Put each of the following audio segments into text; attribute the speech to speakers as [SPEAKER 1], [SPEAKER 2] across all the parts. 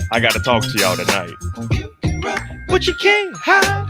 [SPEAKER 1] I gotta talk to y'all tonight. But you can't hide.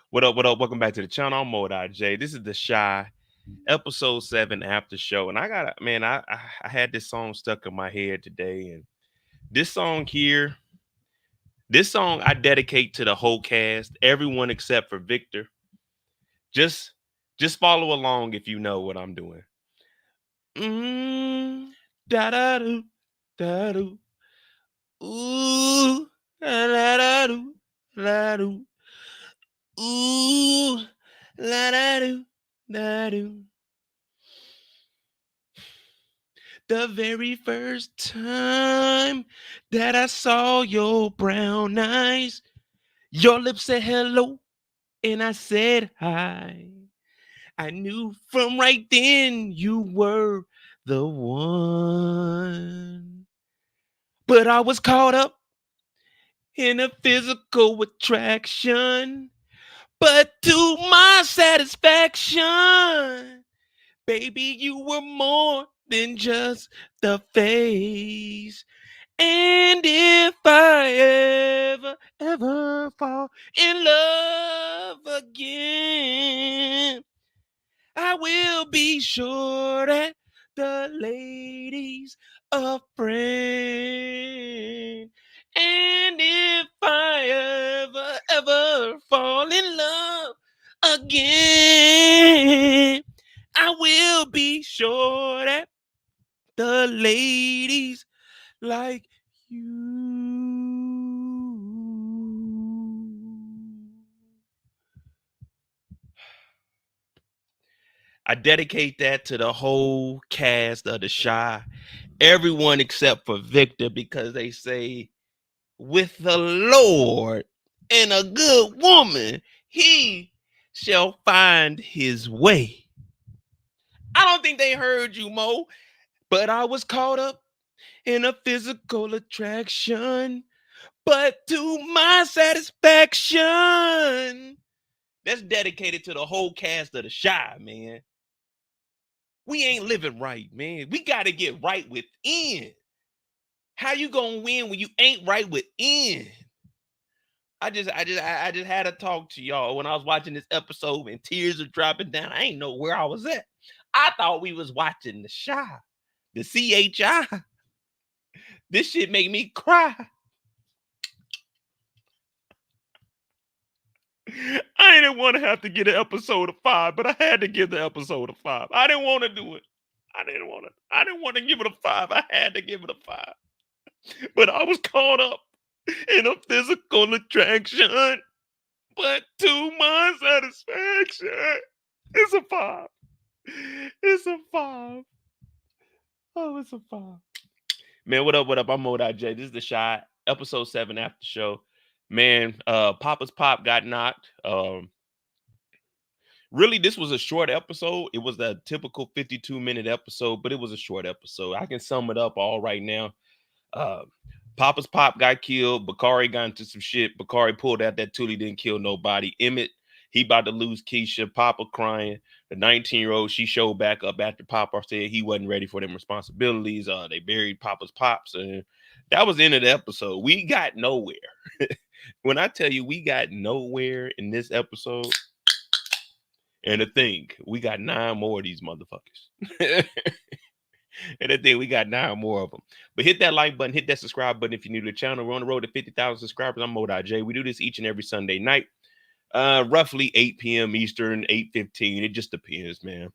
[SPEAKER 1] What up, what up? Welcome back to the channel. I'm Mo.J. This is the Shy episode 7 after show. And I had this song stuck in my head today. And this song I dedicate to the whole cast, everyone except for Victor. Just follow along if you know what I'm doing. Da da do, da do. Ooh, la da do, la do. Ooh, la da do, da do. The very first time that I saw your brown eyes, your lips said hello, and I said hi. I knew from right then you were the one. But I was caught up in a physical attraction. But to my satisfaction, baby, you were more than just the face. And if I ever fall in love again, I will be sure that the lady's a friend. And if I ever fall in love again, I will be sure that the ladies like you. I dedicate that to the whole cast of The Shy, everyone except for Victor, because they say, with the Lord and a good woman, he shall find his way. I don't think they heard you, Mo, but I was caught up in a physical attraction, but to my satisfaction. That's dedicated to the whole cast of The Shy, man. We ain't living right, man. We got to get right within. How you gonna win when you ain't right within? I just had to talk to y'all when I was watching this episode and tears are dropping down. I ain't know where I was at. I thought we was watching The Shy, the CHI. This shit make me cry. I didn't want to have to get an episode of 5, but I had to give the episode of 5. I didn't want to do it. I didn't want to give it a 5. I had to give it a 5. But I was caught up in a physical attraction. But to my satisfaction, it's a 5. It's a 5. Oh, it's a 5. Man, what up? What up? I'm Modai J. This is The Shot, episode 7 after show. Man, Papa's Pop got knocked. Really, this was a short episode. It was a typical 52-minute episode, but it was a short episode. I can sum it up all right now. Papa's Pop got killed. Bakari got into some shit. Bakari pulled out that tool. He didn't kill nobody. Emmett, he about to lose Kiesha. Papa crying. The 19-year-old, she showed back up after Papa said he wasn't ready for them responsibilities. They buried Papa's Pops, and that was the end of the episode. We got nowhere. When I tell you we got nowhere in this episode, and the thing, we got 9 more of these motherfuckers. And the thing, we got 9 more of them. But hit that like button, hit that subscribe button if you're new to the channel. We're on the road to 50,000 subscribers. I'm Modai J. We do this each and every Sunday night, roughly 8 p.m. Eastern, 8:15. It just depends, man.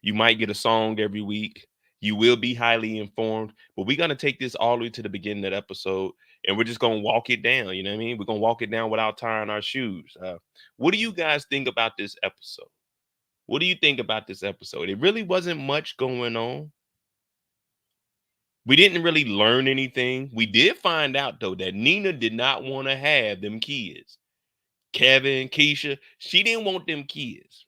[SPEAKER 1] You might get a song every week. You will be highly informed. But we're going to take this all the way to the beginning of the episode, and we're just going to walk it down. You know what I mean? We're going to walk it down without tying our shoes. What do you guys think about this episode? What do you think about this episode? It really wasn't much going on. We didn't really learn anything. We did find out, though, that Nina did not want to have them kids. Kevin, Kiesha, she didn't want them kids.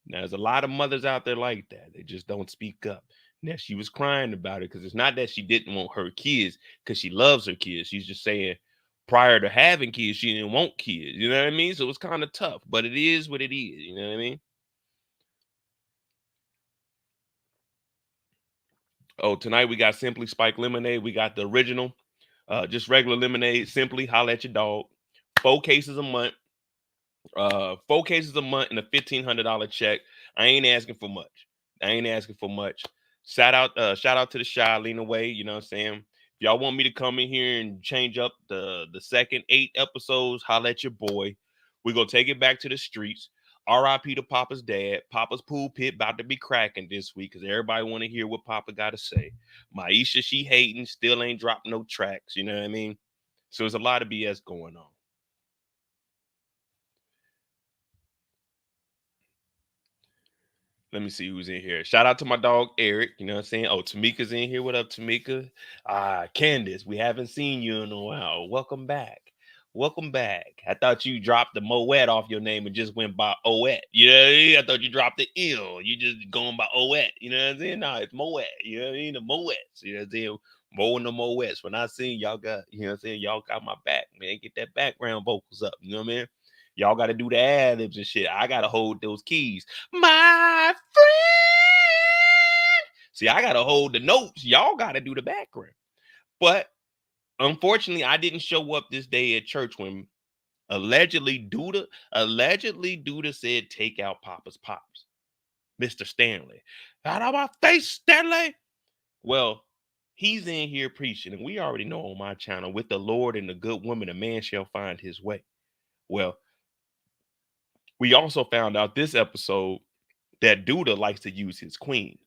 [SPEAKER 1] Now, there's a lot of mothers out there like that. They just don't speak up. Now, she was crying about it because it's not that she didn't want her kids because she loves her kids. She's just saying prior to having kids, she didn't want kids. You know what I mean? So it's kind of tough, but it is what it is. You know what I mean? Oh, tonight we got Simply Spiked Lemonade. We got the original, just regular lemonade. Simply holla at your dog. 4 cases a month. 4 cases a month and a $1,500 check. I ain't asking for much. Shout out to the Shy, Lena Waithe. You know what I'm saying? If y'all want me to come in here and change up the second 8 episodes, holla at your boy. We're gonna take it back to the streets. R.I.P. to Papa's dad. Papa's pool pit about to be cracking this week because everybody want to hear what Papa got to say. Maisha, she hating, still ain't dropped no tracks. You know what I mean? So there's a lot of BS going on. Let me see who's in here. Shout out to my dog Eric. You know what I'm saying? Oh, Tamika's in here. What up, Tamika? Candace, we haven't seen you in a while. Welcome back. Welcome back. I thought you dropped the Moet off your name and just went by Oet. You know what I mean? I thought you dropped the ill. You just going by Oet. You know what I'm saying? No, it's Moet. You know what I mean? The Moets. You know what I'm saying? Mo and the Moets. When I seen y'all got, you know what I'm saying? Y'all got my back, man. Get that background vocals up. You know what I mean? Y'all got to do the ad libs and shit. I got to hold those keys. My friend. See, I got to hold the notes. Y'all got to do the background. But unfortunately, I didn't show up this day at church when allegedly Douda said, take out Papa's Pops. Mr. Stanley. Out of my face, Stanley. Well, he's in here preaching, and we already know on my channel, with the Lord and the good woman, a man shall find his way. Well, we also found out this episode that Douda likes to use his queen.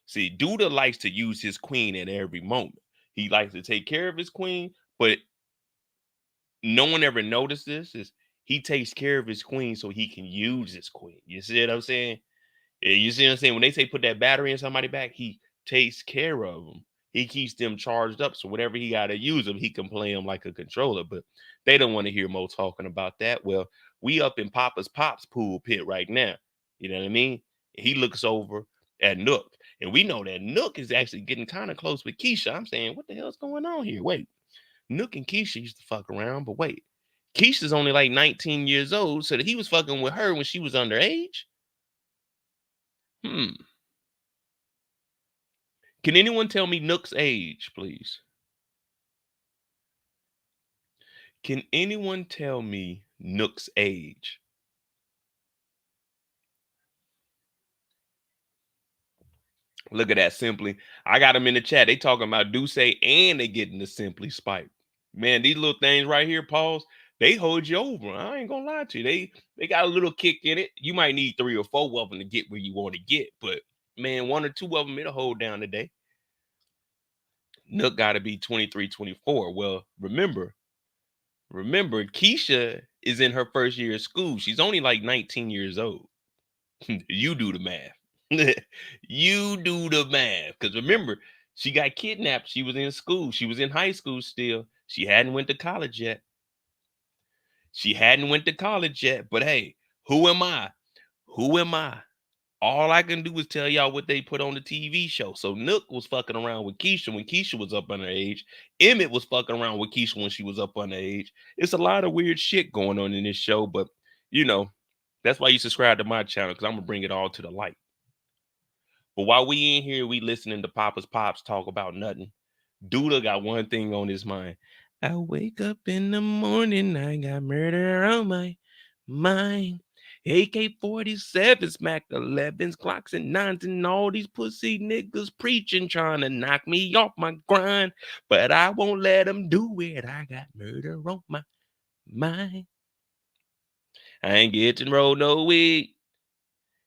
[SPEAKER 1] See, Douda likes to use his queen at every moment. He likes to take care of his queen, but no one ever noticed this. Is he takes care of his queen so he can use his queen. You see what I'm saying? Yeah, you see what I'm saying? When they say put that battery in somebody's back, he takes care of them. He keeps them charged up. So whenever he got to use them, he can play them like a controller. But they don't want to hear Mo talking about that. Well, we up in Papa's Pops pool pit right now. You know what I mean? He looks over at Nook. And we know that Nook is actually getting kind of close with Kiesha. I'm saying, what the hell's going on here? Wait, Nook and Kiesha used to fuck around, but wait, Keisha's only like 19 years old, so that he was fucking with her when she was underage? Hmm. Can anyone tell me Nook's age, please? Can anyone tell me Nook's age? Look at that, Simply. I got them in the chat. They talking about Duce and they getting the Simply Spike. Man, these little things right here, pause, they hold you over. I ain't gonna lie to you. They got a little kick in it. You might need 3 or 4 of them to get where you want to get, but man, 1 or 2 of them it'll hold down today. Nook got to be 23, 24. Well, remember, Kiesha is in her first year of school. She's only like 19 years old. You do the math. You do the math. Because remember, she got kidnapped. She was in school. She was in high school still. She hadn't went to college yet. But hey, who am I? Who am I? All I can do is tell y'all what they put on the TV show. So Nook was fucking around with Kiesha when Kiesha was up underage. Emmett was fucking around with Kiesha when she was up underage. It's a lot of weird shit going on in this show, but you know, that's why you subscribe to my channel, because I'm gonna bring it all to the light. But while we in here, we listening to Papa's Pops talk about nothing. Douda got one thing on his mind. I wake up in the morning, I got murder on my mind. AK-47s, Mac 11s, clocks and 9s, and all these pussy niggas preaching, trying to knock me off my grind. But I won't let them do it. I got murder on my mind. I ain't getting roll no weed.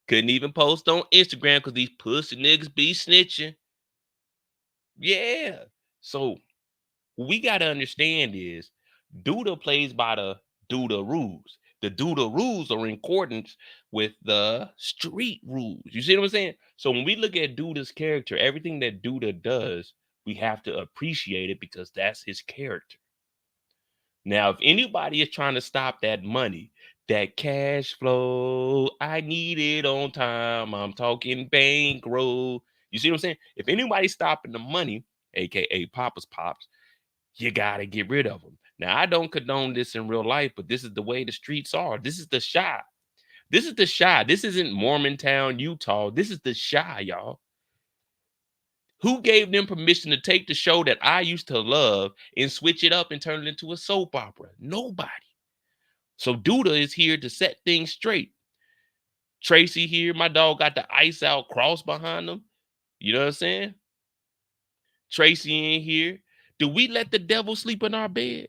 [SPEAKER 1] Couldn't even post on Instagram because these pussy niggas be snitching. Yeah. So what we got to understand is Douda plays by the Douda rules. The Douda rules are in accordance with the street rules. You see what I'm saying? So when we look at Douda's character, everything that Douda does, we have to appreciate it because that's his character. Now, if anybody is trying to stop that money, that cash flow, I need it on time. I'm talking bankroll. You see what I'm saying? If anybody's stopping the money, aka Papa's Pops, you gotta get rid of them. Now, I don't condone this in real life, but this is the way the streets are. This is the Shy. This is the Shy. This isn't Mormontown, Utah. This is the Shy, y'all. Who gave them permission to take the show that I used to love and switch it up and turn it into a soap opera? Nobody. So Douda is here to set things straight. Tracy here, my dog got the ice out cross behind him. You know what I'm saying? Tracy in here. Do we let the devil sleep in our bed?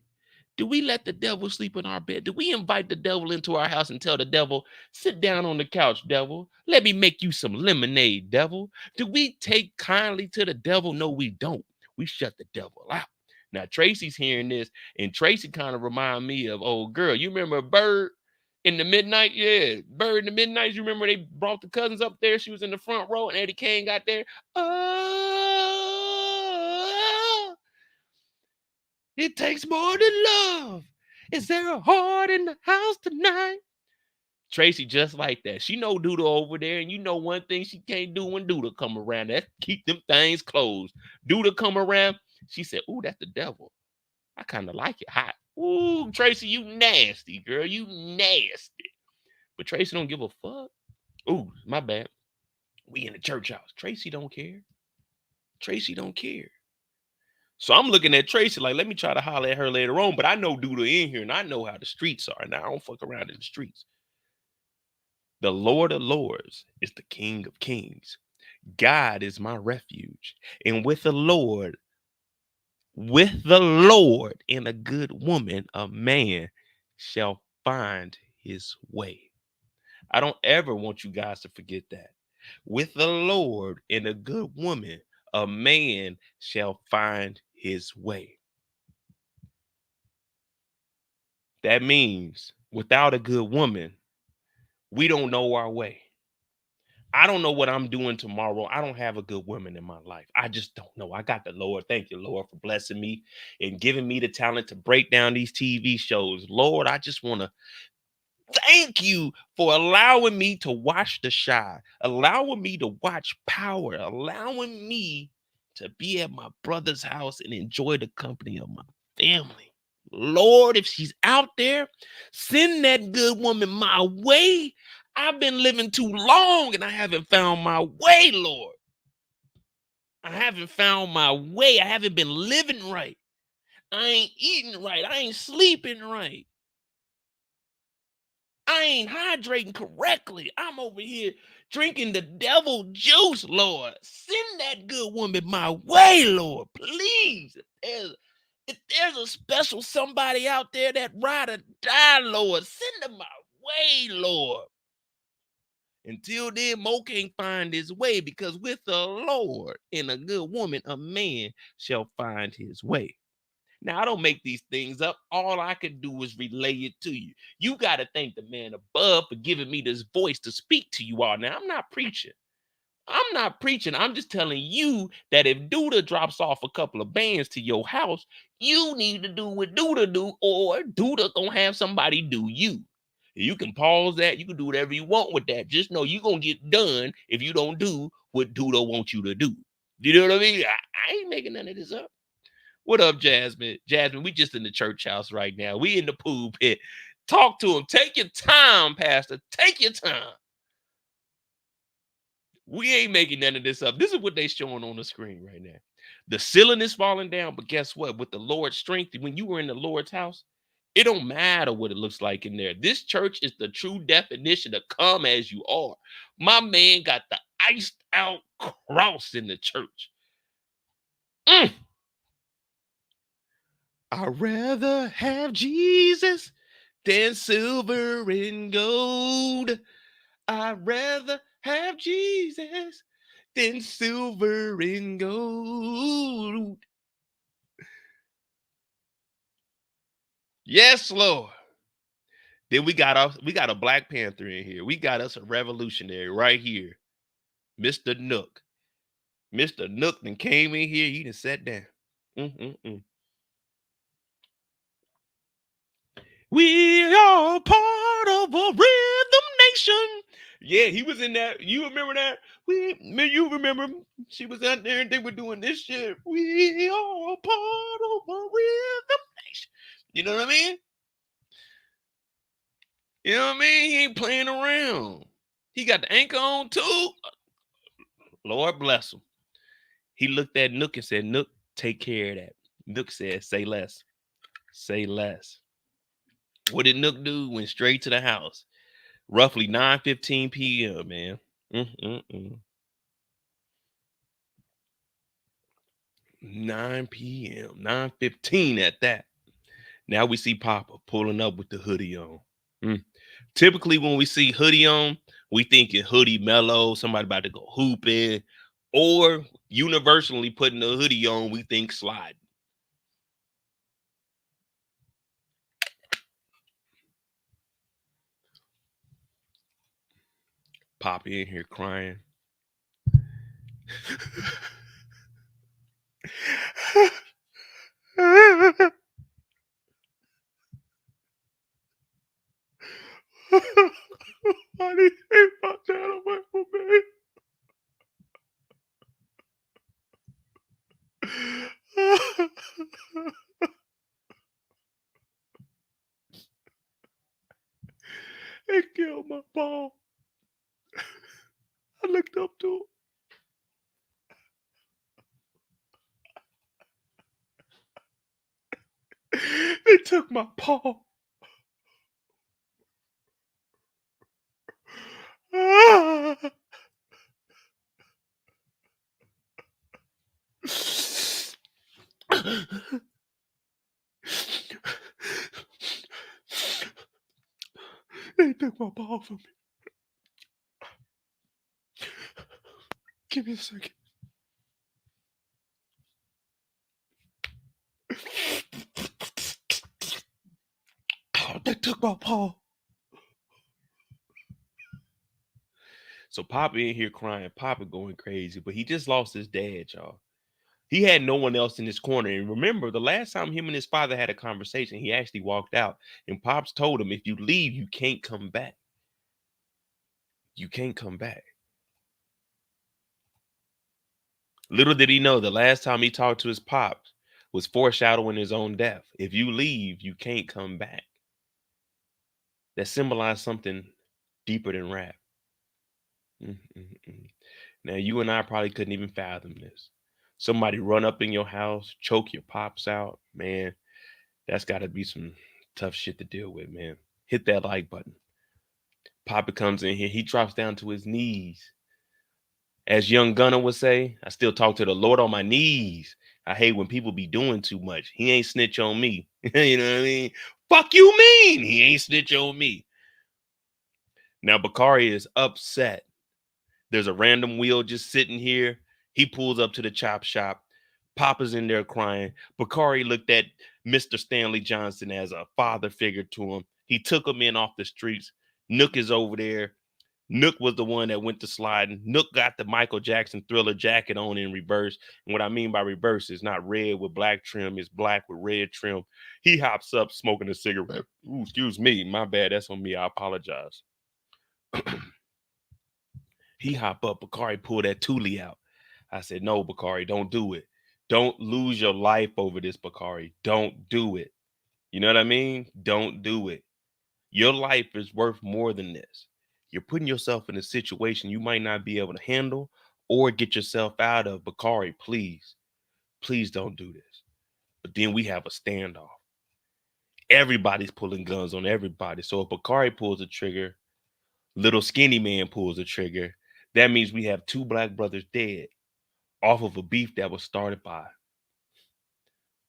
[SPEAKER 1] Do we let the devil sleep in our bed? Do we invite the devil into our house and tell the devil, sit down on the couch, devil? Let me make you some lemonade, devil. Do we take kindly to the devil? No, we don't. We shut the devil out. Now, Tracy's hearing this, and Tracy kind of remind me of old girl. You remember Bird in the Midnight? Yeah, Bird in the Midnight. You remember they brought the cousins up there? She was in the front row, and Eddie Kane got there. Oh, it takes more than love. Is there a heart in the house tonight? Tracy just like that. She know Douda over there, and you know one thing she can't do when Douda come around. That's keep them things closed. Douda come around, she said, "Ooh, that's the devil. I kind of like it hot." Ooh, Tracy, you nasty, girl. You nasty. But Tracy don't give a fuck. Ooh, my bad. We in the church house. Tracy don't care. Tracy don't care. So I'm looking at Tracy like, let me try to holler at her later on. But I know Douda in here, and I know how the streets are. Now I don't fuck around in the streets. The Lord of Lords is the King of Kings. God is my refuge. And with the Lord and a good woman, a man shall find his way. I don't ever want you guys to forget that. With the Lord and a good woman, a man shall find his way. That means without a good woman, we don't know our way. I don't know what I'm doing tomorrow. I don't have a good woman in my life. I just don't know. I got the Lord. Thank you, Lord, for blessing me and giving me the talent to break down these TV shows. Lord, I just want to thank you for allowing me to watch The Shy, allowing me to watch Power, allowing me to be at my brother's house and enjoy the company of my family. Lord, if she's out there, send that good woman my way. I've been living too long and I haven't found my way, Lord. I haven't found my way. I haven't been living right. I ain't eating right. I ain't sleeping right. I ain't hydrating correctly. I'm over here drinking the devil juice, Lord. Send that good woman my way, Lord. Please. If there's a special somebody out there that ride or die, Lord, send them my way, Lord. Until then, Mo can't find his way because with the Lord and a good woman, a man shall find his way. Now, I don't make these things up. All I can do is relay it to you. You got to thank the man above for giving me this voice to speak to you all. Now, I'm not preaching. I'm just telling you that if Douda drops off a couple of bands to your house, you need to do what Douda do, or Douda gonna have somebody do you. You can pause that. You can do whatever you want with that. Just know you're gonna get done if you don't do what Douda wants you to do. You know what I mean? I ain't making none of this up. What up, Jasmine? Jasmine, we just in the church house right now. We in the pool pit. Talk to him. Take your time, Pastor. Take your time. We ain't making none of this up. This is what they showing on the screen right now. The ceiling is falling down, but guess what? With the Lord's strength, when you were in the Lord's house, it don't matter what it looks like in there. This church is the true definition of come as you are. My man got the iced out cross in the church. Mm. I'd rather have Jesus than silver and gold. I'd rather have Jesus than silver and gold. Yes, Lord. Then we got a Black Panther in here. We got us a revolutionary right here. Mr. Nook. Mr. Nook then came in here. He done sat down. Mm-mm-mm. We are part of a rhythm nation. Yeah, he was in that. You remember that? You remember she was out there and they were doing this shit. We are part of a rhythm nation. You know what I mean? You know what I mean? He ain't playing around. He got the anchor on too. Lord bless him. He looked at Nook and said, Nook, take care of that. Nook said, say less. Say less. What did Nook do? Went straight to the house. Roughly 9:15 p.m., man. Mm-mm-mm. 9 p.m. 9:15 at that. Now we see Papa pulling up with the hoodie on. Mm. Typically, when we see hoodie on, we thinking hoodie mellow, somebody about to go hooping, or universally putting a hoodie on, we think slide. Papa in here crying. Why did you take my dad away from me? It killed my ball. I looked up to him. They took my paw. They took my ball from me. Give me a second. Oh, they took my paw. So Papa in here crying, Papa going crazy, but he just lost his dad, y'all. He had no one else in his corner. And remember, the last time him and his father had a conversation, he actually walked out. And Pops told him, if you leave, you can't come back. You can't come back. Little did he know, the last time he talked to his Pops was foreshadowing his own death. If you leave, you can't come back. That symbolized something deeper than rap. Mm-mm-mm. Now, you and I probably couldn't even fathom this. Somebody run up in your house, choke your Pops out. Man, that's got to be some tough shit to deal with, man. Hit that like button. Papa comes in here. He drops down to his knees. As young Gunner would say, I still talk to the Lord on my knees. I hate when people be doing too much. He ain't snitch on me. You know what I mean? Fuck you mean? He ain't snitch on me. Now, Bakari is upset. There's a random wheel just sitting here. He pulls up to the chop shop. Papa's in there crying. Bakari looked at Mr. Stanley Johnson as a father figure to him. He took him in off the streets. Nook is over there. Nook was the one that went to sliding. Nook got the Michael Jackson Thriller jacket on in reverse. And what I mean by reverse is not red with black trim. It's black with red trim. He hops up smoking a cigarette. Ooh, excuse me. My bad. That's on me. I apologize. He hop up. Bakari pulled that Thule out. I said, no, Bakari, don't do it. Don't lose your life over this, Bakari. Don't do it. You know what I mean? Don't do it. Your life is worth more than this. You're putting yourself in a situation you might not be able to handle or get yourself out of. Bakari, please, please don't do this. But then we have a standoff. Everybody's pulling guns on everybody. So if Bakari pulls the trigger, little skinny man pulls the trigger, that means we have two black brothers dead off of a beef that was started by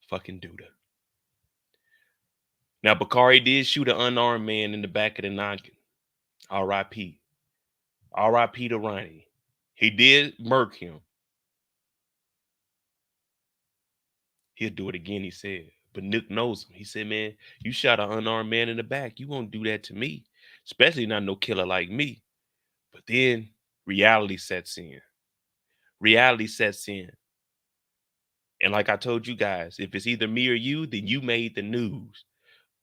[SPEAKER 1] fucking Douda. Now, Bakari did shoot an unarmed man in the back of the noggin. R.I.P. R.I.P. to Ronnie. He did murk him. He'll do it again, he said. But Nick knows him. He said, man, you shot an unarmed man in the back. You won't do that to me, especially not no killer like me. But then reality sets in. Reality sets in. And like I told you guys, if it's either me or you, then you made the news.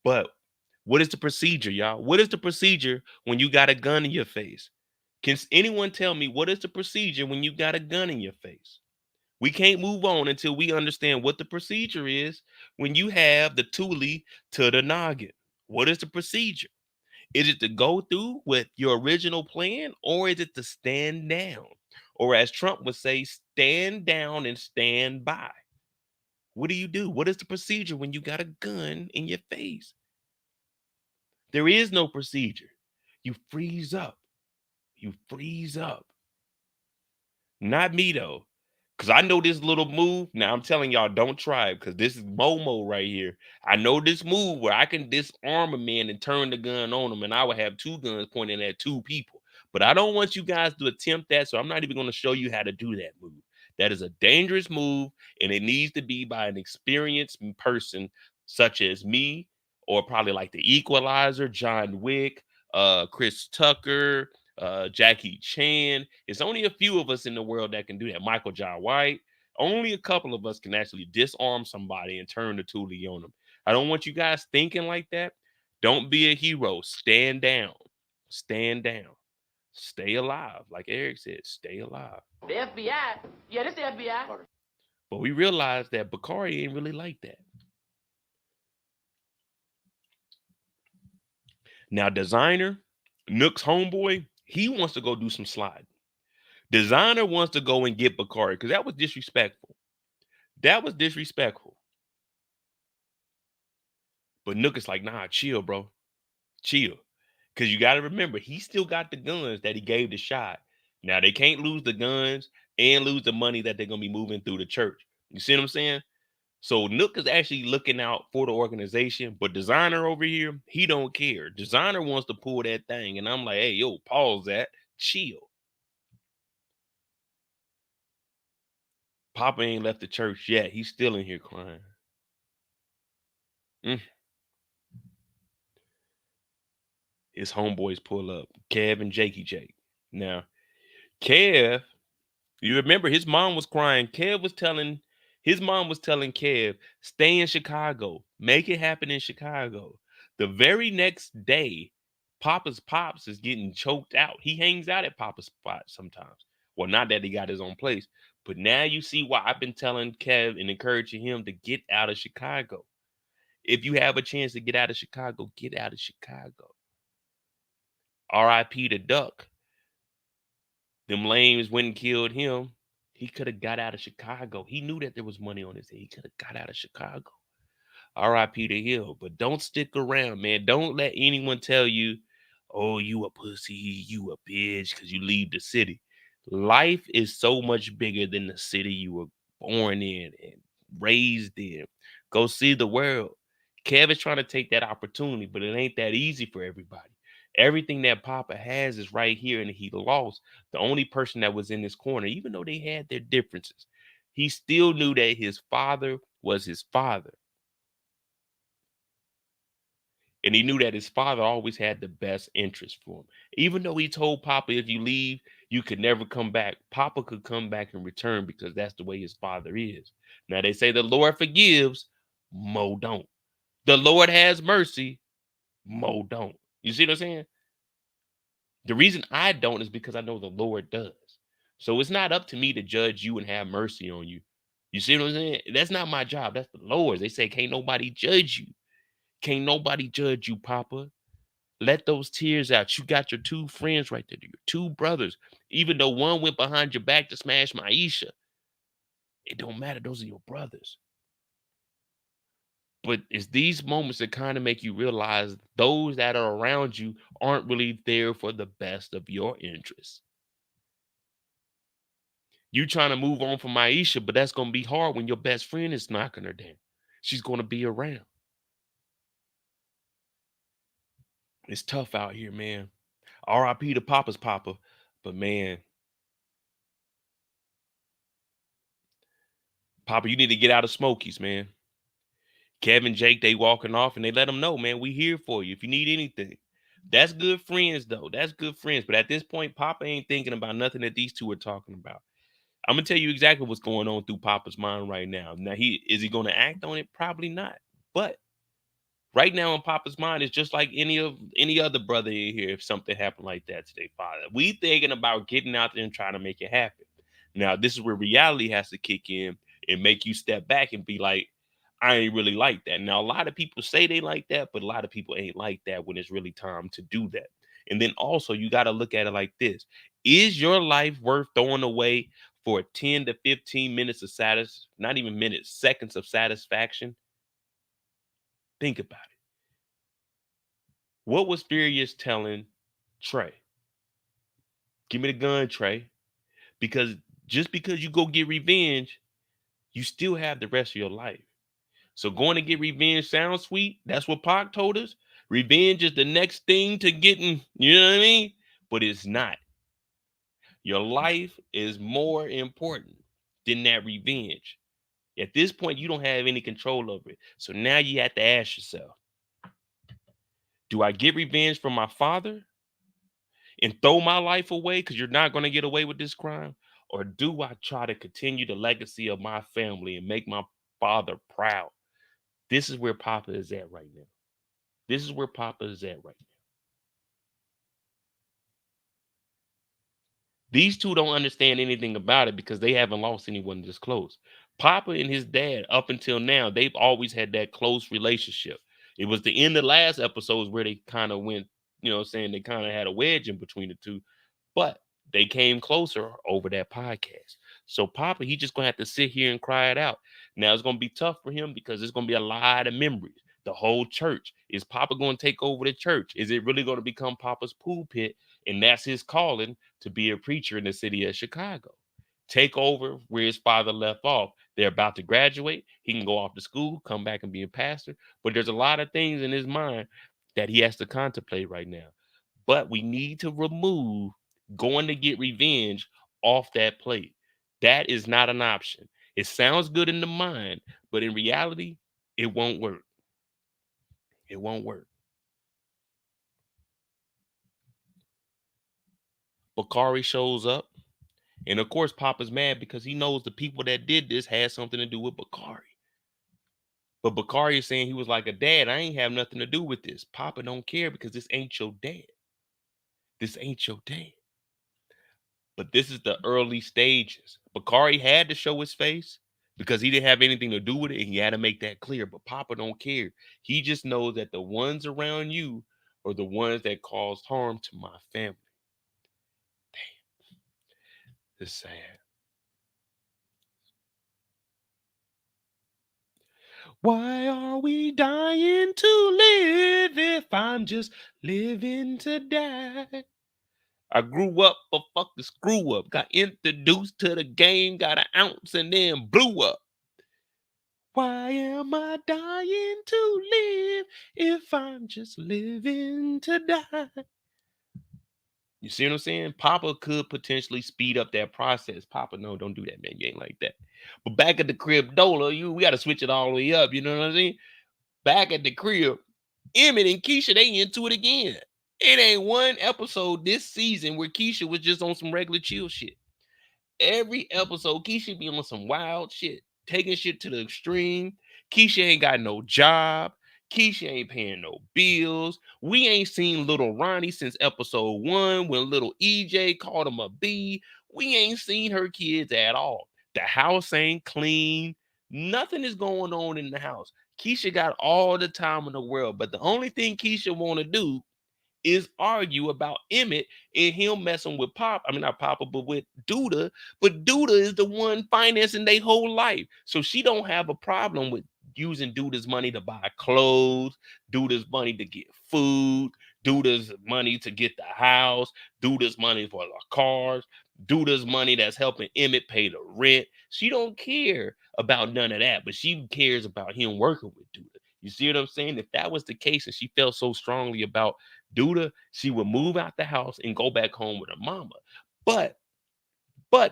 [SPEAKER 1] But what is the procedure, y'all? What is the procedure when you got a gun in your face? Can anyone tell me what is the procedure when you got a gun in your face? We can't move on until we understand what the procedure is when you have the Thule to the noggin. What is the procedure? Is it to go through with your original plan, or is it to stand down? Or as Trump would say, stand down and stand by. What do you do? What is the procedure when you got a gun in your face? There is no procedure. You freeze up. You freeze up. Not me though. Cause I know this little move. Now I'm telling y'all, don't try it, because this is Momo right here. I know this move where I can disarm a man and turn the gun on him, and I would have two guns pointing at two people. But I don't want you guys to attempt that, so I'm not even going to show you how to do that move. That is a dangerous move, and it needs to be by an experienced person, such as me, or probably like the Equalizer, John Wick, Chris Tucker, Jackie Chan. It's only a few of us in the world that can do that. Michael Jai White. Only a couple of us can actually disarm somebody and turn the Thule on them. I don't want you guys thinking like that. Don't be a hero. Stand down. Stand down. Stay alive. Like Eric said, stay alive.
[SPEAKER 2] The FBI. Yeah, this the FBI.
[SPEAKER 1] But we realized that Bakari ain't really like that. Now, Designer, Nook's homeboy, he wants to go do some sliding. Designer wants to go and get Bakari because that was disrespectful. That was disrespectful. But Nook is like, nah, chill, bro. Chill. Because you got to remember, he still got the guns that he gave the shot. Now, they can't lose the guns and lose the money that they're going to be moving through the church. You see what I'm saying? So Nook is actually looking out for the organization, but Designer over here, he don't care. Designer wants to pull that thing, and I'm like, hey, yo, pause that. Chill. Papa ain't left the church yet. He's still in here crying. Mm. His homeboys pull up, Kev and Jakey Jake. Now, Kev, you remember his mom was crying. His mom was telling Kev, stay in Chicago, make it happen in Chicago. The very next day, Papa's pops is getting choked out. He hangs out at Papa's spot sometimes. Well, not that he got his own place, but now you see why I've been telling Kev and encouraging him to get out of Chicago. If you have a chance to get out of Chicago, get out of Chicago. R.I.P. to Duck. Them lames went and killed him. He could have got out of Chicago. He knew that there was money on his head. He could have got out of Chicago. R.I.P. to Hill. But don't stick around, man. Don't let anyone tell you, oh, you a pussy, you a bitch, because you leave the city. Life is so much bigger than the city you were born in and raised in. Go see the world. Kevin's trying to take that opportunity, but it ain't that easy for everybody. Everything that Papa has is right here, and he lost the only person that was in his corner, even though they had their differences. He still knew that his father was his father. And he knew that his father always had the best interest for him. Even though he told Papa, if you leave, you could never come back. Papa could come back and return because that's the way his father is. Now they say the Lord forgives, Mo don't. The Lord has mercy, Mo don't. You see what I'm saying? The reason I don't is because I know the Lord does. So it's not up to me to judge you and have mercy on you. You see what I'm saying? That's not my job. That's the Lord's. They say, can't nobody judge you. Can't nobody judge you, Papa. Let those tears out. You got your two friends right there, your two brothers. Even though one went behind your back to smash Maisha, it don't matter. Those are your brothers. But it's these moments that kind of make you realize those that are around you aren't really there for the best of your interests. You trying to move on from Maisha, but that's going to be hard when your best friend is knocking her down. She's going to be around. It's tough out here, man. R.I.P. to Papa's Papa. But man, Papa, you need to get out of Smokies, man. Kevin, Jake, they walking off and they let them know, man, we here for you if you need anything. That's good friends, though. That's good friends. But at this point, Papa ain't thinking about nothing that these two are talking about. I'm gonna tell you exactly what's going on through Papa's mind right now. Now, is he gonna act on it? Probably not. But right now in Papa's mind, it's just like any other brother in here. If something happened like that to their father, we thinking about getting out there and trying to make it happen. Now, this is where reality has to kick in and make you step back and be like, I ain't really like that. Now, a lot of people say they like that, but a lot of people ain't like that when it's really time to do that. And then also, you got to look at it like this. Is your life worth throwing away for 10 to 15 minutes of not even minutes, seconds of satisfaction? Think about it. What was Furious telling Trey? Give me the gun, Trey. Because just because you go get revenge, you still have the rest of your life. So going to get revenge sounds sweet. That's what Pac told us. Revenge is the next thing to getting, you know what I mean? But it's not. Your life is more important than that revenge. At this point, you don't have any control over it. So now you have to ask yourself, do I get revenge from my father and throw my life away because you're not going to get away with this crime? Or do I try to continue the legacy of my family and make my father proud? This is where Papa is at right now. This is where Papa is at right now. These two don't understand anything about it because they haven't lost anyone this close. Papa and his dad, up until now, they've always had that close relationship. It was the end of last episodes where they kind of went, saying they kind of had a wedge in between the two, but they came closer over that podcast. So Papa, he just gonna have to sit here and cry it out. Now it's gonna be tough for him because there's gonna be a lot of memories. The whole church. Is Papa gonna take over the church? Is it really gonna become Papa's pulpit? And that's his calling to be a preacher in the city of Chicago. Take over where his father left off. They're about to graduate. He can go off to school, come back and be a pastor. But there's a lot of things in his mind that he has to contemplate right now. But we need to remove going to get revenge off that plate. That is not an option. It sounds good in the mind, but in reality, it won't work. It won't work. Bakari shows up, and of course, Papa's mad because he knows the people that did this had something to do with Bakari. But Bakari is saying he was like a dad. I ain't have nothing to do with this. Papa don't care because this ain't your dad. This ain't your dad. But this is the early stages. Bakari had to show his face because he didn't have anything to do with it, and he had to make that clear. But Papa don't care. He just knows that the ones around you are the ones that caused harm to my family. It's sad. Why are we dying to live if I'm just living to die? I grew up a fucking screw up. Got introduced to the game, got an ounce, and then blew up. Why am I dying to live if I'm just living to die? You see what I'm saying? Papa could potentially speed up that process. Papa, no, don't do that, man. You ain't like that. But back at the crib, Dola, we got to switch it all the way up. You know what I'm saying? Back at the crib, Emmett and Kiesha, they into it again. It ain't one episode this season where Kiesha was just on some regular chill shit. Every episode, Kiesha be on some wild shit, taking shit to the extreme. Kiesha ain't got no job. Kiesha ain't paying no bills. We ain't seen little Ronnie since episode 1 when little EJ called him a B. We ain't seen her kids at all. The house ain't clean. Nothing is going on in the house. Kiesha got all the time in the world, but the only thing Kiesha want to do is argue about Emmett and him messing with Pop. I mean, not Papa, but with Douda. But Douda is the one financing their whole life. So she don't have a problem with using Douda's money to buy clothes, Douda's money to get food, Douda's money to get the house, Douda's money for the cars, Douda's money that's helping Emmett pay the rent. She don't care about none of that, but she cares about him working with Douda. You see what I'm saying? If that was the case and she felt so strongly about Douda, she would move out the house and go back home with her mama. But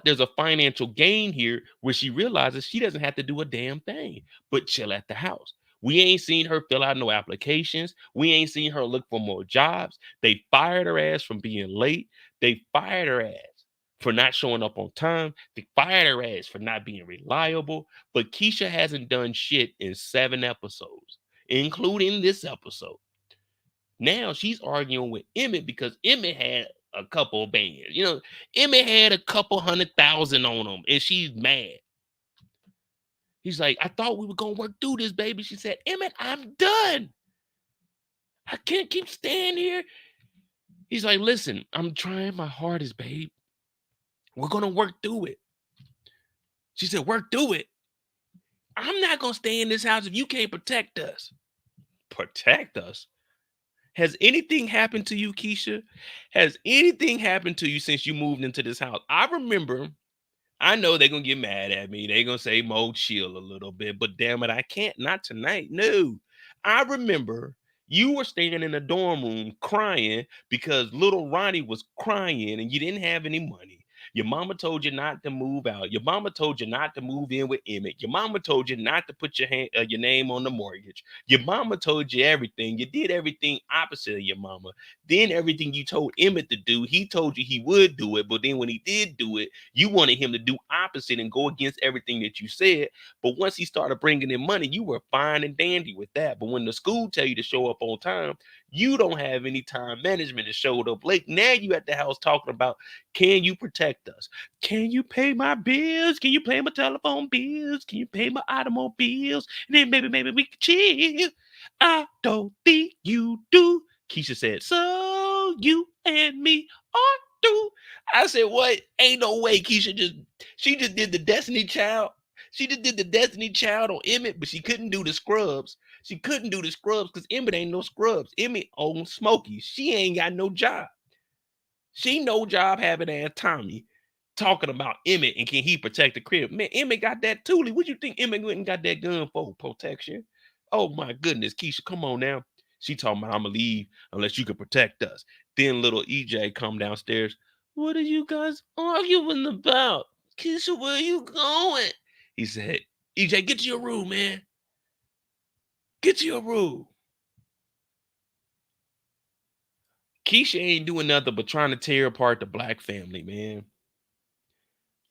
[SPEAKER 1] there's a financial gain here where she realizes she doesn't have to do a damn thing but chill at the house. We ain't seen her fill out no applications. We ain't seen her look for more jobs. They fired her ass from being late. They fired her ass for not showing up on time. They fired her ass for not being reliable. But Kiesha hasn't done shit in 7 episodes, including this episode. Now she's arguing with Emmett because Emmett had a couple of bands. You know, Emmett had a couple 100,000 on him, and she's mad. He's like, I thought we were gonna work through this, baby. She said, Emmett, I'm done. I can't keep staying here. He's like, listen, I'm trying my hardest, babe. We're gonna work through it. She said, work through it. I'm not gonna stay in this house if you can't protect us. Protect us? Has anything happened to you, Kiesha? Has anything happened to you since you moved into this house? I remember, I know they're going to get mad at me. They're going to say, Mo, chill a little bit. But damn it, I can't. Not tonight. No. I remember you were staying in the dorm room crying because little Ronnie was crying and you didn't have any money. Your mama told you not to move out. Your mama told you not to move in with Emmett. Your mama told you not to put your name on the mortgage. Your mama told you everything. You did everything opposite of your mama. Then everything you told Emmett to do, he told you he would do it. But then when he did do it, you wanted him to do opposite and go against everything that you said. But once he started bringing in money, you were fine and dandy with that. But when the school tell you to show up on time, you don't have any time management and showed up late. Now you at the house talking about, can you protect us? Can you pay my bills? Can you pay my telephone bills? Can you pay my automobiles? And then maybe we can chill. I don't think you do. Kiesha said, so you and me are through. I said, what? Ain't no way Kiesha she just did the Destiny Child. She just did the Destiny Child on Emmett, but she couldn't do the scrubs. She couldn't do the scrubs because Emmett ain't no scrubs. Emmett owns Smokey. She ain't got no job. She no job having ass Tommy talking about Emmett and can he protect the crib. Man, Emmett got that toolie. What you think Emmett went and got that gun for? Protection? Oh my goodness, Kiesha, come on now. She talking about I'ma leave unless you can protect us. Then little EJ come downstairs. What are you guys arguing about? Kiesha, where are you going? He said, EJ, get to your room, man. Get to your room. Kiesha ain't doing nothing but trying to tear apart the black family, man.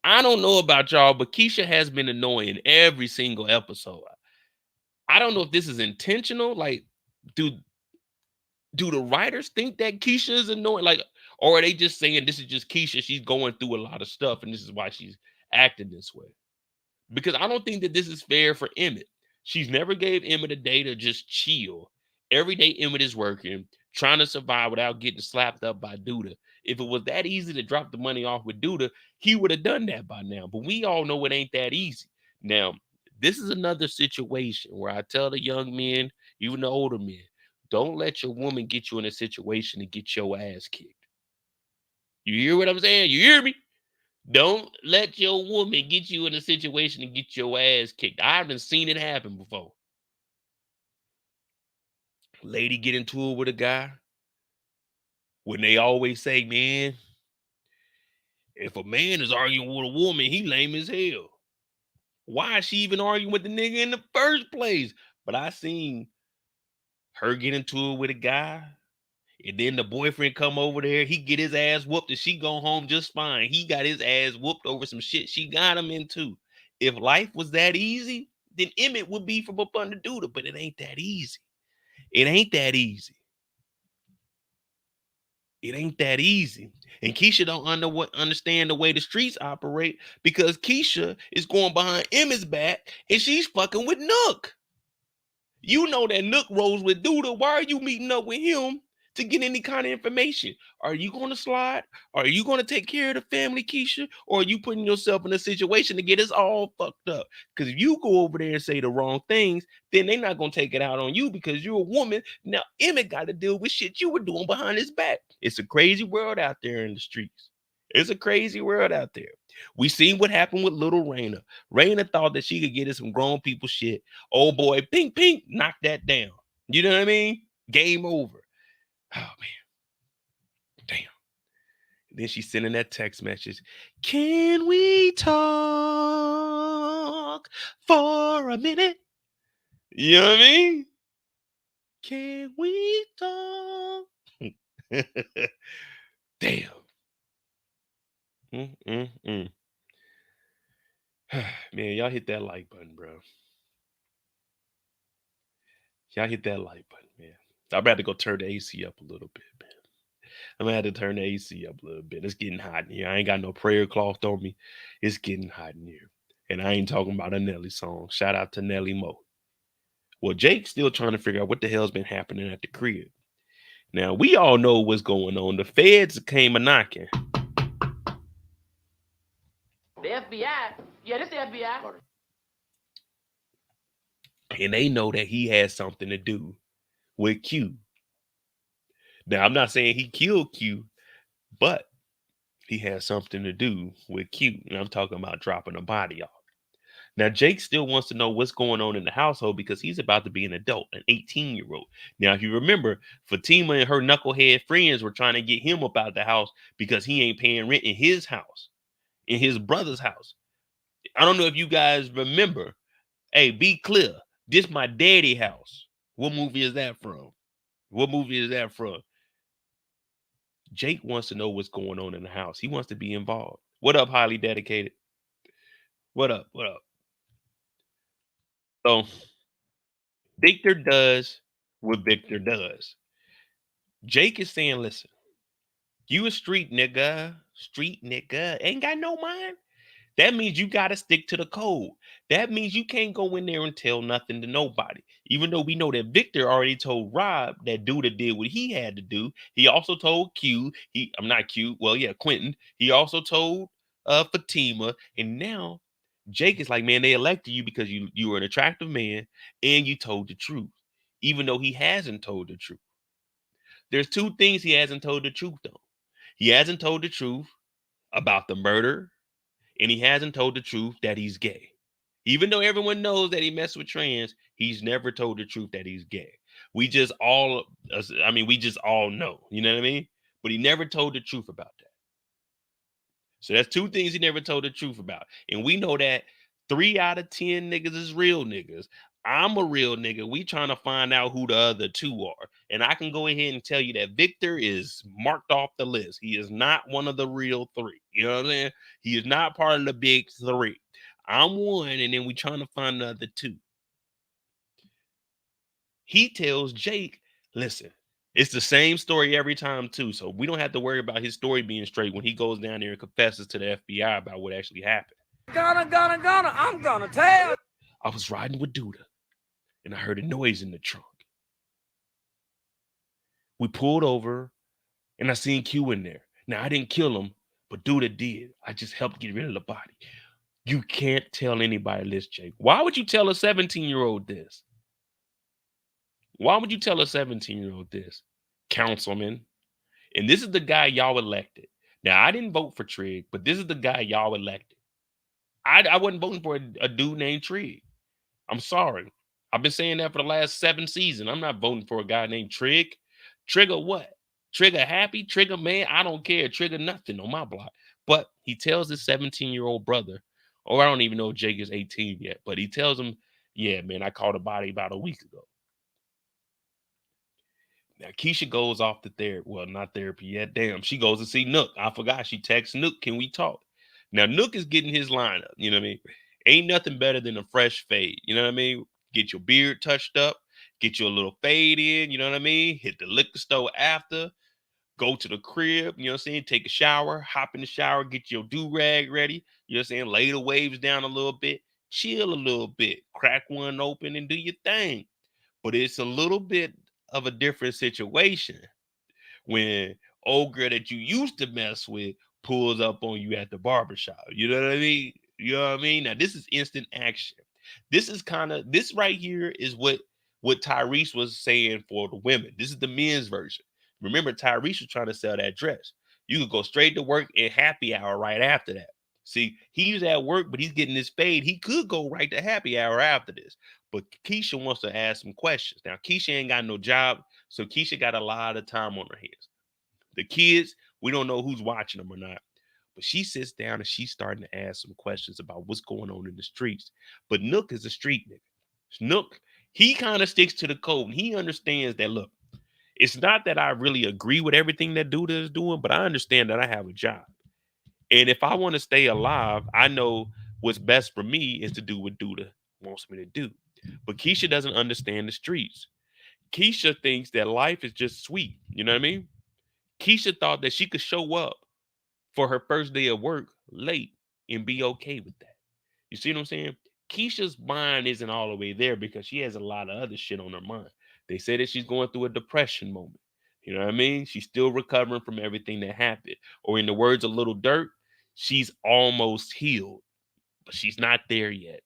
[SPEAKER 1] I don't know about y'all, but Kiesha has been annoying every single episode. I don't know if this is intentional. Like, do do the writers think that Kiesha is annoying? Like, or are they just saying this is just Kiesha? She's going through a lot of stuff, and this is why she's acting this way. Because I don't think that this is fair for Emmett. She's never gave Emmett a day to just chill. Every day Emmett is working, trying to survive without getting slapped up by Douda. If it was that easy to drop the money off with Douda, he would have done that by now. But we all know it ain't that easy. Now, this is another situation where I tell the young men, even the older men, don't let your woman get you in a situation to get your ass kicked. You hear what I'm saying? You hear me? Don't let your woman get you in a situation to get your ass kicked. I haven't seen it happen before. Lady get into it with a guy when they always say, man, if a man is arguing with a woman, he lame as hell. Why is she even arguing with the nigga in the first place? But I seen her get into it with a guy, and then the boyfriend come over there, he get his ass whooped, and she go home just fine. He got his ass whooped over some shit she got him into. If life was that easy, then Emmett would be from up under Douda, but it ain't that easy. It ain't that easy. It ain't that easy. And Kiesha don't understand the way the streets operate because Kiesha is going behind Emmett's back and she's fucking with Nook. You know that Nook rolls with Douda. Why are you meeting up with him to get any kind of information? Are you going to slide? Are you going to take care of the family, Kiesha? Or are you putting yourself in a situation to get us all fucked up? Because if you go over there and say the wrong things, then they're not going to take it out on you because you're a woman. Now, Emmett got to deal with shit you were doing behind his back. It's a crazy world out there in the streets. It's a crazy world out there. We seen what happened with little Raina. Raina thought that she could get us some grown people shit. Oh boy, pink, pink, knock that down. You know what I mean? Game over. Oh man, damn. And then she's sending that text message. Can we talk for a minute? You know what I mean? Can we talk? Damn. Man, y'all hit that like button, bro. Y'all hit that like button, man. I'm about to go turn the AC up a little bit, man. I'm gonna have to turn the AC up a little bit. It's getting hot in here. I ain't got no prayer cloth on me. It's getting hot in here. And I ain't talking about a Nelly song. Shout out to Nelly Mo. Well, Jake's still trying to figure out what the hell's been happening at the crib. Now, we all know what's going on. The feds came a knocking.
[SPEAKER 2] The FBI. Yeah, this the FBI.
[SPEAKER 1] And they know that he has something to do with Q. Now, I'm not saying he killed Q, but he has something to do with Q. And I'm talking about dropping a body off. Now, Jake still wants to know what's going on in the household because he's about to be an adult, an 18-year-old. Now, if you remember, Fatima and her knucklehead friends were trying to get him up out of the house because he ain't paying rent in his house, in his brother's house. I don't know if you guys remember. Hey, be clear. This my daddy house. What movie is that from? What movie is that from? Jake wants to know what's going on in the house. He wants to be involved. What up, highly dedicated? What up? What up? So Victor does what Victor does. Jake is saying, listen, you a street nigga, ain't got no mind. That means you got to stick to the code. That means you can't go in there and tell nothing to nobody. Even though we know that Victor already told Rob that Douda did what he had to do. He also told Q, I'm not Q, well, yeah, Quentin. He also told Fatima. And now Jake is like, man, they elected you because you were an attractive man and you told the truth, even though he hasn't told the truth. There's two things he hasn't told the truth, though. He hasn't told the truth about the murder, and he hasn't told the truth that he's gay. Even though everyone knows that he messed with trans, he's never told the truth that he's gay. We just all know, you know what I mean? But he never told the truth about that. So that's two things he never told the truth about. And we know that 3 out of 10 niggas is real niggas. I'm a real nigga. We trying to find out who the other 2 are. And I can go ahead and tell you that Victor is marked off the list. He is not one of the real 3. You know what I'm saying? He is not part of the big 3. I'm one, and then we trying to find the other 2. He tells Jake, listen, it's the same story every time too. So we don't have to worry about his story being straight when he goes down there and confesses to the FBI about what actually happened. I'm gonna tell. I was riding with Douda and I heard a noise in the trunk. We pulled over and I seen Q in there. Now I didn't kill him, but Douda did. I just helped get rid of the body. You can't tell anybody this, Jake. Why would you tell a 17-year-old this? Why would you tell a 17-year-old this? Councilman. And this is the guy y'all elected. Now, I didn't vote for Trigg, but this is the guy y'all elected. I wasn't voting for a dude named Trigg. I'm sorry. I've been saying that for the last 7 seasons. I'm not voting for a guy named Trigg. Trigger what? Trigger happy? Trigger man? I don't care. Trigger nothing on my block. But he tells his 17-year-old brother, or I don't even know if Jake is 18 yet, but he tells him, yeah, man, I caught a body about a week ago. Now, Kiesha goes off to therapy. Well, not therapy yet. Damn, she goes to see Nook. I forgot. She texts Nook, can we talk? Now, Nook is getting his line up. You know what I mean? Ain't nothing better than a fresh fade. You know what I mean? Get your beard touched up. Get you a little fade in. You know what I mean? Hit the liquor store after. Go to the crib. You know what I'm saying? Take a shower. Hop in the shower. Get your do-rag ready. You know what I'm saying? Lay the waves down a little bit. Chill a little bit. Crack one open and do your thing. But it's a little bit of a different situation when old girl that you used to mess with pulls up on you at the barbershop. You know what I mean? You know what I mean? Now, this is instant action. This is this right here is what Tyrese was saying for the women. This is the men's version. Remember, Tyrese was trying to sell that dress. You could go straight to work and happy hour right after that. See, he's at work, but he's getting his fade. He could go right to happy hour after this. But Kiesha wants to ask some questions. Now, Kiesha ain't got no job, so Kiesha got a lot of time on her hands. The kids, we don't know who's watching them or not. But she sits down and she's starting to ask some questions about what's going on in the streets. But Nook is a street nigga. Nook, he kind of sticks to the code. And he understands that, look, it's not that I really agree with everything that Douda is doing, but I understand that I have a job. And if I want to stay alive, I know what's best for me is to do what Douda wants me to do. But Kiesha doesn't understand the streets. Kiesha thinks that life is just sweet. You know what I mean? Kiesha thought that she could show up for her first day of work late and be okay with that. You see what I'm saying? Keisha's mind isn't all the way there because she has a lot of other shit on her mind. They say that she's going through a depression moment. You know what I mean? She's still recovering from everything that happened. Or in the words of Little Dirt, she's almost healed, but she's not there yet.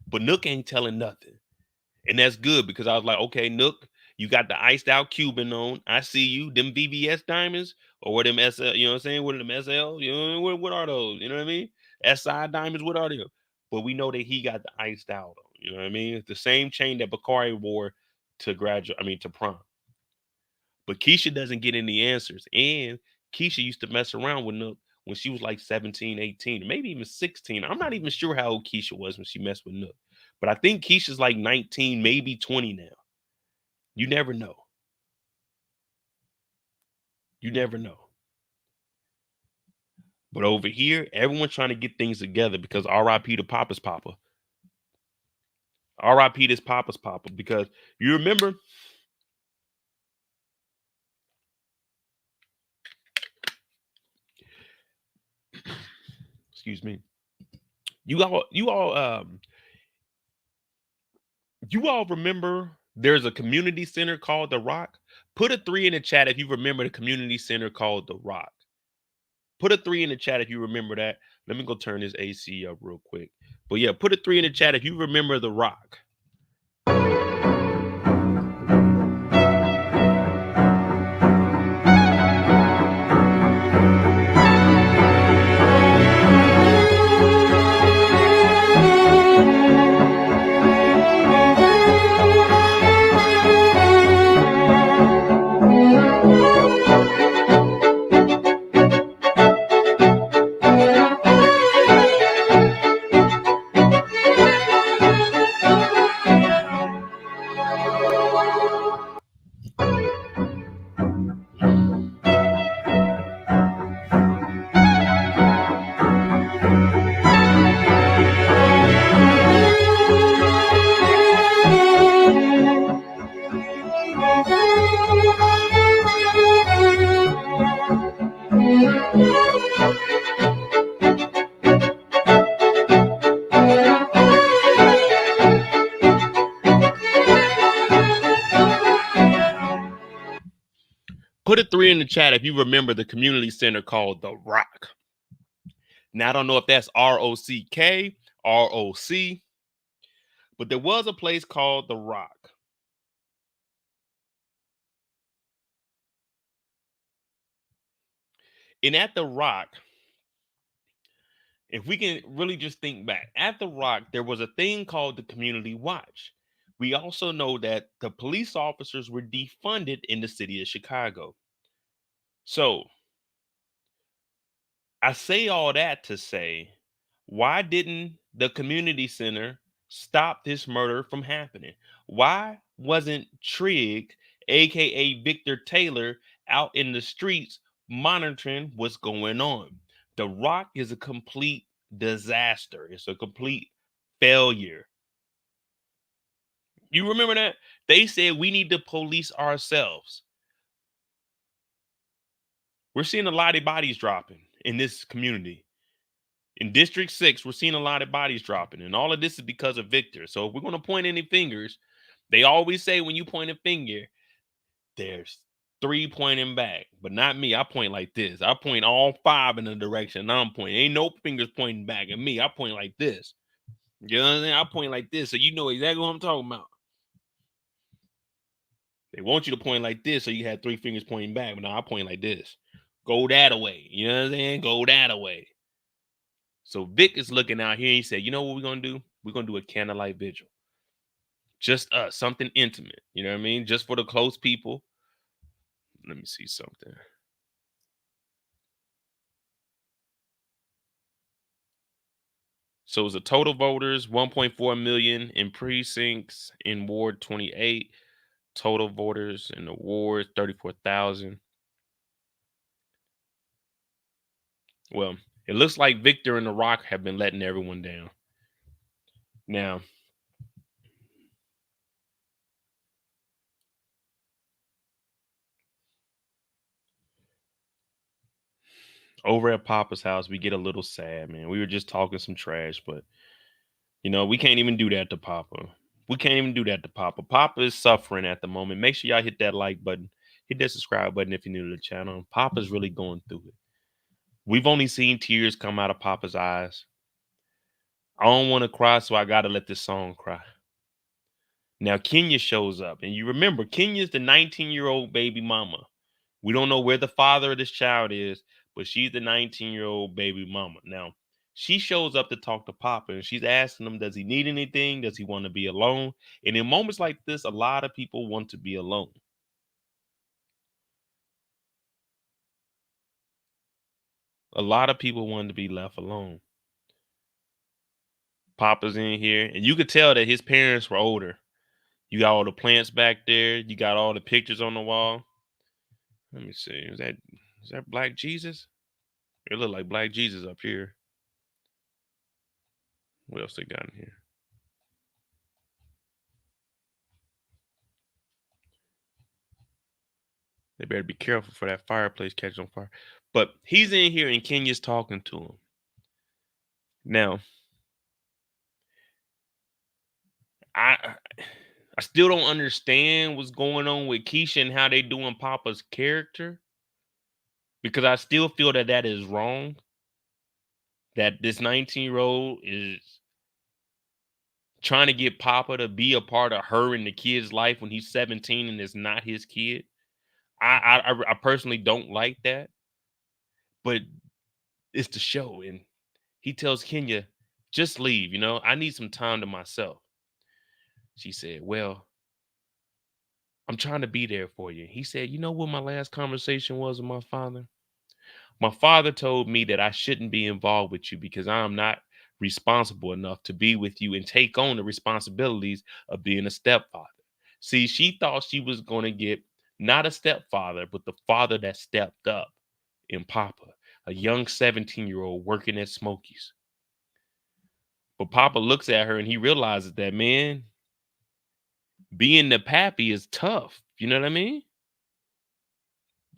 [SPEAKER 1] But Nook ain't telling nothing. And that's good because I was like, okay, Nook, you got the iced out Cuban on. I see you. Them VVS diamonds or what them SL, you know what I'm saying? What are them SL? You know, what are those? You know what I mean? SI diamonds, what are they? But we know that he got the iced out on. You know what I mean? It's the same chain that Bakari wore to to prom. But Kiesha doesn't get any answers. And Kiesha used to mess around with Nook when she was like 17, 18, maybe even 16. I'm not even sure how old Kiesha was when she messed with Nook. But I think Keisha's like 19, maybe 20 now. You never know. You never know. But over here, everyone's trying to get things together because RIP to Papa's Papa. RIP to Papa's Papa. Because you remember, excuse me. You all remember there's a community center called The Rock? Put a 3 in the chat if you remember the community center called The Rock. Put a 3 in the chat if you remember that. Let me go turn this AC up real quick. But yeah, put a 3 in the chat if you remember The Rock. Put a 3 in the chat if you remember the community center called The Rock. Now, I don't know if that's ROCK, ROC, but there was a place called The Rock. And at The Rock, if we can really just think back, at The Rock, there was a thing called the Community Watch. We also know that the police officers were defunded in the city of Chicago. So I say all that to say, why didn't the community center stop this murder from happening? Why wasn't Trigg, aka Victor Taylor, out in the streets monitoring what's going on? The Rock is a complete disaster. It's a complete failure. You remember that? They said we need to police ourselves. We're seeing a lot of bodies dropping in this community. In District 6, we're seeing a lot of bodies dropping, and all of this is because of Victor. So if we're going to point any fingers, they always say when you point a finger, there's 3 pointing back, but not me. I point like this. I point all 5 in the direction I'm pointing. Ain't no fingers pointing back at me. I point like this. You know what I'm saying? I point like this, so you know exactly what I'm talking about. They want you to point like this, so you have 3 fingers pointing back, but now I point like this. Go that away. You know what I'm saying? Go that away. So Vic is looking out here. And he said, you know what we're going to do? We're going to do a candlelight vigil. Just us, something intimate. You know what I mean? Just for the close people. Let me see something. So it was a total voters, 1.4 million in precincts in Ward 28. Total voters in the ward, 34,000. Well, it looks like Victor and The Rock have been letting everyone down. Now, over at Papa's house, we get a little sad, man. We were just talking some trash, but you know, we can't even do that to Papa. We can't even do that to Papa. Papa is suffering at the moment. Make sure y'all hit that like button, hit that subscribe button if you're new to the channel. Papa's really going through it. We've only seen tears come out of Papa's eyes. I don't want to cry, so I got to let this song cry. Now, Kenya shows up, and you remember, Kenya's the 19-year-old baby mama. We don't know where the father of this child is, but she's the 19-year-old baby mama. Now, she shows up to talk to Papa, and she's asking him, does he need anything? Does he want to be alone? And in moments like this, a lot of people want to be alone. A lot of people want to be left alone. Papa's in here, and you could tell that his parents were older. You got all the plants back there. You got all the pictures on the wall. Let me see. Is that Black Jesus? It looked like Black Jesus up here. What else they got in here? They better be careful for that fireplace catching on fire. But he's in here and Kenya's talking to him. Now, I still don't understand what's going on with Kiesha and how they doing Papa's character. Because I still feel that is wrong. That this 19-year-old is trying to get Papa to be a part of her and the kid's life when he's 17 and it's not his kid. I personally don't like that. But it's the show. And he tells Kenya, just leave, you know, I need some time to myself. She said, well, I'm trying to be there for you. He said, you know what my last conversation was with my father? My father told me that I shouldn't be involved with you because I'm not responsible enough to be with you and take on the responsibilities of being a stepfather. See, she thought she was going to get not a stepfather, but the father that stepped up in Papa, a young 17-year-old working at Smokies. But Papa looks at her and he realizes that, man, being the pappy is tough. You know what I mean?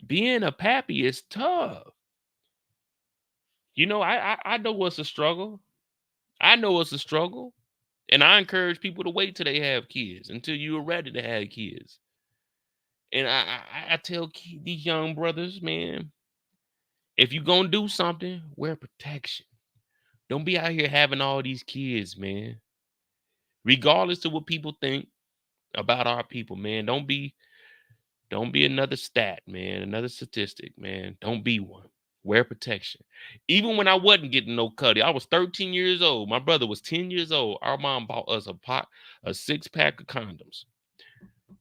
[SPEAKER 1] Being a pappy is tough. You know, I know what's a struggle. I know it's a struggle. And I encourage people to wait till they have kids, until you are ready to have kids. And I tell these young brothers, man, if you gonna do something, wear protection. Don't be out here having all these kids, man. Regardless of what people think about our people, man. Don't be another stat, man. Another statistic, man. Don't be one. Wear protection. Even when I wasn't getting no cutty, I was 13 years old. My brother was 10 years old. Our mom bought us a 6-pack of condoms.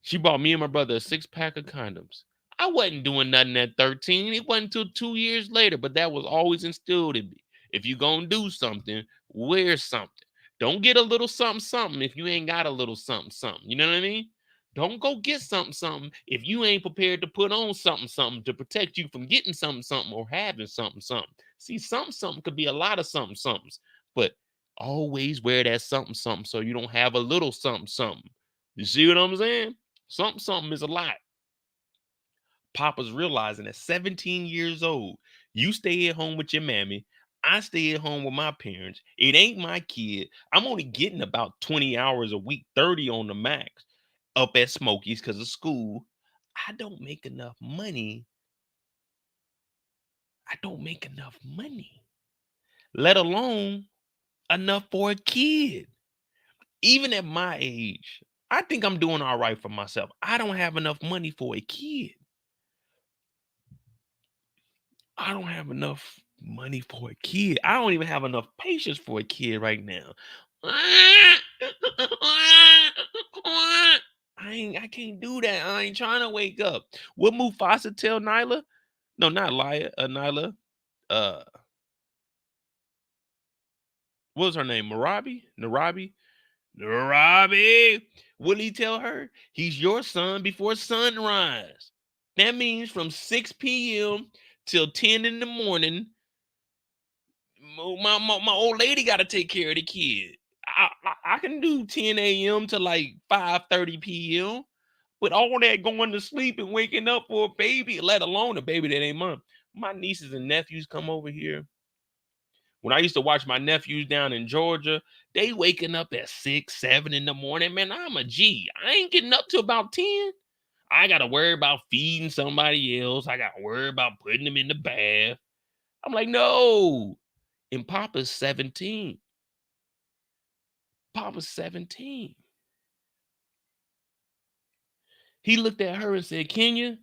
[SPEAKER 1] She bought me and my brother a 6-pack of condoms. I wasn't doing nothing at 13. It wasn't until 2 years later, but that was always instilled in me. If you gonna do something, wear something. Don't get a little something something if you ain't got a little something something. You know what I mean? Don't go get something something if you ain't prepared to put on something something to protect you from getting something something or having something something. See, something something could be a lot of something somethings, but always wear that something something so you don't have a little something something. You see what I'm saying? Something something is a lot. Papa's realizing at 17 years old, you stay at home with your mammy. I stay at home with my parents. It ain't my kid. I'm only getting about 20 hours a week, 30 on the max, up at Smokies because of school. I don't make enough money. I don't make enough money, let alone enough for a kid. Even at my age, I think I'm doing all right for myself. I don't have enough money for a kid. I don't have enough money for a kid. I don't even have enough patience for a kid right now. I can't do that. I ain't trying to wake up. What Mufasa tell Nyla? No, not Laya, Nyla. Uh what was her name? Narabi? Narabi. What did he tell her? He's your son before sunrise. That means from 6 p.m. till 10 in the morning. My old lady got to take care of the kid. I can do 10 a.m. to like 5:30 p.m. With all that going to sleep and waking up for a baby, let alone a baby that ain't mine. My nieces and nephews come over here. When I used to watch my nephews down in Georgia, they waking up at 6, 7 in the morning. Man, I'm a G. I ain't getting up till about 10. I got to worry about feeding somebody else. I got to worry about putting them in the bath. I'm like, no. And Papa's 17. Papa's 17. He looked at her and said, Kenya,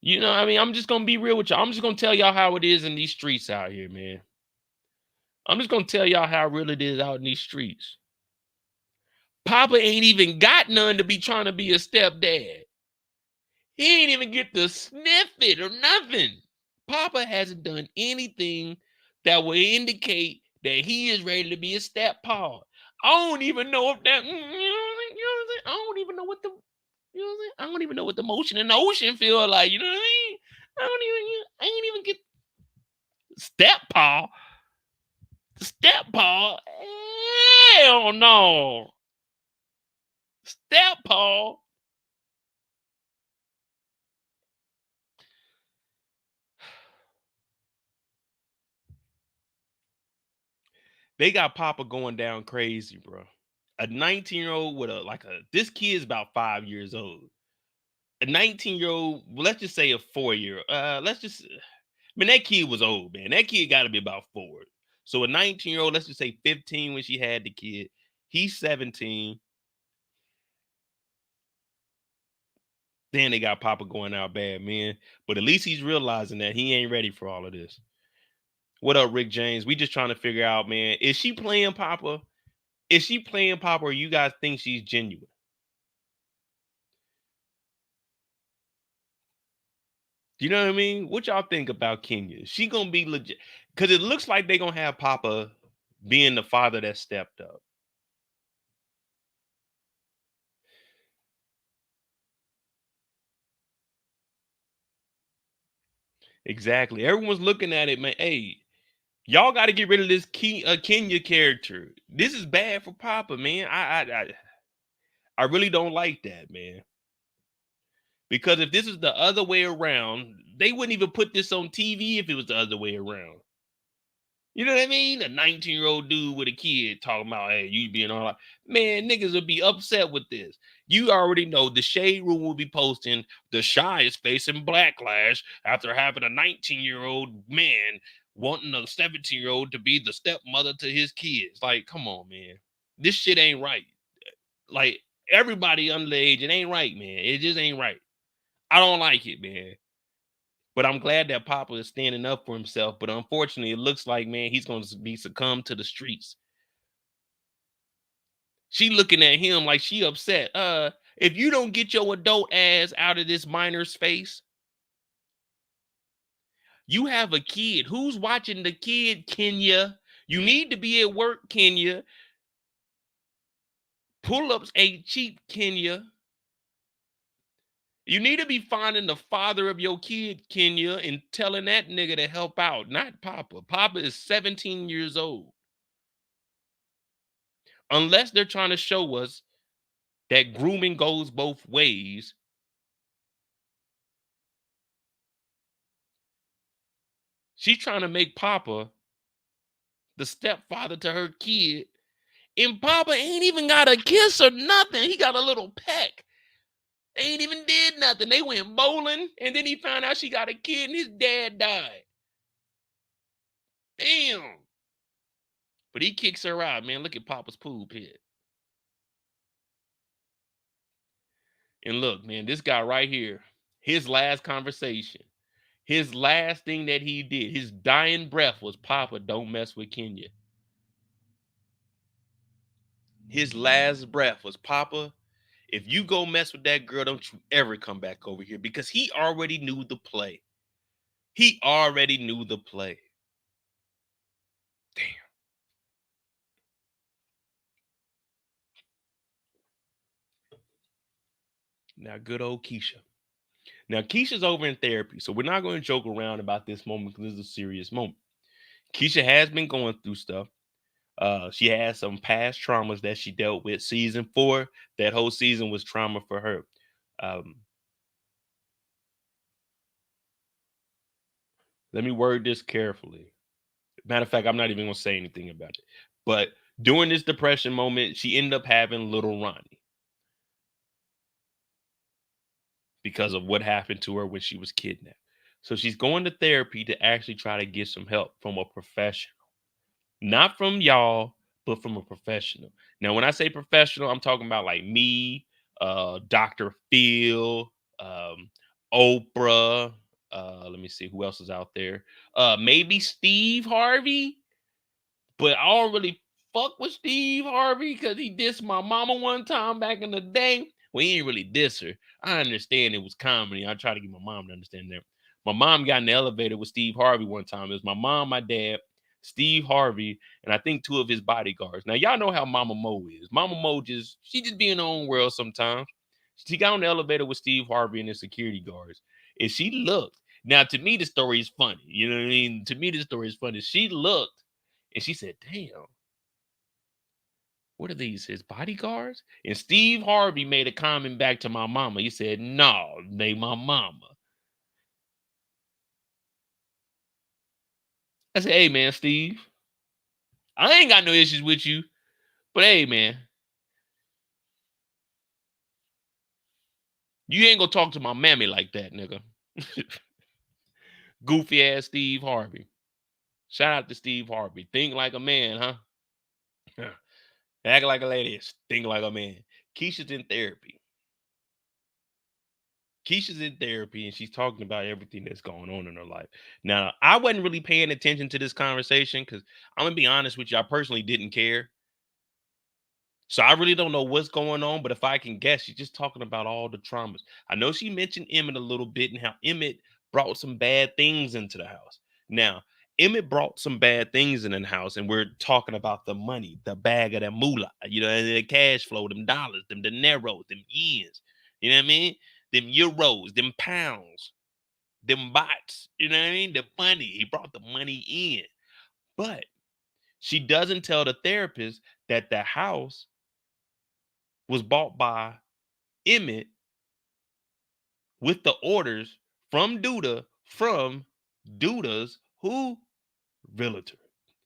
[SPEAKER 1] you know, I mean, I'm just going to be real with y'all. I'm just going to tell y'all how it is in these streets out here, man. I'm just going to tell y'all how real it is out in these streets. Papa ain't even got none to be trying to be a stepdad. He ain't even get to sniff it or nothing. Papa hasn't done anything that would indicate that he is ready to be a steppa. I don't even know if that, I don't even know what the, I don't even know what the motion in the ocean feel like. You know what I mean? I ain't even get steppa. Steppa. Hell no. Steppa. They got Papa going down crazy, bro. A 19-year-old with this kid's about 5 years old. A 19-year-old, well, let's just say a 4-year. That kid was old, man. That kid got to be about 4. So a 19-year-old, let's just say 15 when she had the kid. He's 17. Then they got Papa going out bad, man. But at least he's realizing that he ain't ready for all of this. What up, Rick James? We just trying to figure out, man, is she playing Papa? Is she playing Papa, or you guys think she's genuine? You know what I mean? What y'all think about Kenya? She gonna be legit? Because it looks like they gonna have Papa being the father that stepped up. Exactly. Everyone's looking at it, man. Hey, y'all got to get rid of this Kenya character. This is bad for Papa, man. I really don't like that, man. Because if this is the other way around, they wouldn't even put this on TV if it was the other way around. You know what I mean? A 19-year-old dude with a kid talking about, hey, you being all like, man, niggas would be upset with this. You already know the Shade Room will be posting the Shy is facing backlash after having a 19-year-old man wanting a 17-year-old to be the stepmother to his kids. Like, come on, man. This shit ain't right. Like, everybody underage, it ain't right, man. It just ain't right. I don't like it, man. But I'm glad that Papa is standing up for himself. But unfortunately, it looks like, man, he's going to be succumb to the streets. She looking at him like she upset. If you don't get your adult ass out of this minor's face, you have a kid. Who's watching the kid, Kenya? You need to be at work, Kenya. Pull-ups ain't cheap, Kenya. You need to be finding the father of your kid, Kenya, and telling that nigga to help out, not Papa. Papa is 17 years old. Unless they're trying to show us that grooming goes both ways, she's trying to make Papa the stepfather to her kid, and Papa ain't even got a kiss or nothing. He got a little peck. They ain't even did nothing. They went bowling, and then he found out she got a kid, and his dad died. Damn. But he kicks her out, man. Look at Papa's pool pit. And look, man, this guy right here, his last conversation, his last thing that he did, his dying breath was, Papa, don't mess with Kenya. His last breath was, Papa, if you go mess with that girl, don't you ever come back over here, because he already knew the play. He already knew the play. Damn. Now, good old Kiesha. Now, Keisha's over in therapy, so we're not going to joke around about this moment because this is a serious moment. Kiesha has been going through stuff. She has some past traumas that she dealt with. Season 4, that whole season was trauma for her. Let me word this carefully. Matter of fact, I'm not even going to say anything about it. But during this depression moment, she ended up having little Ronnie because of what happened to her when she was kidnapped. So she's going to therapy to actually try to get some help from a professional. Not from y'all, but from a professional. Now, when I say professional, I'm talking about like me, Dr. Phil, Oprah. Let me see who else is out there. Maybe Steve Harvey, but I don't really fuck with Steve Harvey because he dissed my mama one time back in the day. Well, he ain't really diss her. I understand it was comedy. I try to get my mom to understand that. My mom got in the elevator with Steve Harvey one time. It was my mom, my dad, Steve Harvey, and I think 2 of his bodyguards. Now, y'all know how Mama Mo is. Mama Mo she just be in her own world sometimes. She got on the elevator with Steve Harvey and his security guards, and she looked. Now, to me, the story is funny. You know what I mean? To me, the story is funny. She looked, and she said, damn, what are these, his bodyguards? And Steve Harvey made a comment back to my mama. He said, no, they my mama. I said, hey, man, Steve, I ain't got no issues with you, but hey, man, you ain't gonna talk to my mammy like that, nigga. Goofy ass Steve Harvey. Shout out to Steve Harvey. Think like a man, huh? Act like a lady. Think like a man. Keisha's in therapy. Keisha's in therapy and she's talking about everything that's going on in her life. Now, I wasn't really paying attention to this conversation because I'm gonna be honest with you, I personally didn't care. So I really don't know what's going on, but if I can guess, she's just talking about all the traumas. I know she mentioned Emmett a little bit and how Emmett brought some bad things into the house. Now, Emmett brought some bad things in the house, and we're talking about the money, the bag of the moolah, and the cash flow, them dollars, them dineros, them yens, you know what I mean? Them euros, them pounds, them bots, you know what I mean? The money. He brought the money in. But she doesn't tell the therapist that the house was bought by Emmett with the orders from Douda, from Douda's who? Realtor.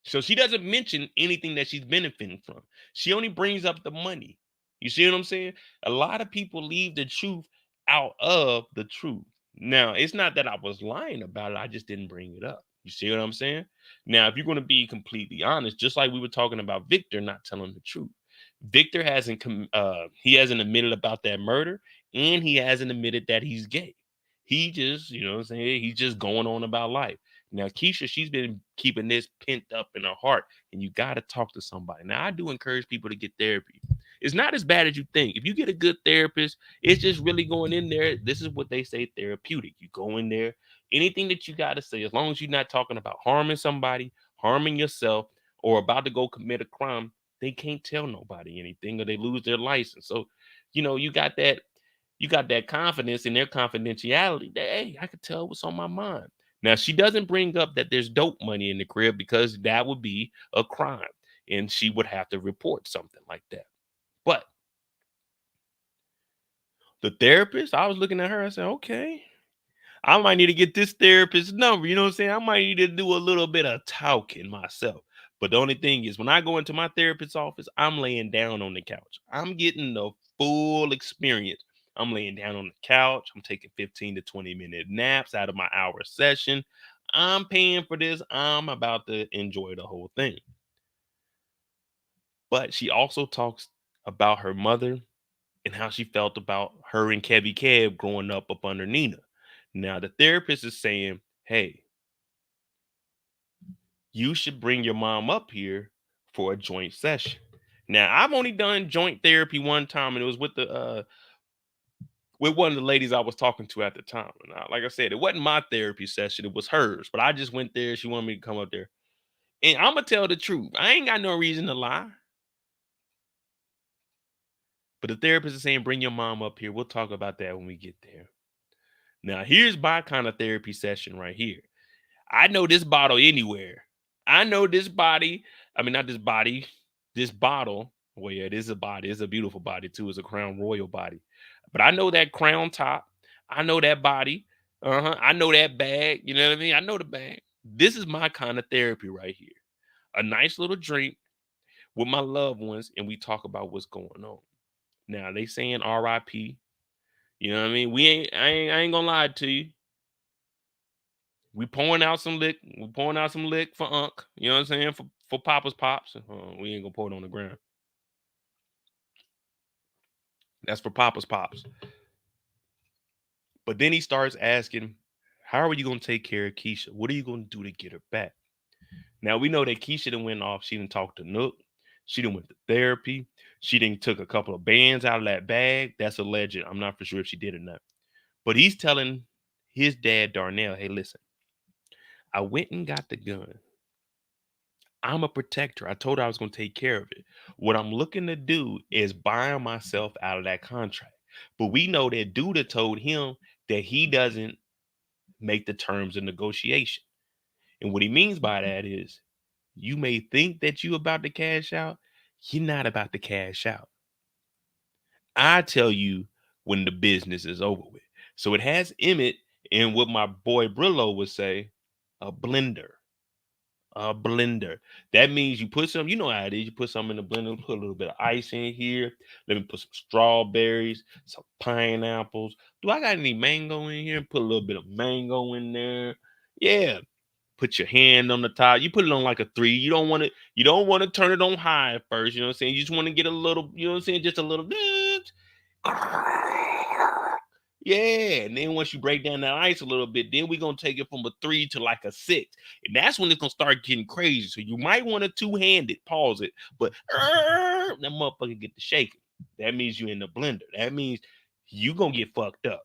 [SPEAKER 1] So she doesn't mention anything that she's benefiting from. She only brings up the money. You see what I'm saying? A lot of people leave the truth out of the truth. Now, it's not that I was lying about it, I just didn't bring it up. You see what I'm saying? Now, if you're going to be completely honest, just like we were talking about Victor not telling the truth, Victor he hasn't admitted about that murder, and he hasn't admitted that he's gay. He just, you know what I'm saying? He's just going on about life. Now, Kiesha, she's been keeping this pent up in her heart, and you got to talk to somebody. Now, I do encourage people to get therapy. It's not as bad as you think. If you get a good therapist, it's just really going in there. This is what they say therapeutic. You go in there, anything that you got to say, as long as you're not talking about harming somebody, harming yourself, or about to go commit a crime, they can't tell nobody anything or they lose their license. So, you got that confidence in their confidentiality that, hey, I could tell what's on my mind. Now, she doesn't bring up that there's dope money in the crib because that would be a crime and she would have to report something like that. But the therapist, I was looking at her, I said, okay, I might need to get this therapist's number. You know what I'm saying? I might need to do a little bit of talking myself. But the only thing is, when I go into my therapist's office, I'm laying down on the couch. I'm getting the full experience. I'm laying down on the couch. I'm taking 15 to 20-minute naps out of my hour session. I'm paying for this. I'm about to enjoy the whole thing. But she also talks about her mother and how she felt about her and Kevy Kev growing up under Nina. Now, the therapist is saying, hey, you should bring your mom up here for a joint session. Now, I've only done joint therapy one time, and it was with one of the ladies I was talking to at the time. And like I said, it wasn't my therapy session, it was hers. But I just went there. She wanted me to come up there. And I'm gonna tell the truth. I ain't got no reason to lie. But the therapist is saying, bring your mom up here. We'll talk about that when we get there. Now, here's my kind of therapy session right here. I know this bottle anywhere. I know this body. I mean, not this body, this bottle. Well, yeah, it is a body. It's a beautiful body, too. It's a Crown Royal body. But I know that crown top. I know that body. I know that bag. You know what I mean? I know the bag. This is my kind of therapy right here. A nice little drink with my loved ones, and we talk about what's going on. Now, they saying RIP. You know what I mean? I ain't gonna lie to you. We pouring out some lick. We pouring out some lick for Unc. You know what I'm saying? For Papa's pops. We ain't gonna pour it on the ground. That's for Papa's pops. But then he starts asking, how are you gonna take care of Kiesha? What are you gonna do to get her back? Now we know that Kiesha done went off. She done talked to Nook. She done went to therapy. She done took a couple of bands out of that bag. That's alleged. I'm not for sure if she did or not. But he's telling his dad, Darnell, hey, listen, I went and got the gun. I'm a protector. I told her I was going to take care of it. What I'm looking to do is buy myself out of that contract. But we know that Douda told him that he doesn't make the terms of negotiation. And what he means by that is you may think that you about to cash out. You're not about to cash out. I tell you when the business is over with. So it has Emmett and what my boy Brillo would say, a blender. A blender. That means you put some, you know how it is. You put some in the blender, put a little bit of ice in here. Let me put some strawberries, some pineapples. Do I got any mango in here? Put a little bit of mango in there. Yeah. Put your hand on the top. You put it on like a 3. You don't want to turn it on high at first. You know what I'm saying? You just want to get a little, you know what I'm saying? Just a little bit. Yeah, and then once you break down that ice a little bit, then we're gonna take it from a 3 to like a 6. And that's when it's gonna start getting crazy. So you might want to two-handed pause it, but that motherfucker get to shaking. That means you in the blender. That means you gonna get fucked up.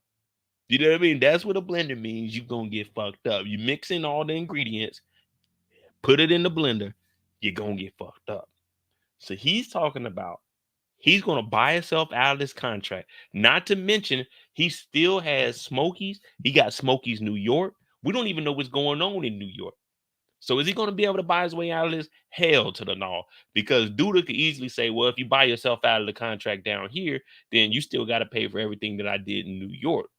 [SPEAKER 1] You know what I mean? That's what a blender means. You gonna get fucked up. You mix in all the ingredients, put it in the blender, you're gonna get fucked up. So he's talking about he's going to buy himself out of this contract. Not to mention, he still has Smokies. He got Smokies New York. We don't even know what's going on in New York. So is he going to be able to buy his way out of this? Hell to the no. Because Douda could easily say, well, if you buy yourself out of the contract down here, then you still got to pay for everything that I did in New York.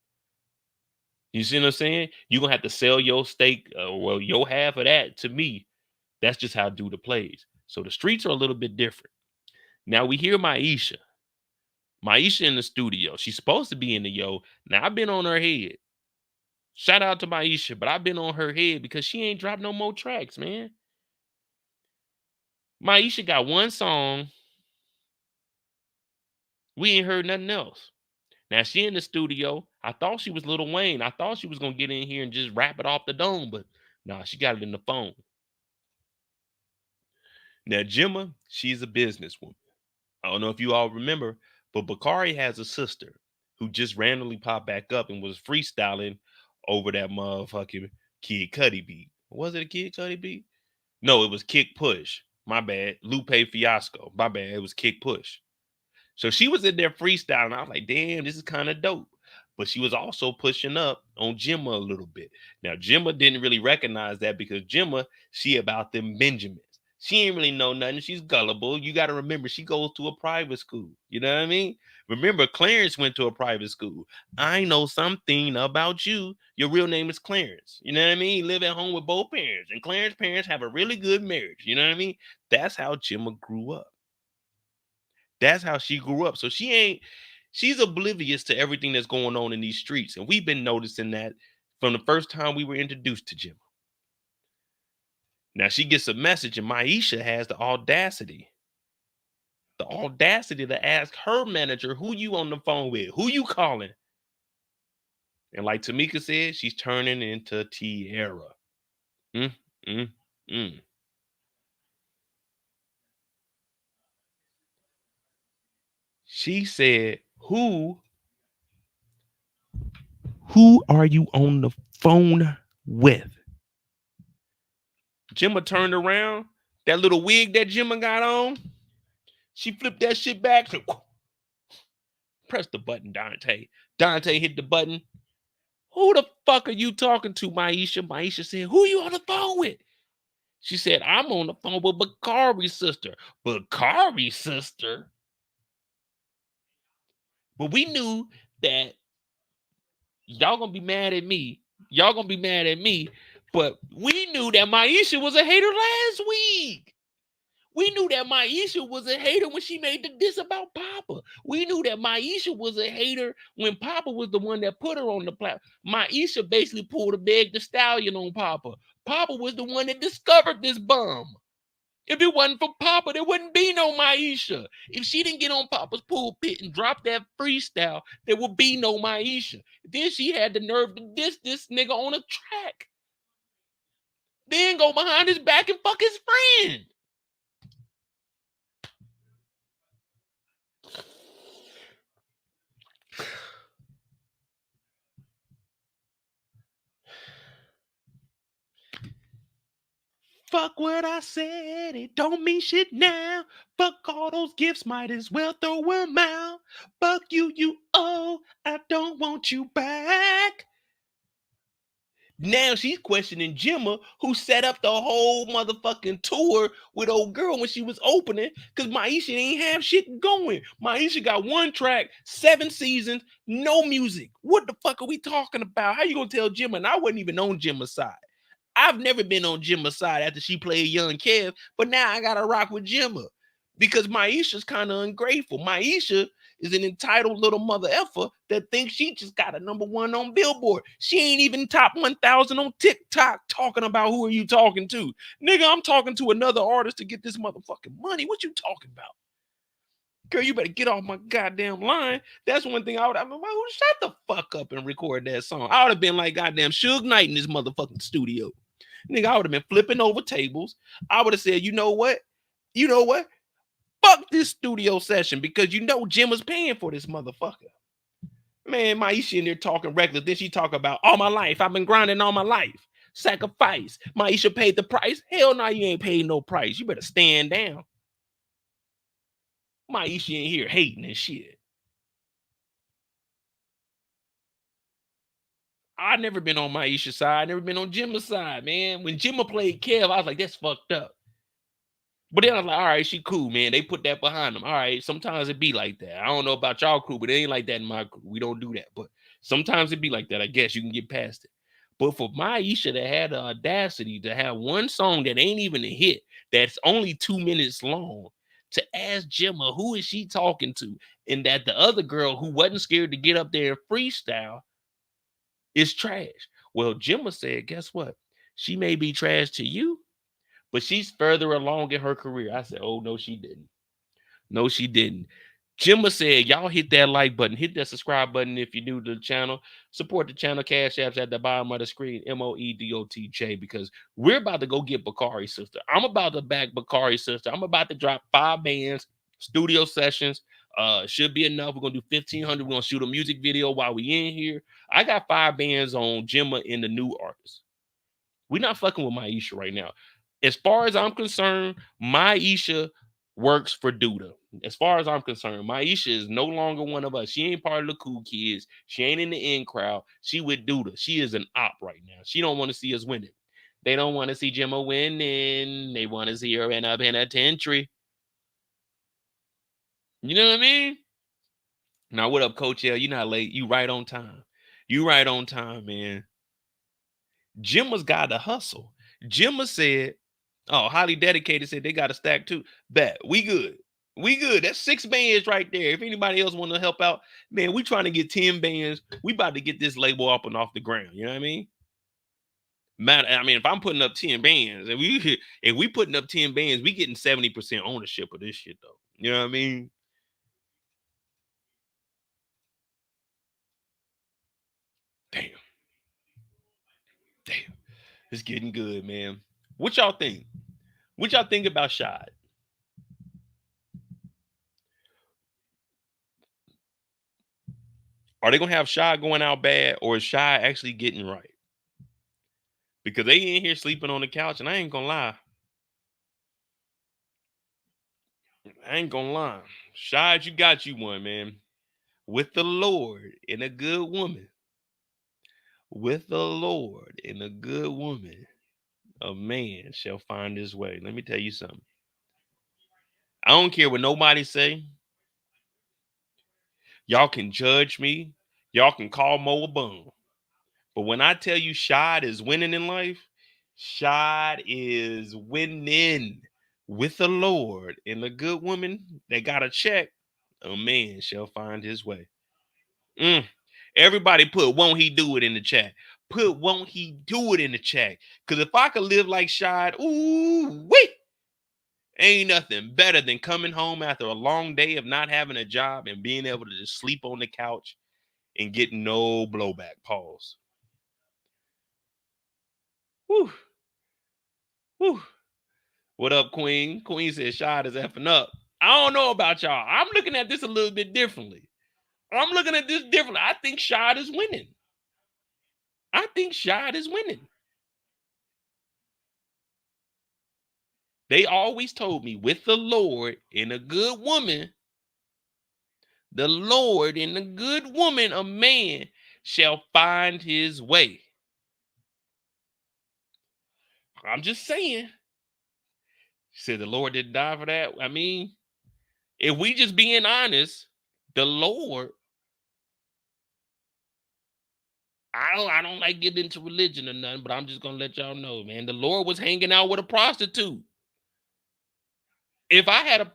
[SPEAKER 1] You see what I'm saying? You're going to have to sell your stake, well, your half of that to me. That's just how Douda plays. So the streets are a little bit different. Now we hear Maisha. Maisha in the studio. She's supposed to be in the yo. Now I've been on her head. Shout out to Maisha, but I've been on her head because she ain't dropped no more tracks, man. Maisha got one song. We ain't heard nothing else. Now she in the studio. I thought she was Lil Wayne. I thought she was gonna get in here and just rap it off the dome, but nah, she got it in the phone. Now Gemma, she's a businesswoman. I don't know if you all remember, but Bakari has a sister who just randomly popped back up and was freestyling over that motherfucking Kid Cudi beat. Was it a Kid Cudi beat? No, it was Kick Push. My bad. Lupe Fiasco. My bad. It was Kick Push. So she was in there freestyling. I was like, damn, this is kind of dope. But she was also pushing up on Gemma a little bit. Now, Gemma didn't really recognize that because Gemma, she about them Benjamins. She ain't really know nothing. She's gullible. You got to remember, she goes to a private school. You know what I mean? Remember, Clarence went to a private school. I know something about you. Your real name is Clarence. You know what I mean? You live at home with both parents. And Clarence's parents have a really good marriage. You know what I mean? That's how Gemma grew up. That's how she grew up. So she's oblivious to everything that's going on in these streets. And we've been noticing that from the first time we were introduced to Gemma. Now she gets a message, and Maisha has the audacity to ask her manager, who you on the phone with? Who you calling? And like Tamika said, she's turning into Tierra. Mm, mm, mm. She said, who are you on the phone with? Gemma turned around. That little wig that Gemma got on, she flipped that shit back. Press the button, Dante. Dante hit the button. Who the fuck are you talking to, Maisha? Maisha said, who you on the phone with? She said, I'm on the phone with Bakari's sister. Bakari's sister? But we knew that y'all gonna be mad at me. Y'all gonna be mad at me. But we knew that Maisha was a hater last week. We knew that Maisha was a hater when she made the diss about Papa. We knew that Maisha was a hater when Papa was the one that put her on the platform. Maisha basically pulled a bag the stallion on Papa. Papa was the one that discovered this bum. If it wasn't for Papa, there wouldn't be no Maisha. If she didn't get on Papa's pulpit and drop that freestyle, there would be no Maisha. Then she had the nerve to diss this nigga on a track. Then go behind his back and fuck his friend. Fuck what I said, it don't mean shit now. Fuck all those gifts, might as well throw them out. Fuck you, you owe, I don't want you back. Now she's questioning Gemma, who set up the whole motherfucking tour with old girl when she was opening, because Maisha ain't have shit going. Maisha got one track, 7 seasons, no music. What the fuck are we talking about? How you gonna tell Gemma? And I wasn't even on Gemma's side. I've never been on Gemma's side after she played Young Kev, but now I gotta rock with Gemma because Maisha's kind of ungrateful. Maisha is an entitled little mother effer that thinks she just got a #1 on Billboard. She ain't even top 1,000 on TikTok talking about who are you talking to? Nigga, I'm talking to another artist to get this motherfucking money. What you talking about? Girl, you better get off my goddamn line. That's one thing I would have been like, shut the fuck up and record that song. I would have been like goddamn Suge Knight in this motherfucking studio. Nigga, I would have been flipping over tables. I would have said, you know what? You know what? Fuck this studio session because you know Jim was paying for this motherfucker. Man, Maisha in there talking reckless. Then she talk about all my life. I've been grinding all my life. Sacrifice. Maisha paid the price. Hell no, you ain't paid no price. You better stand down. Maisha in here hating and shit. I never been on Maisha's side. I never been on Gemma's side, man. When Gemma played Kev, I was like, that's fucked up. But then I was like, all right, she cool, man. They put that behind them. All right, sometimes it be like that. I don't know about y'all crew, but it ain't like that in my crew. We don't do that. But sometimes it be like that. I guess you can get past it. But for Maisha to have the audacity to have one song that ain't even a hit, that's only 2 minutes long, to ask Gemma who is she talking to, and that the other girl who wasn't scared to get up there and freestyle is trash. Well, Gemma said, guess what? She may be trash to you, but she's further along in her career. I said, oh, no, she didn't. No, she didn't. Gemma said, y'all hit that like button, hit that subscribe button if you're new to the channel. Support the channel. Cash apps at the bottom of the screen, MOEDOTJ, because we're about to go get Bakari's sister. I'm about to back Bakari's sister. I'm about to drop 5 bands, studio sessions. Should be enough. We're gonna do 1,500. We're gonna shoot a music video while we in here. I got 5 bands on Gemma and the new artists. We're not fucking with Maisha right now. As far as I'm concerned, Maisha works for Douda. As far as I'm concerned, Maisha is no longer one of us. She ain't part of the cool kids. She ain't in the in crowd. She with Douda. She is an op right now. She don't want to see us winning. They don't want to see Gemma winning. They want to see her in a penitentiary. You know what I mean? Now, what up, Coach L? You not late. You right on time. You right on time, man. Gemma's got to hustle. Gemma said, oh, highly dedicated said they got a stack too. Bet we good. We good. That's 6 bands right there. If anybody else want to help out, man, we trying to get 10 bands. We about to get this label up and off the ground. You know what I mean? Man, I mean, if I'm putting up 10 bands and we putting up 10 bands, we getting 70% ownership of this shit though. You know what I mean? Damn. Damn. It's getting good, man. What y'all think? What y'all think about Shad? Are they gonna have Shy going out bad, or is Shy actually getting right? Because they in here sleeping on the couch, and I ain't gonna lie. I ain't gonna lie. Shy, you got you one, man. With the Lord and a good woman. With the Lord and a good woman, a man shall find his way. Let me tell you something. I don't care what nobody say. Y'all can judge me. Y'all can call Mo a bum. But when I tell you Shad is winning in life, Shad is winning with the Lord and a good woman that got a check. A man shall find his way. Everybody put won't he do it in the chat. Put won't he do it in the chat. Because if I could live like Shad, ooh, wait. Ain't nothing better than coming home after a long day of not having a job and being able to just sleep on the couch and get no blowback. Pause. Whew. Whew. What up, Queen? Queen says Shad is effing up. I don't know about y'all. I'm looking at this a little bit differently. I'm looking at this differently. I think Shad is winning. I think Shad is winning. They always told me with the Lord and a good woman, the Lord and a good woman, a man shall find his way. I'm just saying. Said the Lord didn't die for that. I mean, if we just being honest, the Lord, I don't like getting into religion or nothing, but I'm just gonna let y'all know, man. The Lord was hanging out with a prostitute. If I had a,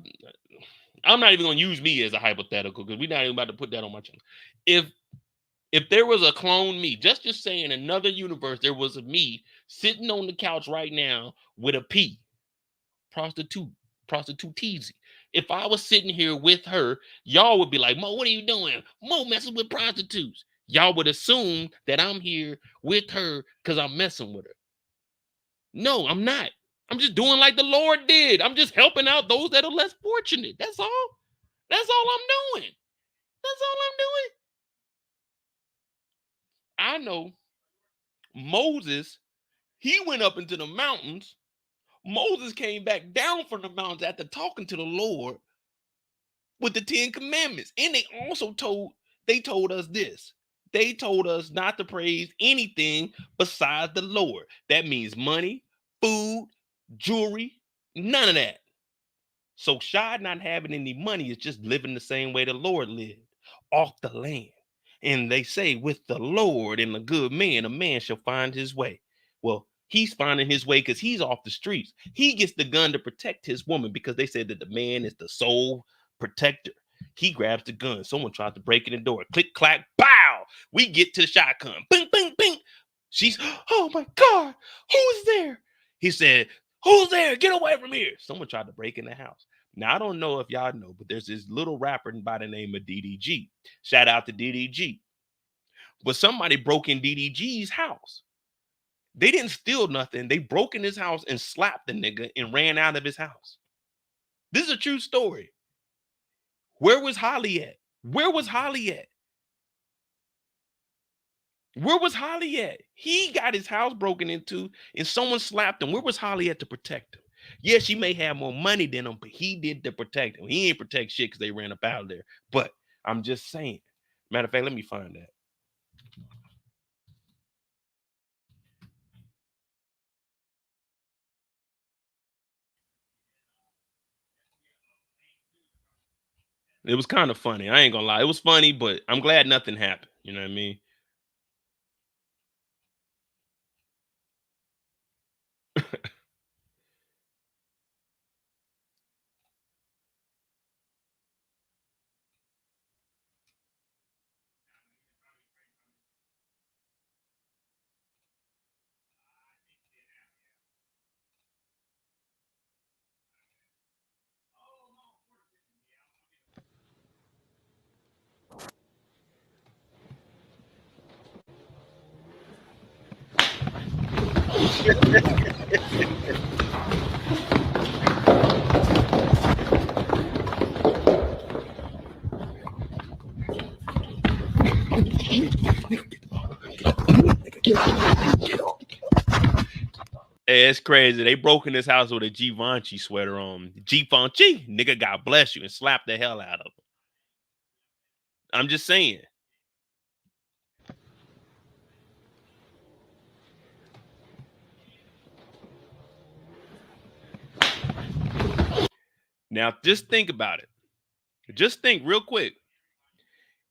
[SPEAKER 1] I'm not even gonna use me as a hypothetical because we're not even about to put that on my channel. If there was a clone me, just say in another universe, there was a me sitting on the couch right now with a P, prostitute teasy. If I was sitting here with her, y'all would be like, Mo, what are you doing? Mo messing with prostitutes. Y'all would assume that I'm here with her because I'm messing with her. No, I'm not. I'm just doing like the Lord did. I'm just helping out those that are less fortunate. That's all. That's all I'm doing. That's all I'm doing. I know Moses, he went up into the mountains. Moses came back down from the mountains after talking to the Lord with the 10 commandments. And they told us this. They told us not to praise anything besides the Lord. That means money, food, jewelry, none of that. So Shad not having any money is just living the same way the Lord lived, off the land. And they say, with the Lord and the good man, a man shall find his way. Well, he's finding his way because he's off the streets. He gets the gun to protect his woman because they said that the man is the sole protector. He grabs the gun. Someone tries to break in the door. Click, clack, bow. We get to the shotgun. Bing, bing, bing. She's, oh my God, who's there? He said, who's there? Get away from here. Someone tried to break in the house. Now, I don't know if y'all know, but there's this little rapper by the name of DDG. Shout out to DDG. But somebody broke in DDG's house. They didn't steal nothing. They broke in his house and slapped the nigga and ran out of his house. This is a true story. Where was Holly at? Where was Holly at? Where was Holly at? He got his house broken into and someone slapped him. Where was Holly at to protect him? Yeah, she may have more money than him, but he did to protect him. He ain't protect shit because they ran up out of there. But I'm just saying. Matter of fact, let me find that. It was kind of funny. I ain't gonna lie. It was funny, but I'm glad nothing happened. You know what I mean? Hey, it's crazy. They broke in his house with a Givenchy sweater on. Givenchy, nigga, God bless you, and slapped the hell out of him. I'm just saying. Now, just think about it. Just think real quick.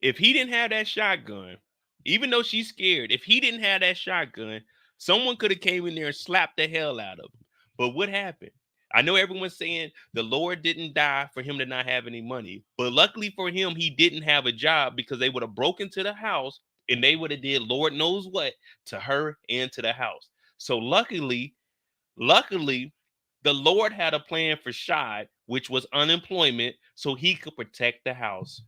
[SPEAKER 1] If he didn't have that shotgun, even though she's scared, if he didn't have that shotgun, someone could have came in there and slapped the hell out of him. But what happened? I know everyone's saying the Lord didn't die for him to not have any money, but luckily for him, he didn't have a job because they would have broken to the house and they would have did Lord knows what to her and to the house. So luckily, the Lord had a plan for Shad, which was unemployment, so he could protect the house.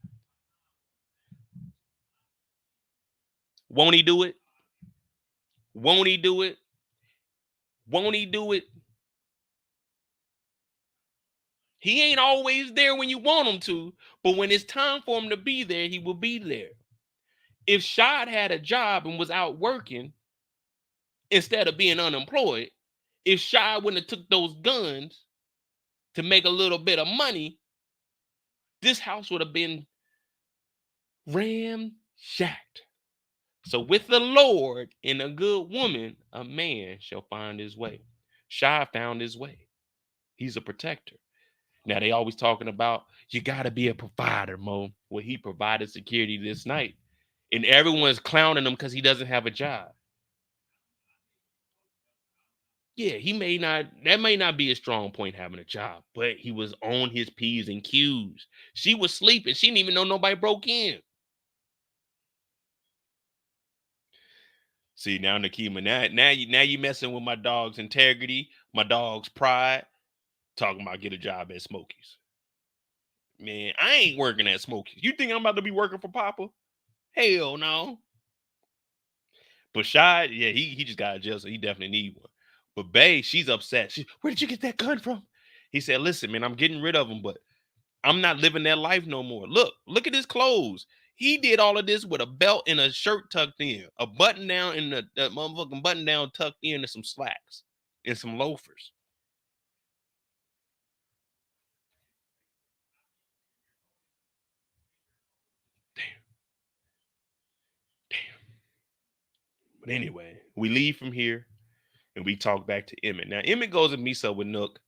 [SPEAKER 1] Won't he do it? Won't he do it? Won't he do it? He ain't always there when you want him to, but when it's time for him to be there, he will be there. If Shad had a job and was out working instead of being unemployed, if Shad wouldn't have took those guns to make a little bit of money, this house would have been ramshacked. So with the Lord and a good woman, a man shall find his way. Shad found his way. He's a protector. Now they always talking about you got to be a provider, Mo. Well, he provided security this night, and everyone's clowning him because he doesn't have a job. Yeah, he may not. That may not be a strong point having a job, but he was on his p's and q's. She was sleeping. She didn't even know nobody broke in. See now, Nakima, now you messing with my dog's integrity, my dog's pride. Talking about get a job at Smokies. Man, I ain't working at Smokies. You think I'm about to be working for Papa? Hell no. But Shad, yeah, he just got out of jail, so he definitely need one. But Bay, she's upset. Where did you get that gun from? He said, listen, man, I'm getting rid of him, but I'm not living that life no more. Look at his clothes. He did all of this with a belt and a shirt tucked in, a button down and the motherfucking button down tucked in and some slacks and some loafers. Damn. But anyway, we leave from here and we talk back to Emmett. Now, Emmett goes and meets up with Nook.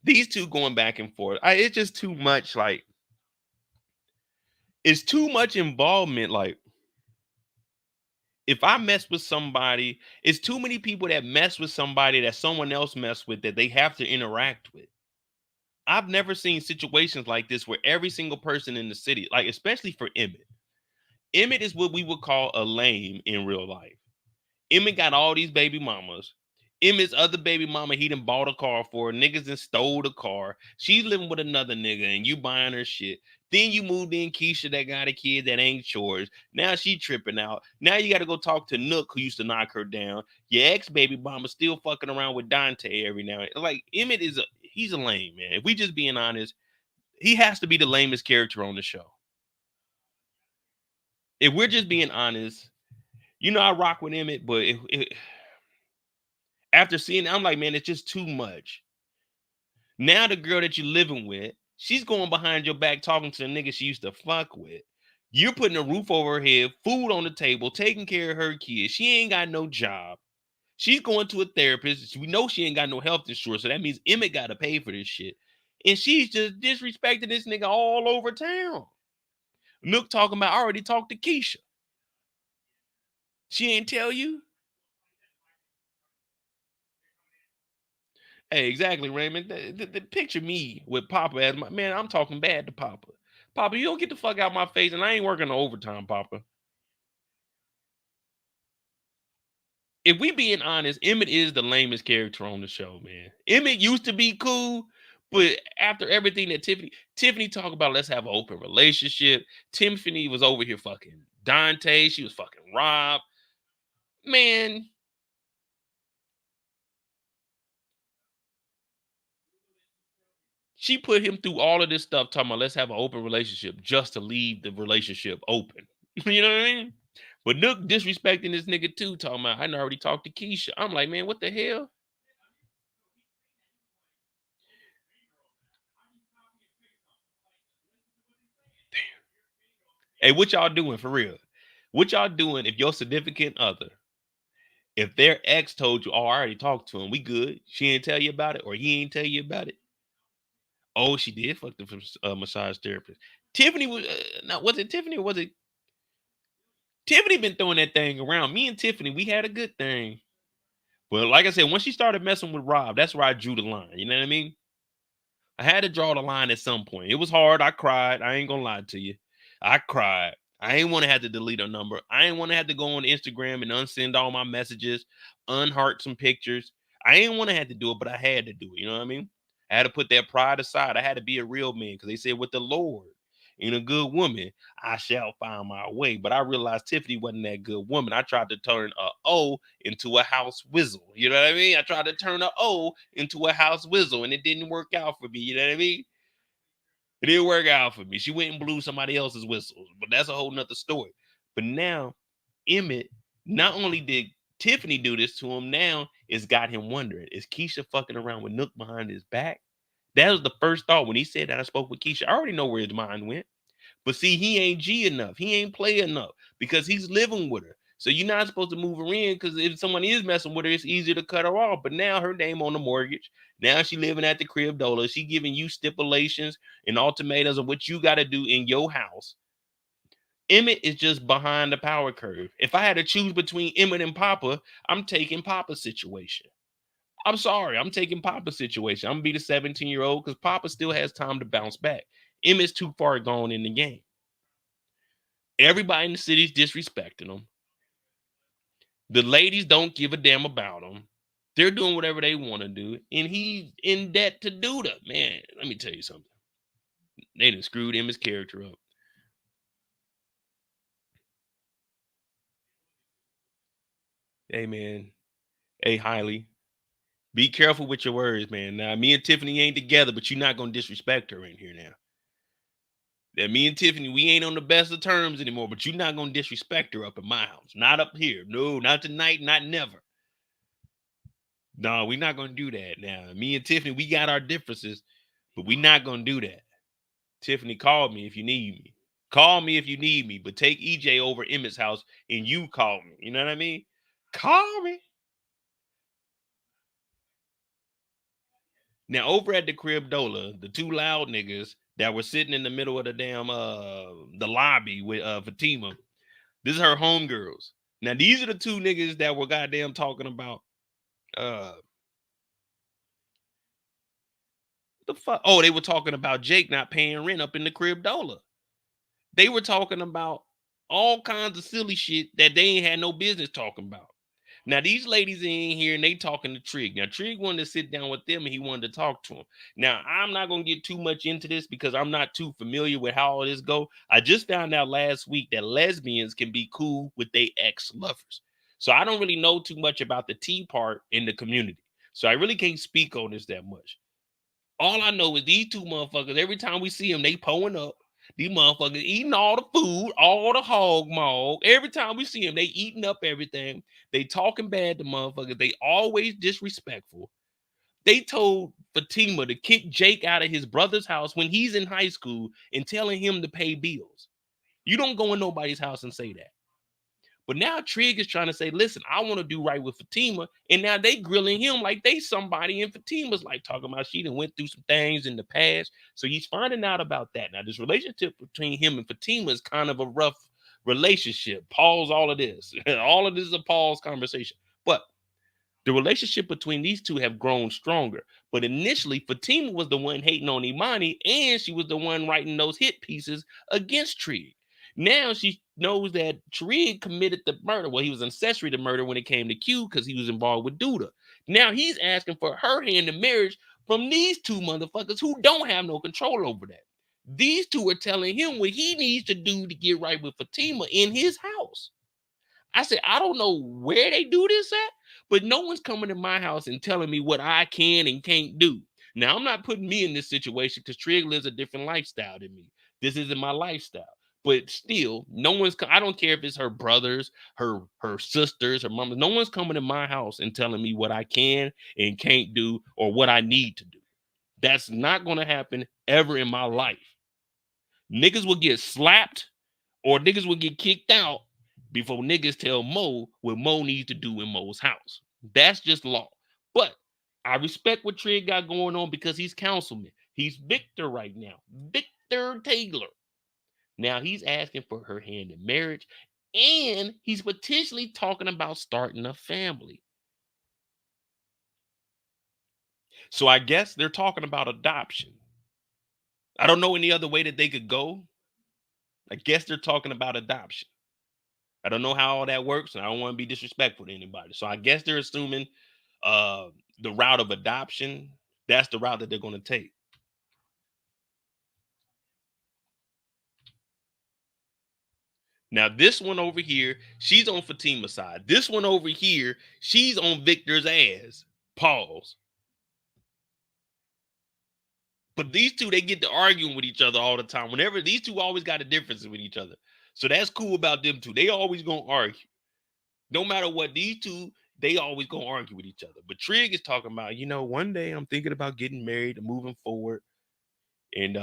[SPEAKER 1] These two going back and forth. It's just too much. Like, it's too much involvement. Like, If I mess with somebody, it's too many people that mess with somebody that someone else messed with that they have to interact with. I've never seen situations like this where every single person in the city, like especially for Emmett. Emmett is what we would call a lame in real life. Emmett got all these baby mamas. Emmett's other baby mama, he done bought a car for her. Niggas done stole the car. She's living with another nigga and you buying her shit. Then you moved in Kiesha that got a kid that ain't yours. Now she tripping out. Now you got to go talk to Nook who used to knock her down. Your ex baby mama still fucking around with Dante every now and then. Like Emmett he's a lame man. If we just being honest, he has to be the lamest character on the show. If we're just being honest, I rock with Emmett, but after seeing it, I'm like, man, it's just too much. Now the girl that you're living with, she's going behind your back talking to the nigga she used to fuck with. You're putting a roof over her head, food on the table, taking care of her kids. She ain't got no job. She's going to a therapist. We know she ain't got no health insurance, so that means Emmett got to pay for this shit. And she's just disrespecting this nigga all over town. Nook talking about, I already talked to Kiesha. She ain't tell you? Hey, exactly, Raymond. The picture me with Papa as my man. I'm talking bad to Papa. Papa, you don't get the fuck out my face, and I ain't working no overtime, Papa. If we being honest, Emmett is the lamest character on the show, man. Emmett used to be cool, but after everything that Tiffany talked about, let's have an open relationship. Tiffany was over here fucking Dante. She was fucking Rob. Man, she put him through all of this stuff, talking about let's have an open relationship just to leave the relationship open. You know what I mean? But Nook disrespecting this nigga too, talking about I already talked to Kiesha. I'm like, man, what the hell? Hey, what y'all doing for real? What y'all doing if your significant other, if their ex told you, oh, I already talked to him, we good. She ain't tell you about it, or he ain't tell you about it. Oh, she did fuck the massage therapist. Tiffany was now was it Tiffany or was it Tiffany been throwing that thing around? Me and Tiffany, we had a good thing. But like I said, once she started messing with Rob, that's where I drew the line. You know what I mean? I had to draw the line at some point. It was hard. I cried. I ain't gonna lie to you. I cried. I ain't want to have to delete her number. I ain't want to have to go on Instagram and unsend all my messages, unheart some pictures. I ain't want to have to do it, but I had to do it. You know what I mean? I had to put that pride aside. I had to be a real man because they said with the Lord and a good woman, I shall find my way. But I realized Tiffany wasn't that good woman. I tried to turn a O into a house whistle. You know what I mean? I tried to turn a O into a house whistle, and it didn't work out for me. You know what I mean? It didn't work out for me. She went and blew somebody else's whistles, but that's a whole nother story. But now, Emmett, not only did Tiffany do this to him, now it's got him wondering, is Kiesha fucking around with Nook behind his back? That was the first thought when he said that I spoke with Kiesha. I already know where his mind went. But see, he ain't G enough. He ain't play enough because he's living with her. So you're not supposed to move her in because if someone is messing with her, it's easier to cut her off. But now her name on the mortgage. Now she living at the crib Douda. She giving you stipulations and ultimatums of what you got to do in your house. Emmett is just behind the power curve. If I had to choose between Emmett and Papa, I'm taking Papa's situation. I'm sorry, I'm taking Papa's situation. I'm gonna be the 17-year-old because Papa still has time to bounce back. Emmett's too far gone in the game. Everybody in the city's disrespecting him. The ladies don't give a damn about him. They're doing whatever they want to do, and he's in debt to Douda. Man, let me tell you something. They done screwed him his character up. Hey, man. Hey, Hiley. Be careful with your words, man. Now, me and Tiffany ain't together, but you're not gonna disrespect her in here now. That me and Tiffany, we ain't on the best of terms anymore, but you're not gonna disrespect her up in my house. Not up here. No, not tonight, not never. No, we're not gonna do that now. Me and Tiffany, we got our differences, but we're not gonna do that. Tiffany, call me if you need me. Call me if you need me, but take EJ over Emmett's house and you call me. You know what I mean? Call me. Now, over at the crib Dola, the two loud niggas that were sitting in the middle of the damn the lobby with Fatima. This is her homegirls. Now, these are the two niggas that were goddamn talking about the fuck. Oh, they were talking about Jake not paying rent up in the crib Douda. They were talking about all kinds of silly shit that they ain't had no business talking about. Now, these ladies in here and they talking to Trig. Now, Trig wanted to sit down with them and he wanted to talk to them. Now, I'm not going to get too much into this because I'm not too familiar with how all this go. I just found out last week that lesbians can be cool with their ex-lovers. So I don't really know too much about the tea part in the community. So I really can't speak on this that much. All I know is these two motherfuckers, every time we see them, they pulling up. These motherfuckers eating all the food, all the hog maw. Every time we see them, they eating up everything. They talking bad to motherfuckers. They always disrespectful. They told Fatima to kick Jake out of his brother's house when he's in high school and telling him to pay bills. You don't go in nobody's house and say that. But now Trig is trying to say, listen, I want to do right with Fatima. And now they grilling him like they somebody. And Fatima's like talking about she done went through some things in the past. So he's finding out about that. Now, this relationship between him and Fatima is kind of a rough relationship. Pause all of this. All of this is a pause conversation. But the relationship between these two have grown stronger. But initially, Fatima was the one hating on Imani, and she was the one writing those hit pieces against Trig. Now she knows that Trig committed the murder. Well, he was accessory to murder when it came to Q because he was involved with Douda. Now he's asking for her hand in marriage from these two motherfuckers who don't have no control over that. These two are telling him what he needs to do to get right with Fatima in his house. I said, I don't know where they do this at, but no one's coming to my house and telling me what I can and can't do. Now, I'm not putting me in this situation because Trig lives a different lifestyle than me. This isn't my lifestyle. But still, no one's, I don't care if it's her brothers, her sisters, her mama. No one's coming to my house and telling me what I can and can't do or what I need to do. That's not going to happen ever in my life. Niggas will get slapped or niggas will get kicked out before niggas tell Mo what Mo needs to do in Mo's house. That's just law. But I respect what Trig got going on because he's councilman. He's Victor right now. Victor Taylor. Now he's asking for her hand in marriage and he's potentially talking about starting a family. So I guess they're talking about adoption. I don't know any other way that they could go. I guess they're talking about adoption. I don't know how all that works, and I don't want to be disrespectful to anybody. So I guess they're assuming the route of adoption. That's the route that they're going to take. Now, this one over here, she's on Fatima's side. This one over here, she's on Victor's ass. Pause. But these two, they get to arguing with each other all the time. Whenever these two always got a difference with each other. So that's cool about them two. They always going to argue. No matter what, these two, they always gonna argue with each other. But Trig is talking about, one day I'm thinking about getting married and moving forward. And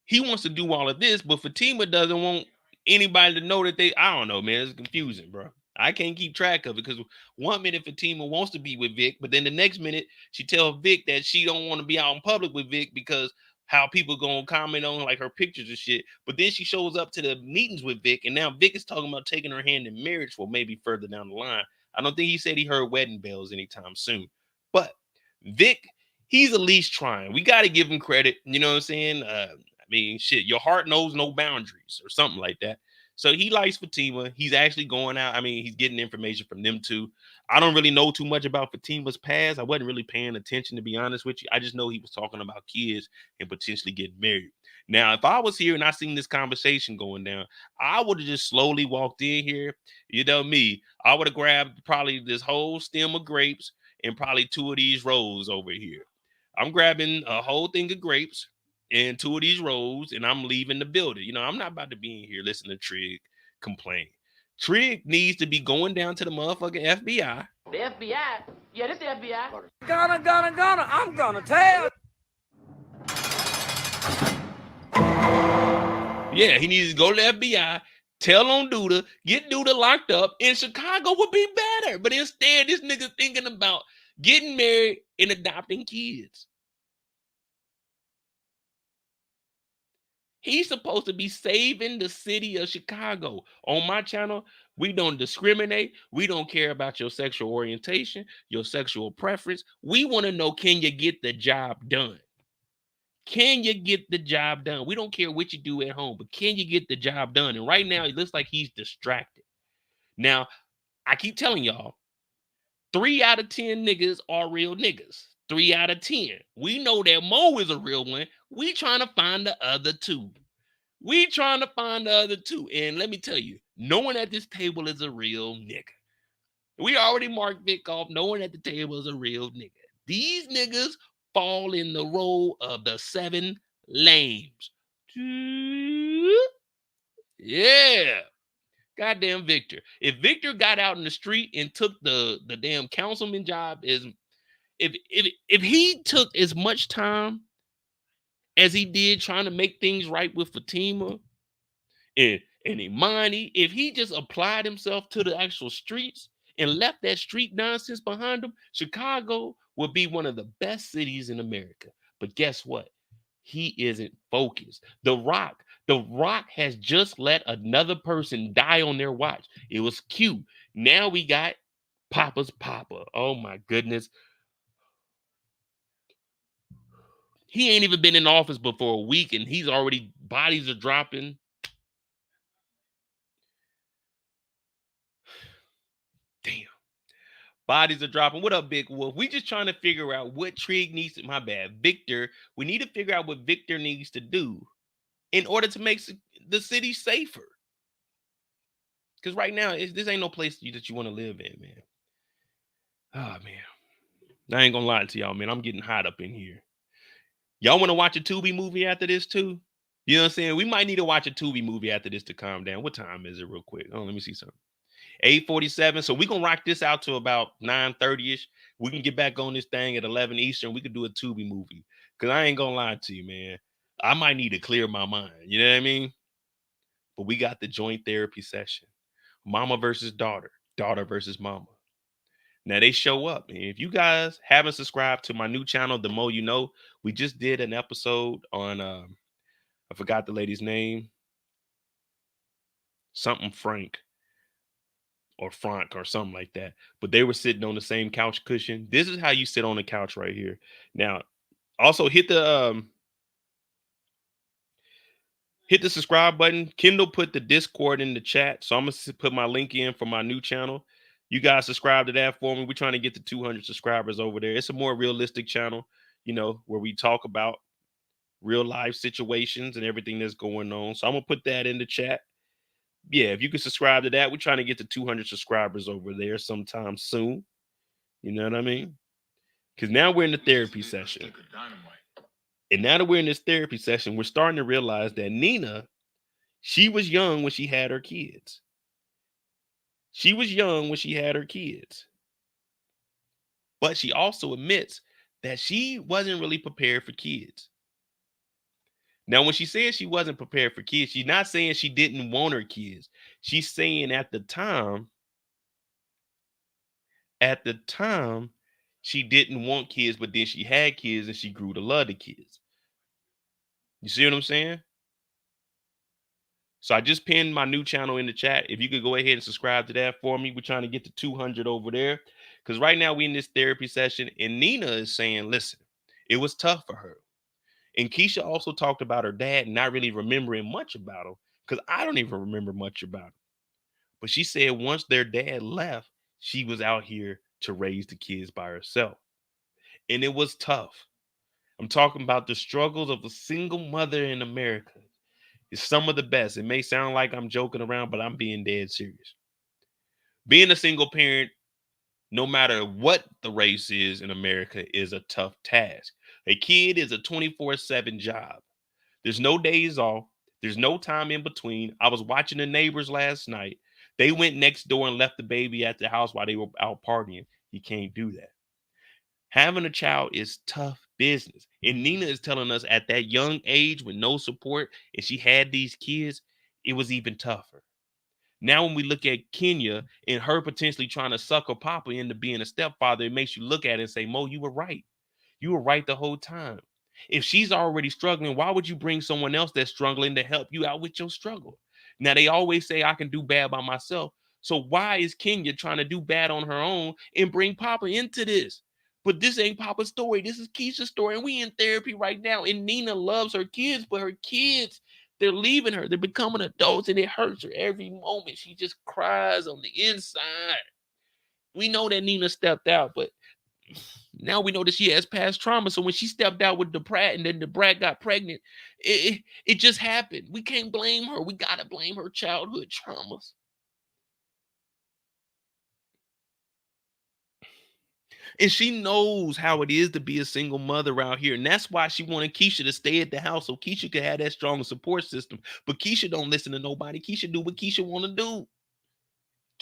[SPEAKER 1] he wants to do all of this, but Fatima doesn't want anybody to know that I don't know, man. It's confusing, bro. I can't keep track of it because one minute Fatima wants to be with Vic, but then the next minute she tells Vic that she don't want to be out in public with Vic because how people gonna comment on like her pictures and shit. But then she shows up to the meetings with Vic, and now Vic is talking about taking her hand in marriage for maybe further down the line. I don't think he said he heard wedding bells anytime soon. But Vic, he's at least trying. We got to give him credit. You know what I'm saying? I mean, shit, your heart knows no boundaries or something like that. So he likes Fatima. He's actually going out. I mean, he's getting information from them too. I don't really know too much about Fatima's past. I wasn't really paying attention, to be honest with you. I just know he was talking about kids and potentially getting married. Now, if I was here and I seen this conversation going down, I would have just slowly walked in here. You know me. I would have grabbed probably this whole stem of grapes and probably two of these rolls over here. I'm grabbing a whole thing of grapes and two of these rolls, and I'm leaving the building. I'm not about to be in here listening to Trig complain. Trig needs to be going down to the motherfucking FBI.
[SPEAKER 2] The FBI? Yeah, this the FBI.
[SPEAKER 3] Gonna, I'm gonna tell.
[SPEAKER 1] Yeah, he needs to go to the FBI, tell on Douda, get Douda locked up, and Chicago would be better. But instead, this nigga thinking about getting married and adopting kids. He's supposed to be saving the city of Chicago. On my channel, we don't discriminate. We don't care about your sexual orientation, your sexual preference. We want to know, can you get the job done? Can you get the job done? We don't care what you do at home, but can you get the job done? And right now, it looks like he's distracted. Now, I keep telling y'all, 3 out of 10 niggas are real niggas. 3 out of 10. We know that Mo is a real one. We trying to find the other 2. We trying to find the other 2. And let me tell you, no one at this table is a real nigga. We already marked Vic off. No one at the table is a real nigga. These niggas fall in the role of the 7 lames. Yeah. Goddamn Victor. If Victor got out in the street and took the damn councilman job, is if he took as much time as he did trying to make things right with Fatima and Imani, if he just applied himself to the actual streets and left that street nonsense behind him, Chicago would be one of the best cities in America. But guess what? He isn't focused. The Rock has just let another person die on their watch. It was Q. Now we got Papa's Papa. Oh my goodness. He ain't even been in office before a week and he's already, bodies are dropping. Damn. Bodies are dropping. What up, Big Wolf? We just trying to figure out what Trig needs to, my bad, Victor. We need to figure out what Victor needs to do in order to make the city safer. Because right now, this ain't no place that you want to live in, man. Oh, man. I ain't gonna lie to y'all, man. I'm getting hot up in here. Y'all want to watch a Tubi movie after this, too? You know what I'm saying? We might need to watch a Tubi movie after this to calm down. What time is it real quick? Oh, let me see something. 8:47. So we gonna rock this out to about 9:30ish. We can get back on this thing at 11 Eastern. We could do a Tubi movie. Cause I ain't gonna lie to you, man. I might need to clear my mind. You know what I mean? But we got the joint therapy session. Mama versus daughter. Daughter versus mama. Now they show up. And if you guys haven't subscribed to my new channel, The Mo You Know, we just did an episode on I forgot the lady's name. Something Frank. Or Frank or something like that. But they were sitting on the same couch cushion. This is how you sit on the couch right here. Now, also hit the subscribe button. Kendall put the Discord in the chat. So I'm gonna put my link in for my new channel. You guys subscribe to that for me. We're trying to get to 200 subscribers over there. It's a more realistic channel, you know, where we talk about real life situations and everything that's going on. So I'm gonna put that in the chat. Yeah, if you can subscribe to that, we're trying to get to 200 subscribers over there sometime soon. You know what I mean? Because now we're in the therapy session. And now that we're in this therapy session, we're starting to realize that Nina, she was young when she had her kids. She was young when she had her kids. But she also admits that she wasn't really prepared for kids. Now, when she says she wasn't prepared for kids, she's not saying she didn't want her kids. She's saying at the time, she didn't want kids, but then she had kids and she grew to love the kids. You see what I'm saying? So I just pinned my new channel in the chat. If you could go ahead and subscribe to that for me. We're trying to get to 200 over there. Because right now we're in this therapy session and Nina is saying, listen, it was tough for her. And Kiesha also talked about her dad not really remembering much about him, because I don't even remember much about him. But she said once their dad left, she was out here to raise the kids by herself. And it was tough. I'm talking about the struggles of a single mother in America. It's some of the best. It may sound like I'm joking around, but I'm being dead serious. Being a single parent, no matter what the race is in America, is a tough task. A kid is a 24/7 job. There's no days off. There's no time in between. I was watching the neighbors last night. They went next door and left the baby at the house while they were out partying. You can't do that. Having a child is tough business. And Nina is telling us at that young age with no support, and she had these kids, it was even tougher. Now, when we look at Kenya and her potentially trying to sucker Papa into being a stepfather, it makes you look at it and say, Mo, you were right. You were right the whole time. If she's already struggling, why would you bring someone else that's struggling to help you out with your struggle? Now, they always say I can do bad by myself. So why is Kenya trying to do bad on her own and bring Papa into this? But this ain't Papa's story. This is Kiesha's story. And we in therapy right now. And Nina loves her kids, but her kids, they're leaving her. They're becoming adults, and it hurts her every moment. She just cries on the inside. We know that Nina stepped out, but now we know that she has past trauma. So when she stepped out with the brat and then the brat got pregnant, it just happened. We can't blame her. We got to blame her childhood traumas. And she knows how it is to be a single mother out here. And that's why she wanted Kiesha to stay at the house so Kiesha could have that strong support system. But Kiesha don't listen to nobody. Kiesha do what Kiesha want to do.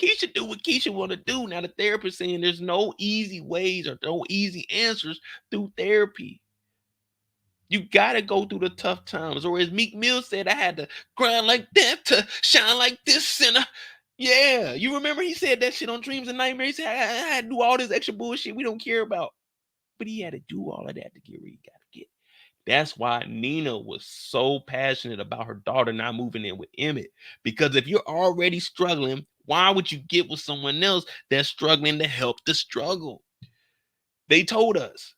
[SPEAKER 1] Kiesha do what Kiesha want to do. Now the therapist saying there's no easy ways or no easy answers through therapy. You gotta go through the tough times. Or as Meek Mill said, I had to grind like that to shine like this sinner. Yeah, you remember he said that shit on Dreams and Nightmares. He said, I had to do all this extra bullshit we don't care about. But he had to do all of that to get where he got to get. That's why Nina was so passionate about her daughter not moving in with Emmett. Because if you're already struggling, why would you get with someone else that's struggling to help the struggle? They told us,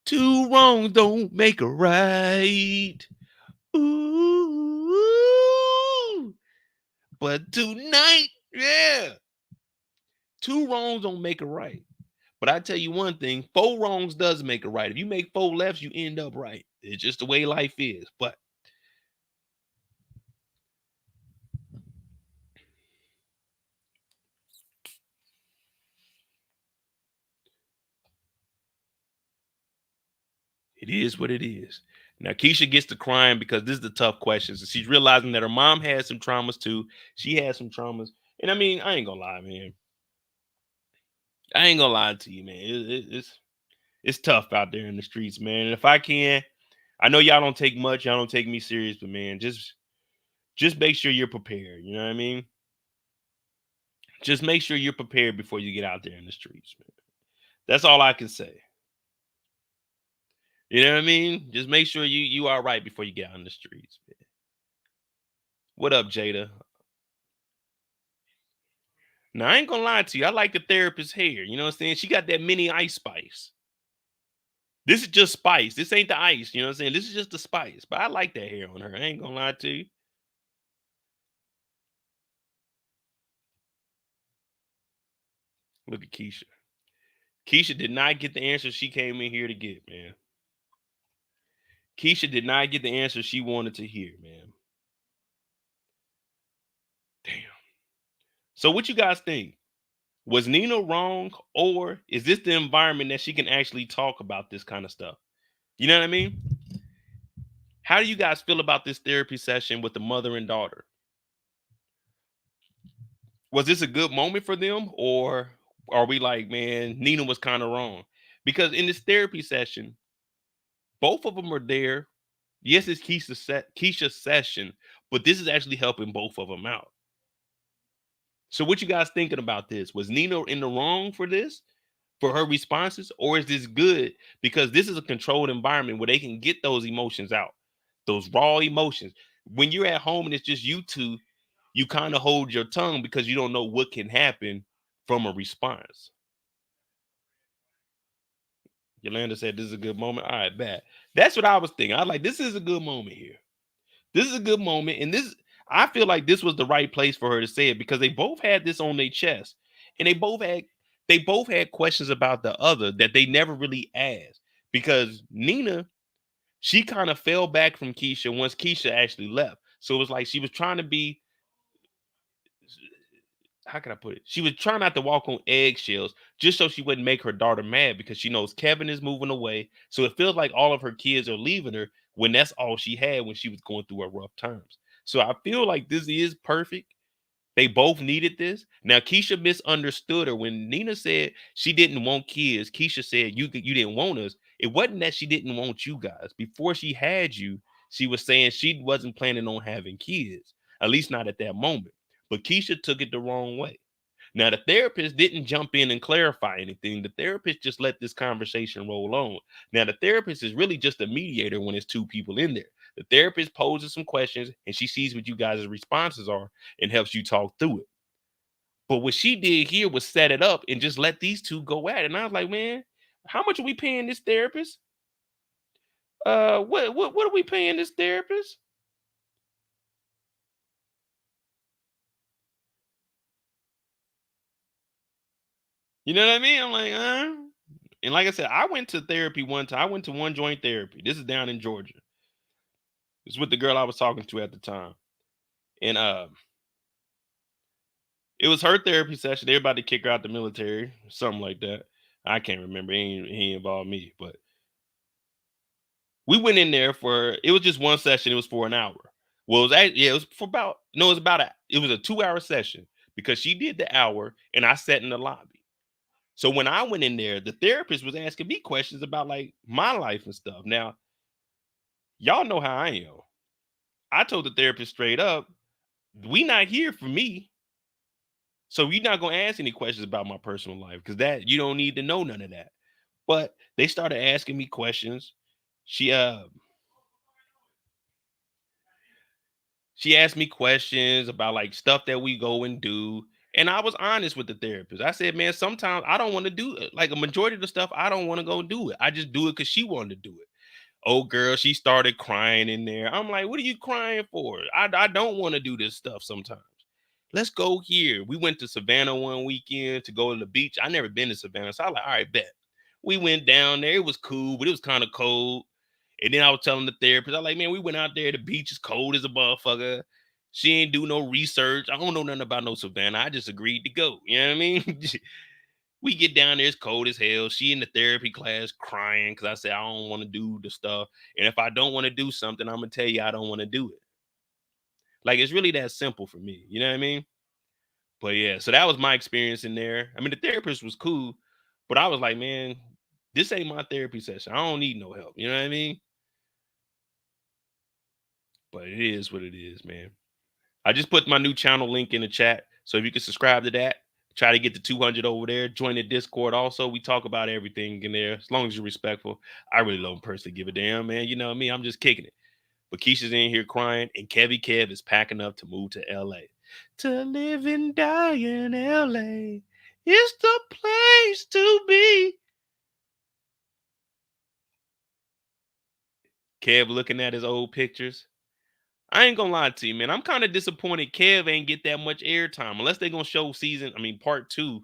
[SPEAKER 1] two wrongs don't make a right. Ooh. But tonight, yeah, two wrongs don't make a right. But I tell you one thing, four wrongs does make a right. If you make four lefts, you end up right. It's just the way life is. But it is what it is. Now, Kiesha gets to crying because this is the tough questions. She's realizing that her mom had some traumas too. She had some traumas. And I mean, I ain't gonna lie, man. I ain't gonna lie to you, man. It's tough out there in the streets, man. And if I can, I know y'all don't take much, y'all don't take me serious, but man, just make sure you're prepared. You know what I mean? Just make sure you're prepared before you get out there in the streets, man. That's all I can say. You know what I mean? Just make sure you are right before you get out in the streets, man. What up, Jada? Now I ain't gonna lie to you. I like the therapist's hair. You know what I'm saying? She got that mini Ice Spice. This is just spice. This ain't the ice. You know what I'm saying? This is just the spice. But I like that hair on her. I ain't gonna lie to you. Look at Kiesha. Kiesha did not get the answer she came in here to get, man. Kiesha did not get the answer she wanted to hear, man. Damn. So what you guys think? Was Nina wrong, or is this the environment that she can actually talk about this kind of stuff? You know what I mean? How do you guys feel about this therapy session with the mother and daughter? Was this a good moment for them, or are we like, man, Nina was kind of wrong? Because in this therapy session, both of them are there. Yes, it's Keisha's session, but this is actually helping both of them out. So what you guys thinking about this? Was Nina in the wrong for this? For her responses, or is this good because this is a controlled environment where they can get those emotions out, those raw emotions? When you're at home and it's just you two, you kind of hold your tongue because you don't know what can happen from a response. Yolanda said this is a good moment. All right, bad. That's what I was thinking. I was like, this is a good moment here. This is a good moment, and this, I feel like this was the right place for her to say it because they both had this on their chest, and they both had questions about the other that they never really asked. Because Nina, she kind of fell back from Kiesha once Kiesha actually left. So it was like she was trying to be, how can I put it? She was trying not to walk on eggshells just so she wouldn't make her daughter mad because she knows Kevin is moving away. So it feels like all of her kids are leaving her when that's all she had when she was going through her rough times. So I feel like this is perfect. They both needed this. Now Kiesha misunderstood her when Nina said she didn't want kids. Kiesha said you didn't want us. It wasn't that she didn't want you guys. Before she had you, she was saying she wasn't planning on having kids, at least not at that moment. But Kiesha took it the wrong way. Now, the therapist didn't jump in and clarify anything. The therapist just let this conversation roll on. Now, the therapist is really just a mediator when it's two people in there. The therapist poses some questions and she sees what you guys' responses are and helps you talk through it. But what she did here was set it up and just let these two go at it. And I was like, man, how much are we paying this therapist? What are we paying this therapist? You know what I mean? I'm like, And like I said, I went to therapy one time. I went to one joint therapy. This is down in Georgia. It's with the girl I was talking to at the time. And it was her therapy session. They were about to kick her out the military, something like that. I can't remember. He involved me, but we went in there for it was just one session. It was for an hour. Well, it was actually, yeah, it was for about no, it was about it was a 2 hour session because she did the hour and I sat in the lobby. So when I went in there, the therapist was asking me questions about like my life and stuff. Now, y'all know how I am. I told the therapist straight up, we not here for me. So you're not gonna ask any questions about my personal life because that you don't need to know none of that. But they started asking me questions. She she asked me questions about like stuff that we go and do. And I was honest with the therapist. I said, man, sometimes I don't want to do it. Like a majority of the stuff, I don't want to go do it. I just do it because she wanted to do it. Oh, girl, she started crying in there. I'm like, what are you crying for? I don't want to do this stuff sometimes. Let's go here. We went to Savannah one weekend to go to the beach. I never been to Savannah. So I was like, all right, bet. We went down there. It was cool, but it was kind of cold. And then I was telling the therapist, I was like, man, we went out there. The beach is cold as a motherfucker. She ain't do no research. I don't know nothing about no Savannah. I just agreed to go. You know what I mean? We get down there, it's cold as hell. She in the therapy class crying because I said I don't want to do the stuff. And if I don't want to do something, I'm gonna tell you I don't want to do it. Like it's really that simple for me. You know what I mean? But yeah, so that was my experience in there. I mean, the therapist was cool, but I was like, man, this ain't my therapy session. I don't need no help. You know what I mean? But it is what it is, man. I just put my new channel link in the chat. So if you can subscribe to that, try to get to 200 over there. Join the Discord. Also, we talk about everything in there as long as you're respectful. I really don't personally give a damn, man. You know me, I'm just kicking it. But Keisha's in here crying, and Kevy Kev is packing up to move to LA. To live and die in LA. It's the place to be. Kev looking at his old pictures. I ain't gonna lie to you, man. I'm kind of disappointed Kev ain't get that much airtime unless they gonna show part two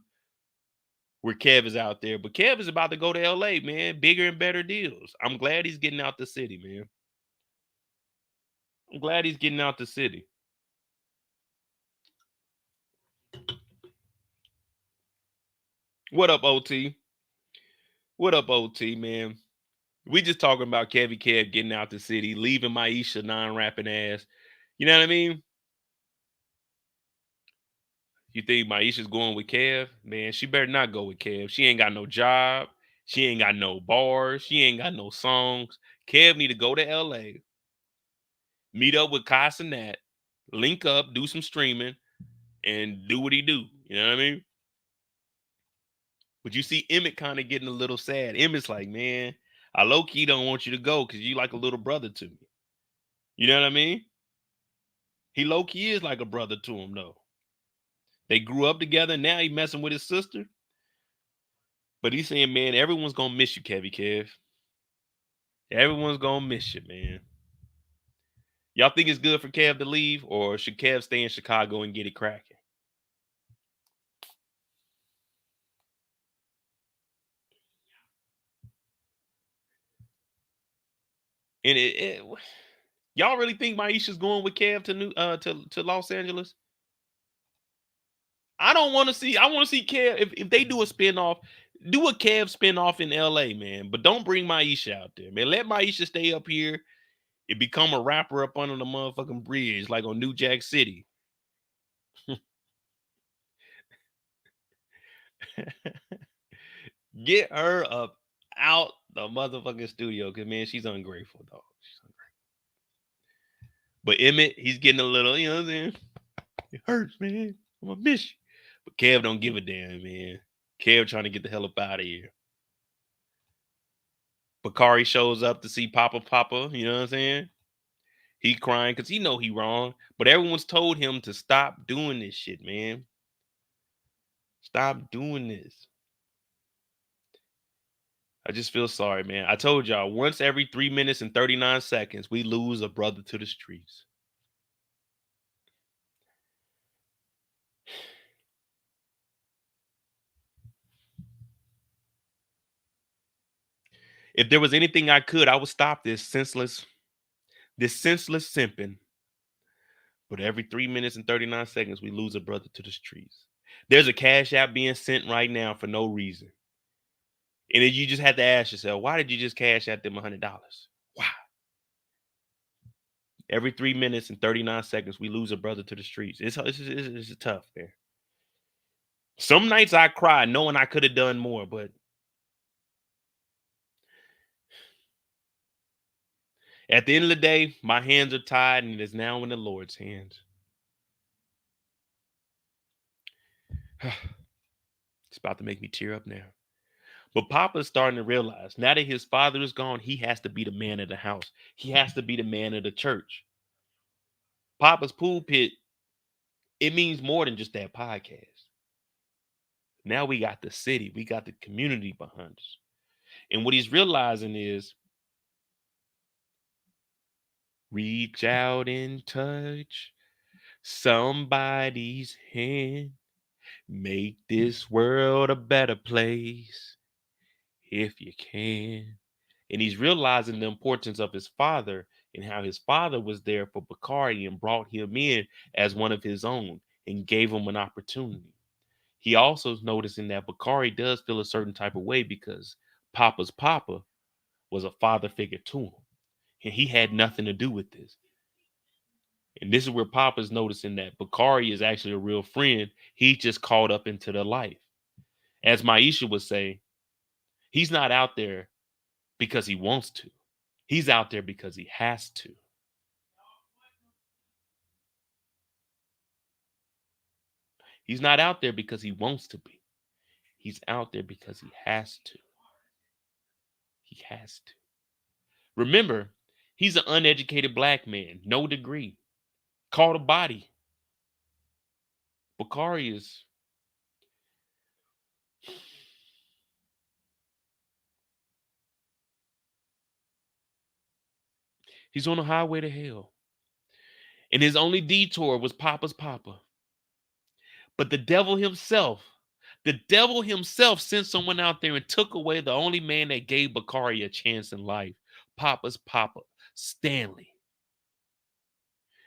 [SPEAKER 1] where Kev is out there. But Kev is about to go to LA, man. Bigger and better deals. I'm glad he's getting out the city, man. I'm glad he's getting out the city. What up, OT? What up, OT, man? We just talking about Kevy Kev getting out the city, leaving Maisha non-rapping ass. You know what I mean? You think Maisha's going with Kev? Man, she better not go with Kev. She ain't got no job. She ain't got no bars. She ain't got no songs. Kev need to go to LA, meet up with Kai and Nat, link up, do some streaming, and do what he do. You know what I mean? But you see Emmett kind of getting a little sad. Emmett's like, man, I low-key don't want you to go because you like a little brother to me. You know what I mean? He low-key is like a brother to him, though. They grew up together. Now he messing with his sister. But he's saying, man, everyone's gonna miss you, Kevy Kev. Everyone's gonna miss you, man. Y'all think it's good for Kev to leave, or should Kev stay in Chicago and get it cracking? And y'all really think Maisha's going with Kev to Los Angeles? I don't want to see. I want to see Kev. If they do a spinoff, do a Kev spinoff in LA, man. But don't bring Maisha out there, man. Let Maisha stay up here and become a rapper up under the motherfucking bridge, like on New Jack City. Get her up out the motherfucking studio, cause man, she's ungrateful, dog. She's ungrateful. But Emmett, he's getting a little, you know what I'm saying? It hurts, man. I'm gonna miss you. But Kev don't give a damn, man. Kev trying to get the hell up out of here. Bakari shows up to see Papa, you know what I'm saying? He crying because he know he wrong. But everyone's told him to stop doing this shit, man. Stop doing this. I just feel sorry, man. I told y'all, once every 3 minutes and 39 seconds, we lose a brother to the streets. If there was anything I could, I would stop this senseless simping. But every 3 minutes and 39 seconds, we lose a brother to the streets. There's a cash app being sent right now for no reason. And then you just have to ask yourself, why did you just cash out them $100? Why? Every 3 minutes and 39 seconds, we lose a brother to the streets. It's tough, man. Some nights I cry knowing I could have done more, but at the end of the day, my hands are tied and it is now in the Lord's hands. It's about to make me tear up now. But Papa's starting to realize now that his father is gone, he has to be the man of the house. He has to be the man of the church. Papa's pulpit, it means more than just that podcast. Now we got the city, we got the community behind us. And what he's realizing is reach out and touch somebody's hand. Make this world a better place if you can. And he's realizing the importance of his father and how his father was there for Bakari and brought him in as one of his own and gave him an opportunity. He also is noticing that Bakari does feel a certain type of way because Papa's papa was a father figure to him. And he had nothing to do with this. And this is where Papa's noticing that Bakari is actually a real friend. He's just caught up into the life. As Maisha would say, he's not out there because he wants to. He's out there because he has to. He's not out there because he wants to be. He's out there because he has to. He has to. Remember, he's an uneducated black man, no degree, called a body. Bakari is. He's on the highway to hell. And his only detour was Papa's papa. But the devil himself sent someone out there and took away the only man that gave Bakari a chance in life, Papa's papa, Stanley.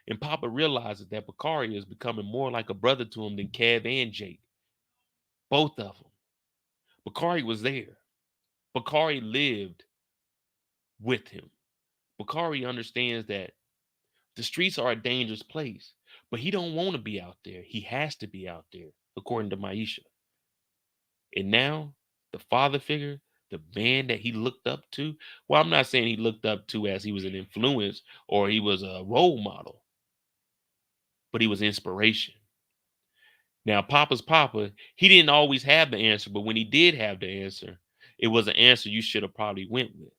[SPEAKER 1] And Papa realizes that Bakari is becoming more like a brother to him than Kev and Jake. Both of them. Bakari was there. Bakari lived with him. Bakari understands that the streets are a dangerous place, but he don't want to be out there. He has to be out there, according to Maisha. And now, the father figure, the man that he looked up to, well, I'm not saying he looked up to as he was an influence or he was a role model, but he was inspiration. Now, Papa's papa, he didn't always have the answer, but when he did have the answer, it was an answer you should have probably went with.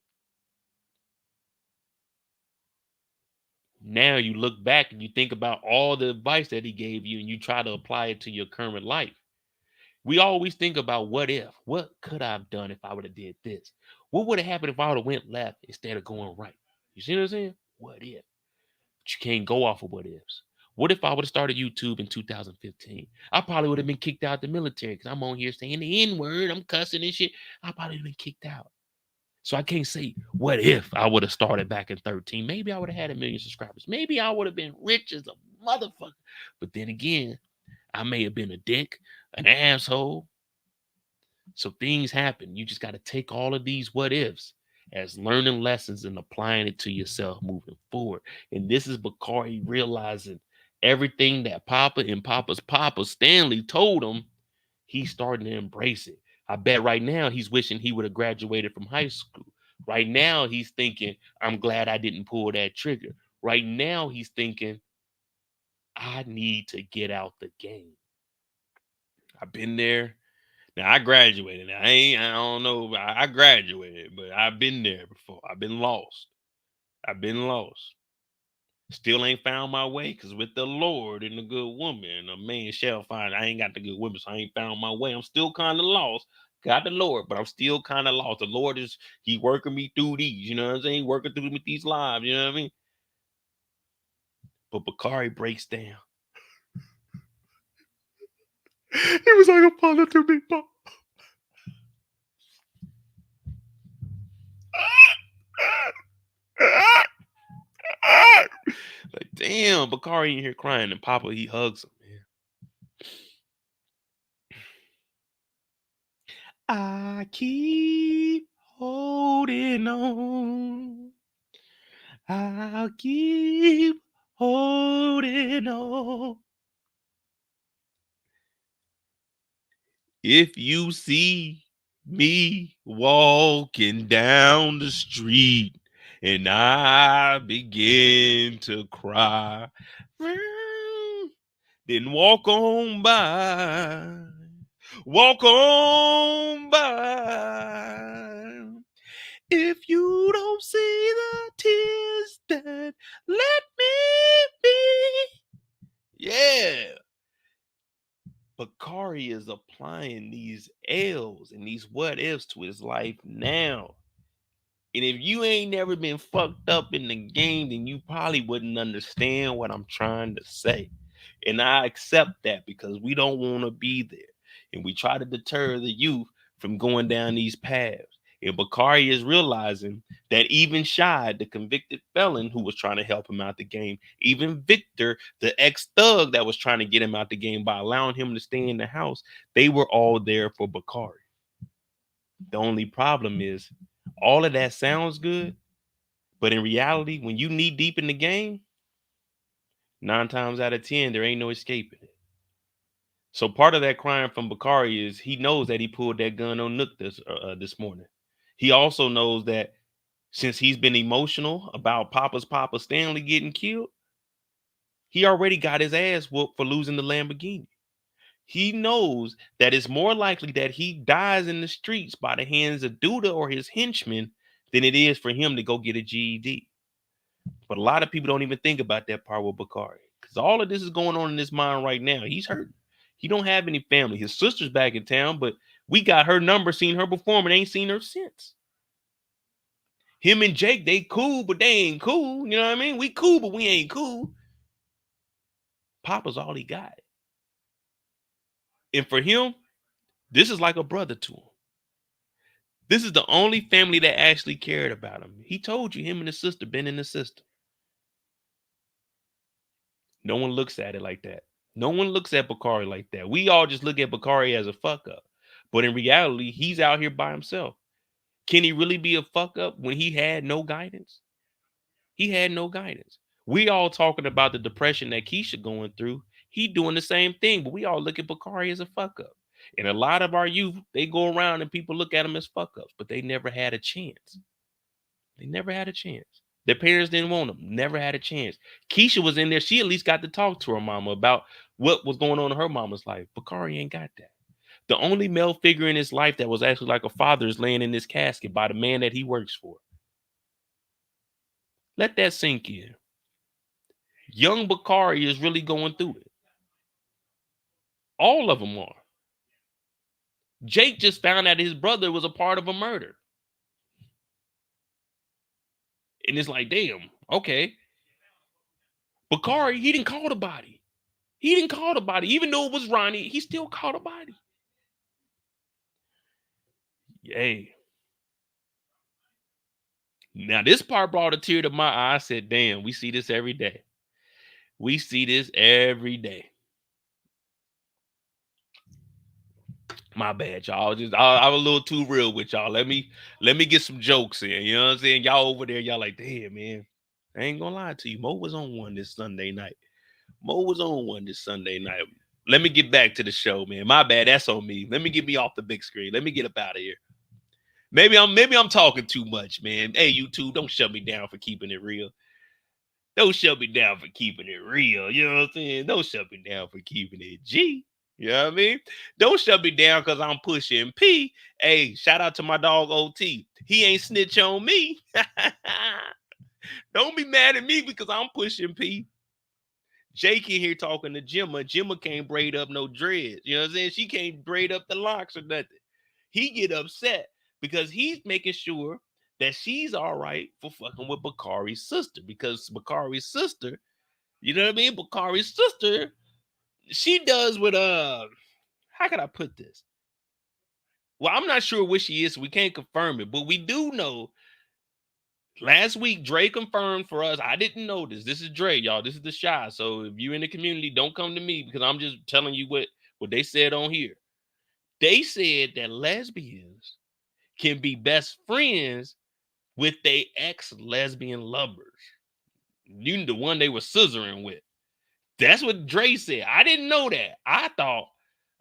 [SPEAKER 1] Now you look back and you think about all the advice that he gave you and you try to apply it to your current life. We always think about what if. What could I have done if I would have did this? What would have happened if I would have went left instead of going right? You see what I'm saying? What if? But you can't go off of what ifs. What if I would have started YouTube in 2015? I probably would have been kicked out the military because I'm on here saying the N-word. I'm cussing and shit. I probably would have been kicked out. So I can't say, what if I would have started back in 13? Maybe I would have had 1 million subscribers. Maybe I would have been rich as a motherfucker. But then again, I may have been a dick, an asshole. So things happen. You just got to take all of these what ifs as learning lessons and applying it to yourself moving forward. And this is Bakari realizing everything that Papa and Papa's Papa Stanley told him, he's starting to embrace it. I bet right now he's wishing he would have graduated from high school. Right now he's thinking, I'm glad I didn't pull that trigger. Right now he's thinking, I need to get out the game. I've been there. Now I graduated. Now, I don't know. I graduated, but I've been there before. I've been lost. I've been lost. Still ain't found my way because with the Lord and the good woman, a man shall find. I ain't got the good woman, so I ain't found my way. I'm still kind of lost. Got the Lord, but I'm still kind of lost. The Lord is, he working me through these, you know what I'm saying? Working through me these lives, you know what I mean? But Bakari breaks down. He was like a father to me, Pop. Like, damn, Bakari in here crying, and Papa, he hugs him, man. I keep holding on. I'll keep holding on. If you see me walking down the street and I begin to cry, then walk on by. Walk on by. If you don't see the tears, then let me be. Yeah. Bakari is applying these L's and these what ifs to his life now. And if you ain't never been fucked up in the game, then you probably wouldn't understand what I'm trying to say. And I accept that because we don't want to be there. And we try to deter the youth from going down these paths. And Bakari is realizing that even Shy, the convicted felon who was trying to help him out the game, even Victor, the ex-thug that was trying to get him out the game by allowing him to stay in the house, they were all there for Bakari. The only problem is all of that sounds good, but in reality, when you knee deep in the game, 9 times out of 10, there ain't no escaping it. So part of that crime from Bakari is he knows that he pulled that gun on Nook this morning. He also knows that since he's been emotional about Papa Stanley getting killed, he already got his ass whooped for losing the Lamborghini. He knows that it's more likely that he dies in the streets by the hands of Douda or his henchmen than it is for him to go get a GED. But a lot of people don't even think about that part with Bakari because all of this is going on in his mind right now. He's hurting. He don't have any family. His sister's back in town, but we got her number, seen her perform, and ain't seen her since. Him and Jake, they cool, but they ain't cool. You know what I mean? We cool, but we ain't cool. Papa's all he got. And for him, this is like a brother to him. This is the only family that actually cared about him. He told you him and his sister been in the system. No one looks at it like that. No one looks at Bakari like that. We all just look at Bakari as a fuck up. But in reality, he's out here by himself. Can he really be a fuck up when he had no guidance? He had no guidance. We all talking about the depression that Kiesha going through. He doing the same thing, but we all look at Bakari as a fuck up. And a lot of our youth, they go around and people look at them as fuck ups, but they never had a chance. They never had a chance. Their parents didn't want them. Never had a chance. Kiesha was in there. She at least got to talk to her mama about what was going on in her mama's life. Bakari ain't got that. The only male figure in his life that was actually like a father is laying in this casket by the man that he works for. Let that sink in. Young Bakari is really going through it. All of them are. Jake just found out his brother was a part of a murder. And it's like, damn, okay. Bakari, he didn't call the body. He didn't call the body. Even though it was Ronnie, he still called the body. Yay. Now, this part brought a tear to my eye. I said, damn, we see this every day. We see this every day. My bad, y'all. I was a little too real with y'all. Let me get some jokes in. You know what I'm saying? Y'all over there, y'all like, damn, man. I ain't gonna lie to you. Mo was on one this Sunday night. Let me get back to the show, man. My bad. That's on me. Let me get me off the big screen. Let me get up out of here. Maybe I'm talking too much, man. Hey, YouTube, don't shut me down for keeping it real. Don't shut me down for keeping it real. You know what I'm saying? Don't shut me down for keeping it G. You know what I mean? Don't shut me down because I'm pushing P. Hey, shout out to my dog OT. He ain't snitch on me. Don't be mad at me because I'm pushing P. Jake in here talking to Gemma. Gemma can't braid up no dreads. You know what I'm saying? She can't braid up the locks or nothing. He get upset because he's making sure that she's all right for fucking with Bakari's sister. Because Bakari's sister, you know what I mean? Bakari's sister, she does what how can I put this? Well, I'm not sure what she is, so we can't confirm it, but we do know last week Dre confirmed for us. I didn't know this. This is Dre, y'all. This is the Shy. So if you're in the community, don't come to me because I'm just telling you what they said on here. They said that lesbians can be best friends with their ex-lesbian lovers. You the one they were scissoring with. That's what Dre said. I didn't know that. I thought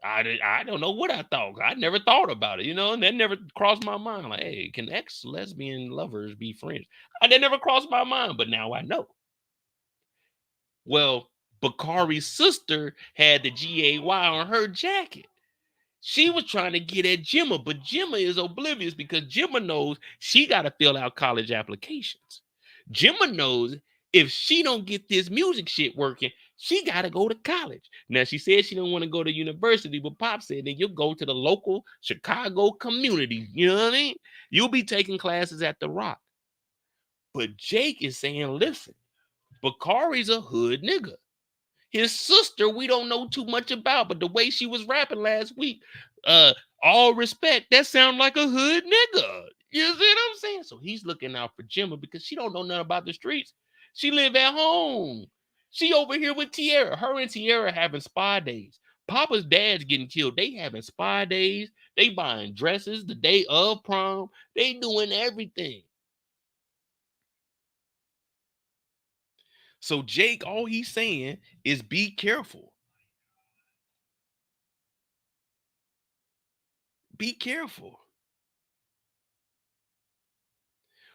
[SPEAKER 1] I don't know what I thought. I never thought about it, you know, and that never crossed my mind. Like, hey, can ex-lesbian lovers be friends? That never crossed my mind, but now I know. Well, Bakari's sister had the GAY on her jacket. She was trying to get at Gemma, but Gemma is oblivious because Gemma knows she got to fill out college applications. Gemma knows if she don't get this music shit working, she got to go to college. Now, she said she don't want to go to university, but Pop said that you'll go to the local Chicago community. You know what I mean? You'll be taking classes at the Rock. But Jake is saying, listen, Bakari's a hood nigga. His sister, we don't know too much about, but the way she was rapping last week, all respect, that sound like a hood nigga. You see what I'm saying? So he's looking out for Gemma because she don't know nothing about the streets. She live at home. She over here with Tierra. Her and Tierra having spa days. Papa's dad's getting killed. They having spa days. They buying dresses the day of prom. They doing everything. So Jake, all he's saying is be careful. Be careful.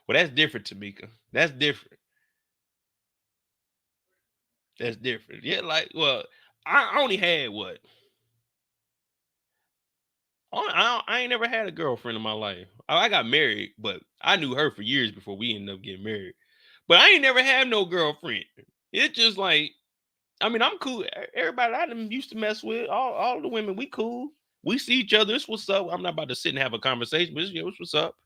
[SPEAKER 1] Well, that's different, Tamika. That's different. That's different. Yeah, like, well, I only had what? I ain't never had a girlfriend in my life. I got married, but I knew her for years before we ended up getting married. But I ain't never had no girlfriend. It's just like, I mean, I'm cool. Everybody I done used to mess with, all the women, we cool. We see each other. It's what's up. I'm not about to sit and have a conversation, but it's what's up.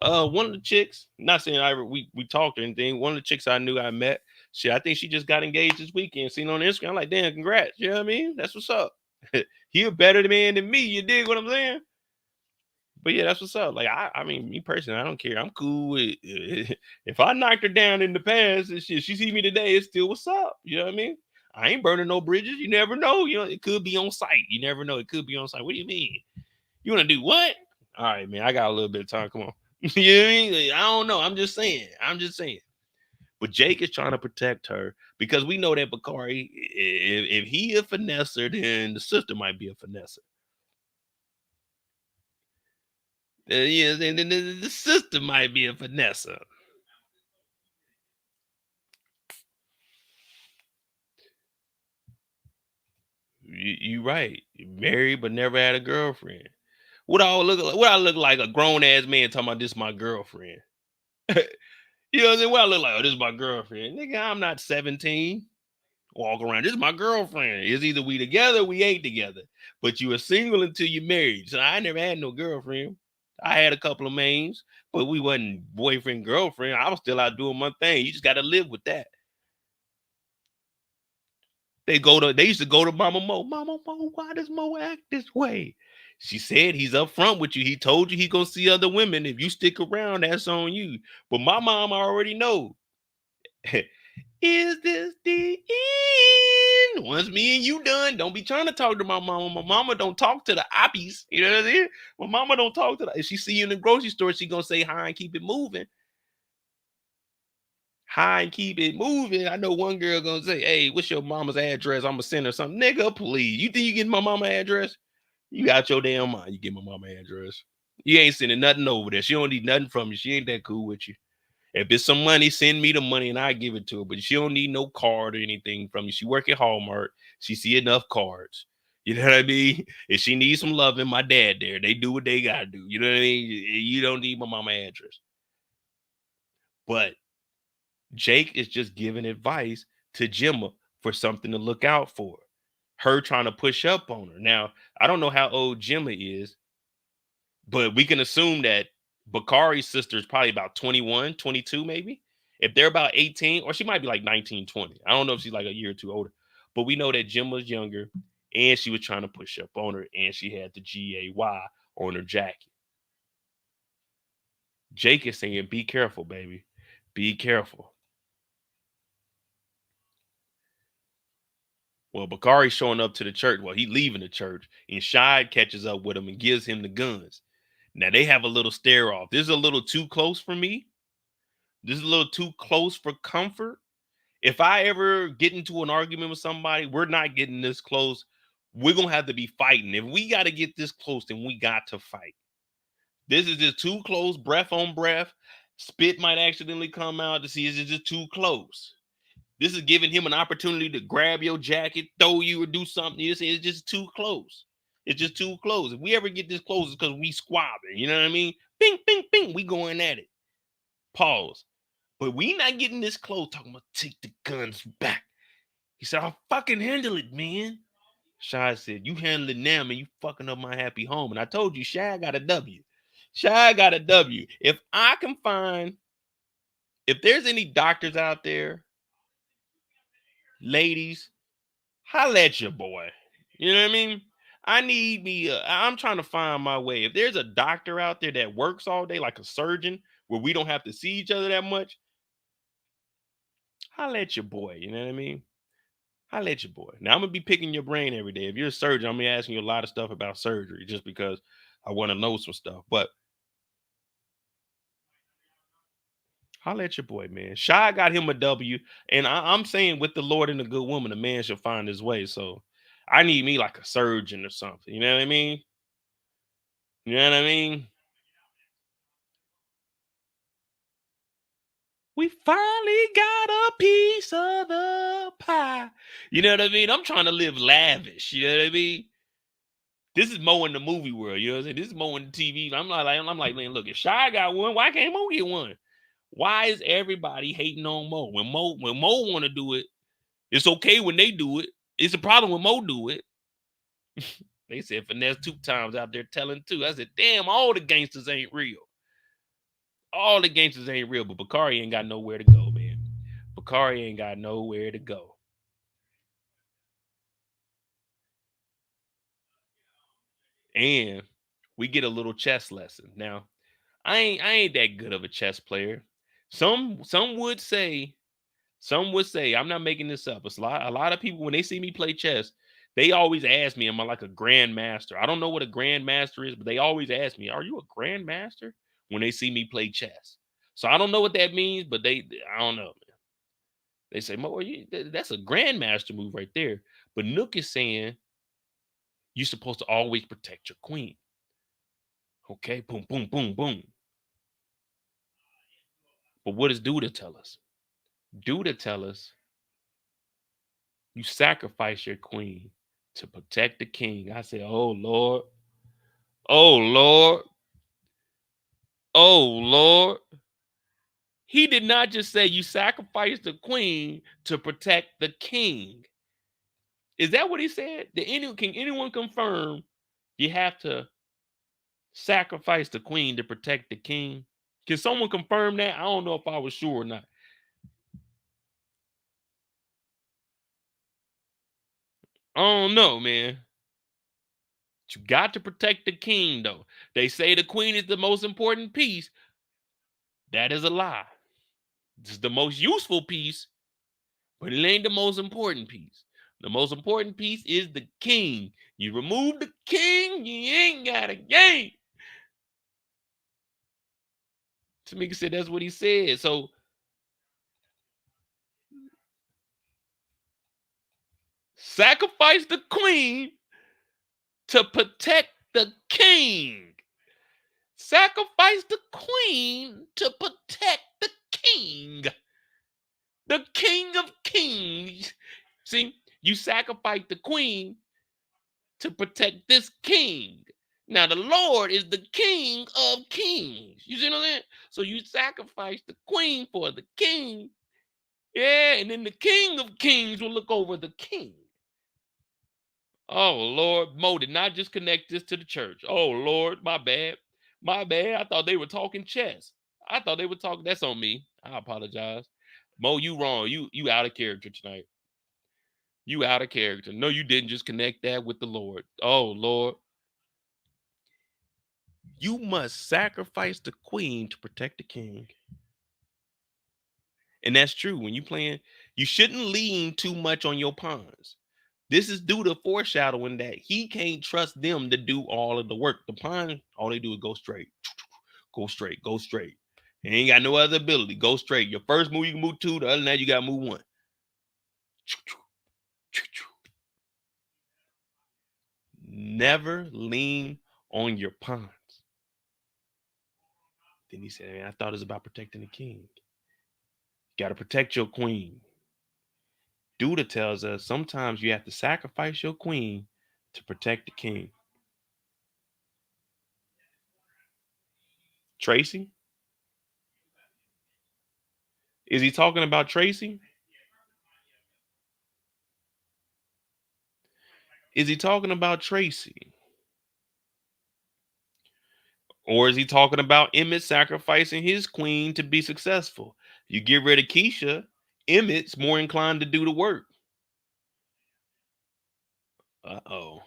[SPEAKER 1] One of the chicks, not saying we talked or anything. One of the chicks I knew I met, shit, I think she just got engaged this weekend. Seen on Instagram, I'm like, damn, congrats. You know what I mean? That's what's up. He a better man than me. You dig what I'm saying? But yeah, that's what's up. Like I mean, me personally, I don't care. I'm cool with if I knocked her down in the past and shit, she see me today, it's still what's up. You know what I mean? I ain't burning no bridges. You never know. You know, it could be on site. You never know. It could be on site. What do you mean? You want to do what? All right, man. I got a little bit of time. Come on. You know what I mean? Like, I don't know. I'm just saying. I'm just saying. But Jake is trying to protect her because we know that Bakari, if he a finesser, then the sister might be a finesser. Yeah, then the sister might be a finesser. You right. Married but never had a girlfriend. What I look like? What I look like a grown ass man talking about this my girlfriend. You know what I'm saying? What I look like? Oh, this is my girlfriend. Nigga, I'm not 17. Walk around. This is my girlfriend. It's either we together or we ain't together. But you were single until you married. So I never had no girlfriend. I had a couple of mains, but we wasn't boyfriend, girlfriend. I was still out doing my thing. You just got to live with that. They used to go to Mama Mo. Mama Mo, why does Mo act this way? She said he's up front with you. He told you he gonna see other women. If you stick around, that's on you. But my mom already know. Is this the end? Once me and you done, don't be trying to talk to my mama. My mama don't talk to the oppies. You know what I mean? My mama don't talk to the. If she see you in the grocery store, she gonna say hi and keep it moving. Hi and keep it moving. I know one girl gonna say, "Hey, what's your mama's address? I'm gonna send her something." Nigga, please. You think you get my mama address? You got your damn mind. You get my mama address. You ain't sending nothing over there. She don't need nothing from you. She ain't that cool with you. If it's some money, send me the money and I give it to her. But she don't need no card or anything from you. She work at Hallmark. She see enough cards. You know what I mean? If she needs some loving, my dad there. They do what they gotta do. You know what I mean? You don't need my mama address. But Jake is just giving advice to Gemma for something to look out for. Her trying to push up on her. Now, I don't know how old Gemma is, but we can assume that Bakari's sister is probably about 21, 22, maybe. If they're about 18, or she might be like 19, 20. I don't know if she's like a year or two older. But we know that Gemma's younger and she was trying to push up on her and she had the GAY on her jacket. Jake is saying, be careful, baby. Be careful. Well, Bakari's showing up to the church. Well, he leaving the church, and Shad catches up with him and gives him the guns. Now they have a little stare off. This is a little too close for me. This is a little too close for comfort. If I ever get into an argument with somebody, we're not getting this close. We're gonna have to be fighting. If we got to get this close, then we got to fight. This is just too close, breath on breath. Spit might accidentally come out to see it's just too close. This is giving him an opportunity to grab your jacket, throw you, or do something. You see, it's just too close. It's just too close. If we ever get this close, it's because we squabbling. You know what I mean? Bing, bing, bing. We going at it. Pause. But we not getting this close. Talking about take the guns back. He said, I'll fucking handle it, man. Shad said, you handle it now, man. You fucking up my happy home. And I told you, Shad got a W. Shad got a W. If I can find, if there's any doctors out there, ladies, holla at your boy. You know what I mean? I need me, I'm trying to find my way. If there's a doctor out there that works all day, like a surgeon, where we don't have to see each other that much, holla at your boy. You know what I mean? Holla at your boy. Now, I'm going to be picking your brain every day. If you're a surgeon, I'm going to be asking you a lot of stuff about surgery just because I want to know some stuff. But holla at your boy, man. Shy got him a W. And I'm saying with the Lord and a good woman, a man shall find his way. So I need me like a surgeon or something. You know what I mean? You know what I mean? We finally got a piece of the pie. You know what I mean? I'm trying to live lavish. You know what I mean? This is Mo in the movie world. You know what I'm saying? This is Mo in the TV. I'm like, man, look, if Shy got one, why can't Mo get one? Why is everybody hating on Mo? When Mo want to do it, it's okay when they do it. It's a problem when Mo do it. They said finesse 2 times out there telling 2. I said, damn, all the gangsters ain't real. All the gangsters ain't real, but Bakari ain't got nowhere to go, man. Bakari ain't got nowhere to go. And we get a little chess lesson. Now, I ain't that good of a chess player. Some would say, I'm not making this up. It's a lot of people when they see me play chess, they always ask me, am I like a grandmaster? I don't know what a grandmaster is, but they always ask me, are you a grandmaster? When they see me play chess. So I don't know what that means, but I don't know, man. They say, Mo, that's a grandmaster move right there. But Nook is saying you're supposed to always protect your queen. Okay, boom, boom, boom, boom. But what does Douda tell us? Douda tell us you sacrifice your queen to protect the king. I said, oh Lord, oh Lord, oh Lord. He did not just say you sacrifice the queen to protect the king. Is that what he said? Can anyone confirm you have to sacrifice the queen to protect the king? Can someone confirm that? I don't know if I was sure or not. I don't know, man. You got to protect the king, though. They say the queen is the most important piece. That is a lie. This is the most useful piece, but it ain't the most important piece. The most important piece is the king. You remove the king, you ain't got a game. Tamika said that's what he said. So sacrifice the queen to protect the king. Sacrifice the queen to protect the king. The king of kings. See, you sacrifice the queen to protect this king. Now, the Lord is the king of kings. You see what I'm saying? So you sacrifice the queen for the king. Yeah, and then the king of kings will look over the king. Oh, Lord, Mo did not just connect this to the church. Oh, Lord, my bad. My bad. I thought they were talking chess. I thought they were talking. That's on me. I apologize. Mo, you wrong. You out of character tonight. You out of character. No, you didn't just connect that with the Lord. Oh, Lord. You must sacrifice the queen to protect the king. And that's true. When you playing, you shouldn't lean too much on your pawns. This is due to foreshadowing that he can't trust them to do all of the work. The pawn, all they do is go straight, go straight, go straight. And ain't got no other ability. Go straight. Your first move, you can move two. The other than that, you got to move one. Never lean on your pawns. Then he said, man, I thought it was about protecting the king. Got to protect your queen. Douda tells us sometimes you have to sacrifice your queen to protect the king. Tracy? Is he talking about Tracy? Is he talking about Tracy? Or is he talking about Emmett sacrificing his queen to be successful? You get rid of Kiesha, Emmett's more inclined to do the work. Uh-oh.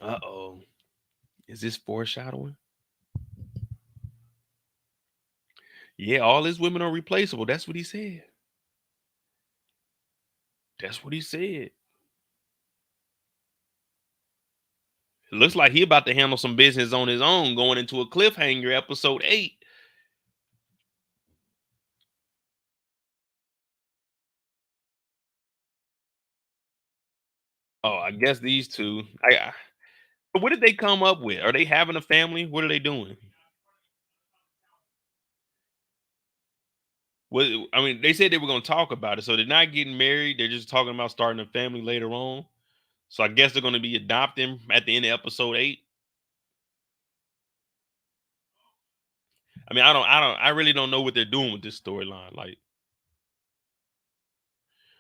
[SPEAKER 1] Uh-oh. Is this foreshadowing? Yeah, all his women are replaceable. That's what he said. That's what he said. It looks like he about to handle some business on his own, going into a cliffhanger, episode 8. Oh, I guess these two. What did they come up with? Are they having a family? What are they doing? What I mean, they said they were going to talk about it, so they're not getting married. They're just talking about starting a family later on. So I guess they're going to be adopting at the end of episode 8. I mean, I really don't know what they're doing with this storyline. Like,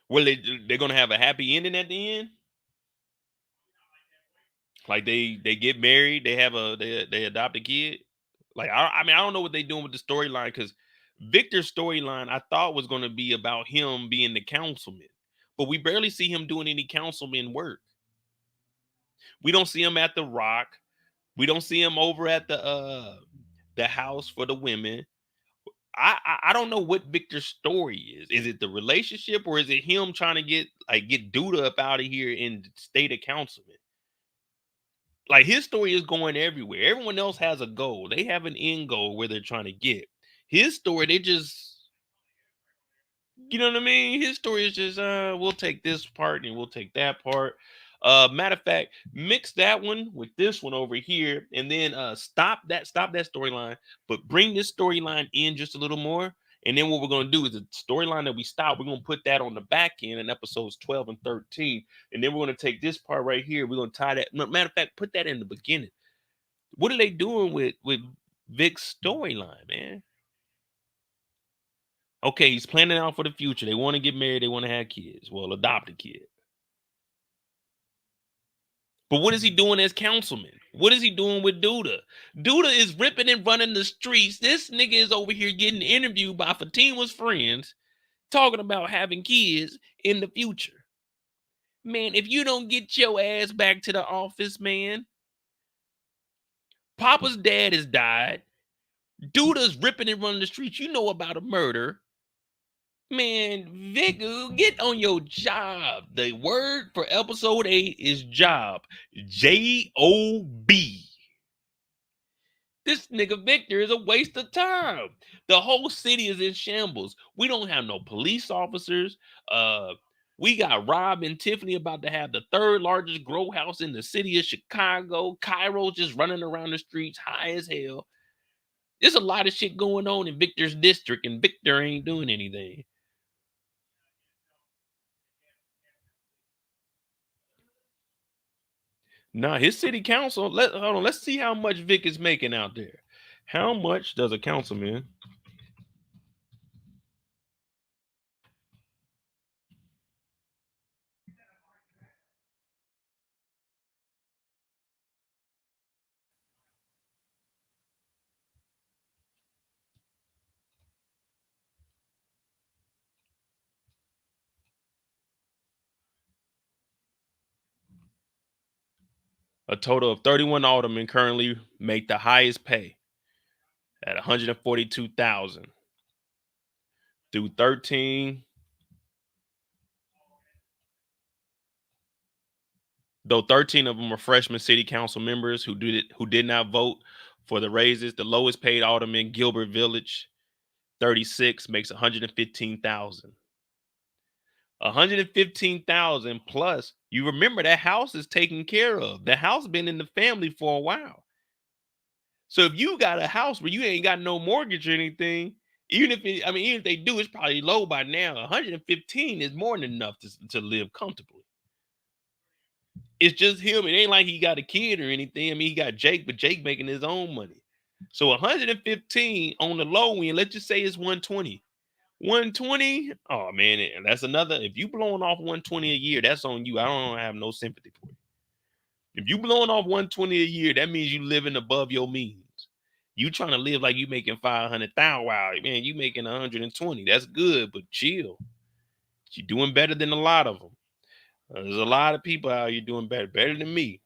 [SPEAKER 1] well, they're going to have a happy ending at the end. Like they get married, they have they adopt a kid. Like I mean, I don't know what they're doing with the storyline because Victor's storyline I thought was going to be about him being the councilman, but we barely see him doing any councilman work. We don't see him at the Rock. We don't see him over at the house for the women. I don't know what Victor's story is. Is it the relationship or is it him trying to get Douda up out of here and stay the councilman? Like his story is going everywhere. Everyone else has a goal. They have an end goal where they're trying to get. His story, they just, you know what I mean? His story is just, we'll take this part and we'll take that part. Matter of fact, mix that one with this one over here, and then stop that storyline, but bring this storyline in just a little more. And then what we're gonna do is the storyline that we stopped, we're gonna put that on the back end in episodes 12 and 13. And then we're gonna take this part right here. We're gonna tie that. Matter of fact, put that in the beginning. What are they doing with Vic's storyline, man? Okay, he's planning out for the future. They want to get married, they want to have kids. Well, adopt a kid. But what is he doing as councilman? What is he doing with Douda? Douda is ripping and running the streets. This nigga is over here getting interviewed by Fatima's friends, talking about having kids in the future. Man, if you don't get your ass back to the office, man, Papa's dad has died. Douda's ripping and running the streets. You know about a murder. Man, Vic, get on your job. The word for episode 8 is job. J-O-B. This nigga Victor is a waste of time. The whole city is in shambles. We don't have no police officers. We got Rob and Tiffany about to have the 3rd largest grow house in the city of Chicago. Cairo's just running around the streets high as hell. There's a lot of shit going on in Victor's district, and Victor ain't doing anything. Nah, his city council. Hold on. Let's see how much Vic is making out there. How much does a councilman? A total of 31 aldermen currently make the highest pay at 142,000 through 13. Though 13 of them are freshman city council members who did not vote for the raises, the lowest paid alderman, Gilbert Village, 36, makes 115,000. 115,000 plus. You remember that house is taken care of. The house been in the family for a while. So if you got a house where you ain't got no mortgage or anything, even if they do, it's probably low by now. 115 is more than enough to live comfortably. It's just him. It ain't like he got a kid or anything. I mean, he got Jake, but Jake making his own money. So 115 on the low end, let's just say it's 120. 120, oh man, that's another. If you blowing off 120 a year, that's on you. I don't have no sympathy for you. If you blowing off 120 a year, that means you living above your means. You trying to live like you making 500,000. Wow, man, you making 120. That's good, but chill. You're doing better than a lot of them. There's a lot of people out here doing better than me,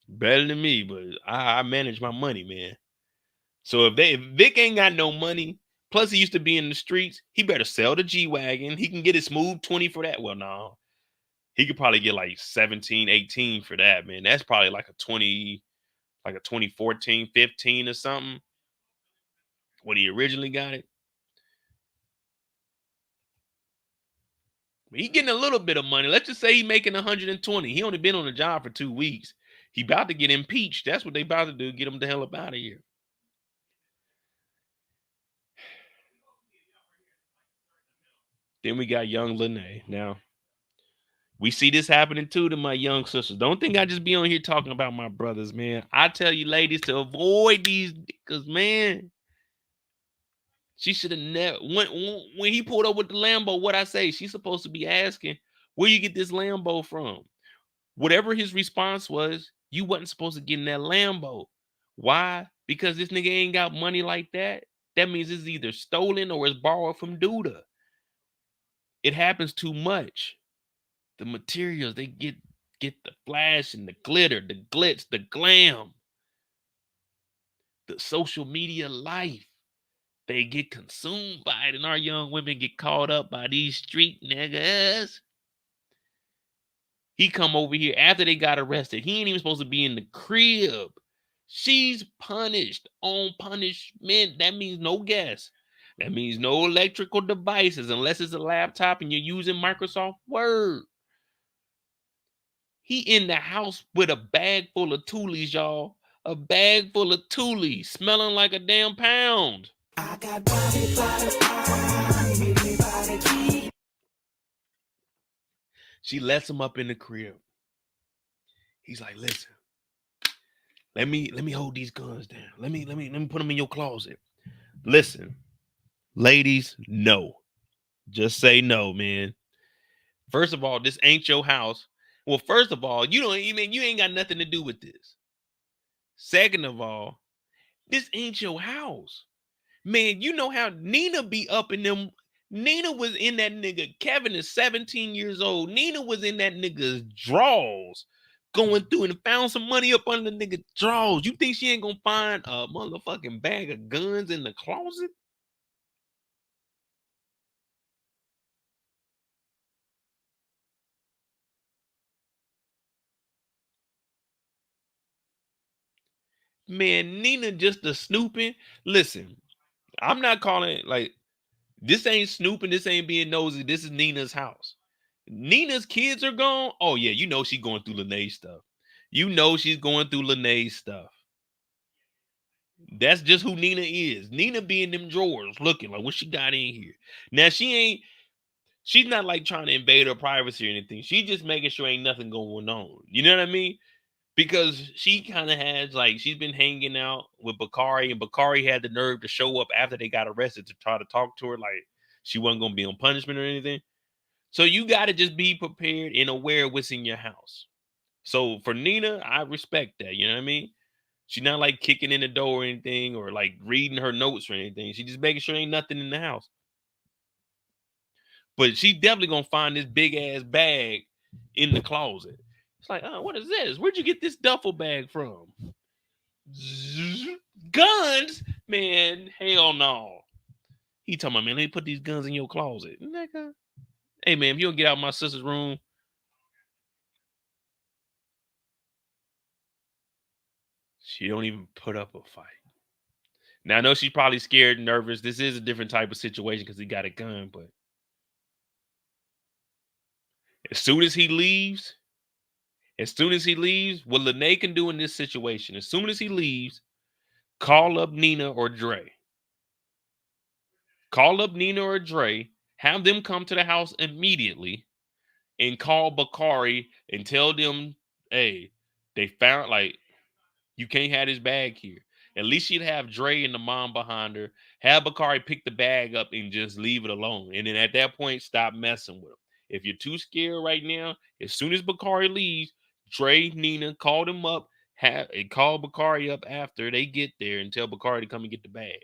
[SPEAKER 1] but I manage my money, man. So if Vic ain't got no money, plus he used to be in the streets, he better sell the G-Wagon. He can get a smooth 20 for that. Well, no. He could probably get like 17, 18 for that, man. That's probably like a 2014, 15 or something. When he originally got it. He getting a little bit of money. Let's just say he making 120. He only been on the job for 2 weeks. He about to get impeached. That's what they about to do. Get him the hell up out of here. Then we got young Lene. Now, we see this happening too to my young sisters. Don't think I just be on here talking about my brothers, man. I tell you ladies to avoid these niggas, man. She should have never when he pulled up with the Lambo, what I say, she's supposed to be asking, where you get this Lambo from? Whatever his response was, you wasn't supposed to get in that Lambo. Why? Because this nigga ain't got money like that. That means it's either stolen or it's borrowed from Douda. It happens too much. The materials, they get the flash and the glitter, the glitz, the glam, the social media life. They get consumed by it, and our young women get caught up by these street niggas. He come over here after they got arrested. He ain't even supposed to be in the crib. She's punished on punishment. That means no gas. That means no electrical devices unless it's a laptop and you're using Microsoft Word. He in the house with a bag full of Toolies, y'all. A bag full of Toolies, smelling like a damn pound. I got body. She lets him up in the crib. He's like, listen, let me hold these guns down. Let me put them in your closet. Listen, ladies, no. Just say no, man. First of all, this ain't your house. Well, first of all, you ain't got nothing to do with this. Second of all, this ain't your house. Man, you know how Nina be up in them. Nina was in that nigga. Kevin is 17 years old. Nina was in that nigga's drawers, going through and found some money up under the nigga drawers. You think she ain't gonna find a motherfucking bag of guns in the closet? Man, Nina just a snooping. Listen, I'm not calling it like this ain't snooping, this ain't being nosy. This is Nina's house. Nina's kids are gone. Oh, yeah, you know she's going through Lene's stuff. You know she's going through Lene's stuff. That's just who Nina is. Nina be in them drawers looking like what she got in here. Now she's not like trying to invade her privacy or anything. She just making sure ain't nothing going on. You know what I mean? Because she kind of has like she's been hanging out with Bakari, and Bakari had the nerve to show up after they got arrested to try to talk to her like she wasn't gonna be on punishment or anything. So you gotta just be prepared and aware of what's in your house. So for Nina, I respect that. You know what I mean? She's not like kicking in the door or anything or like reading her notes or anything. She just making sure ain't nothing in the house. But she definitely gonna find this big ass bag in the closet. It's like, oh, what is this? Where'd you get this duffel bag from? Guns? Man, hell no. He talking about, man, let me put these guns in your closet. Nigga. Hey man, if you don't get out of my sister's room, she don't even put up a fight. Now I know she's probably scared and nervous. This is a different type of situation because he got a gun, but as soon as he leaves, what Lene can do in this situation, as soon as he leaves, call up Nina or Dre. Call up Nina or Dre, have them come to the house immediately, and call Bakari and tell them, hey, they found like you can't have this bag here. At least she'd have Dre and the mom behind her. Have Bakari pick the bag up and just leave it alone. And then at that point, stop messing with him. If you're too scared right now, as soon as Bakari leaves, Dre, Nina, call them up, and call Bakari up after they get there and tell Bakari to come and get the bag.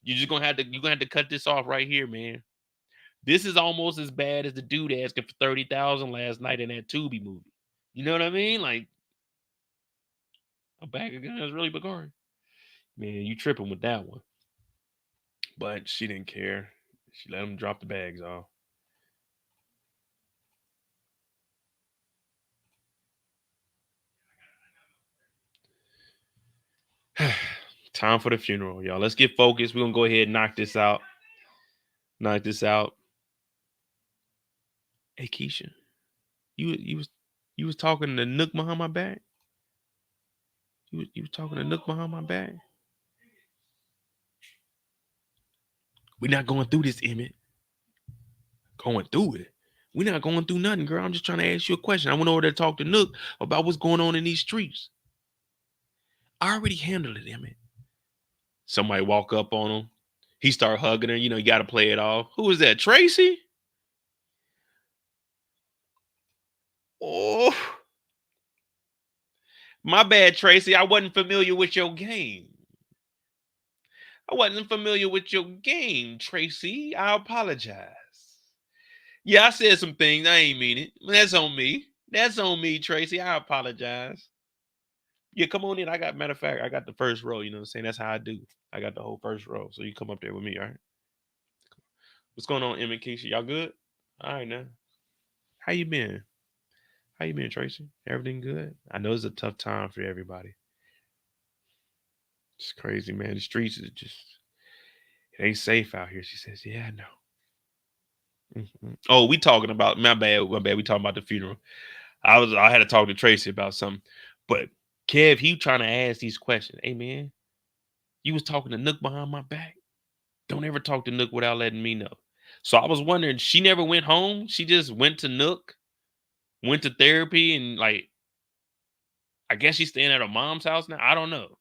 [SPEAKER 1] You're gonna have to cut this off right here, man. This is almost as bad as the dude asking for 30,000 last night in that Tubi movie. You know what I mean? Like a bag of guns, really, Bakari? Man, you tripping with that one. But she didn't care. She let him drop the bags off. Time for the funeral, y'all. Let's get focused. We're gonna go ahead and knock this out. Knock this out. Hey Kiesha, you was talking to Nook behind my back? You was talking to Nook behind my back? We're not going through this, Emmett. Going through it. We're not going through nothing, girl. I'm just trying to ask you a question. I went over there to talk to Nook about what's going on in these streets. I already handled it, Emmett. Somebody walk up on him. He start hugging her. You know, you got to play it off. Who is that, Tracy? Oh, my bad, Tracy. I wasn't familiar with your game. I wasn't familiar with your game, Tracy. I apologize. Yeah, I said some things. I ain't mean it. That's on me. That's on me, Tracy. I apologize. Yeah, come on in. Matter of fact, I got the first row. You know what I'm saying? That's how I do. I got the whole first row. So you come up there with me, all right? What's going on, Emmy, Kiesha? Y'all good? All right, now. How you been? How you been, Tracy? Everything good? I know it's a tough time for everybody. It's crazy, man. The streets is just, it ain't safe out here. She says, yeah, I know. Oh, we talking about, my bad, my bad. We talking about the funeral. I had to talk to Tracy about something. But Kev, he trying to ask these questions. Hey man, you was talking to Nook behind my back. Don't ever talk to Nook without letting me know. So I was wondering, she never went home. She just went to Nook, went to therapy, and like, I guess she's staying at her mom's house now. I don't know.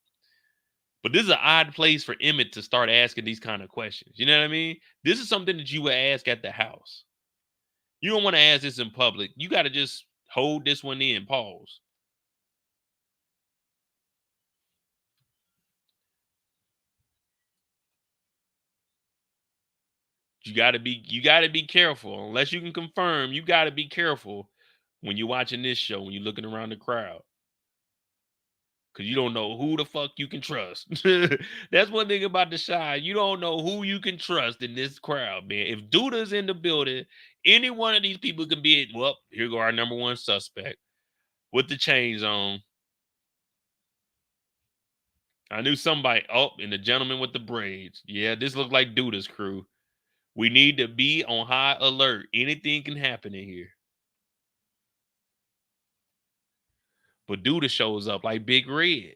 [SPEAKER 1] But this is an odd place for Emmett to start asking these kind of questions. You know what I mean? This is something that you would ask at the house. You don't want to ask this in public. You got to just hold this one in, pause. You gotta be careful. Unless you can confirm, you gotta be careful when you're watching this show, when you're looking around the crowd. Cause you don't know who the fuck you can trust. That's one thing about the Shy. You don't know who you can trust in this crowd, man. If Douda's in the building, any one of these people can be, well, here go our number one suspect with the chains on. I knew somebody. Oh, and the gentleman with the braids. Yeah, this looked like Douda's crew. We need to be on high alert. Anything can happen in here. But Douda shows up like Big Red.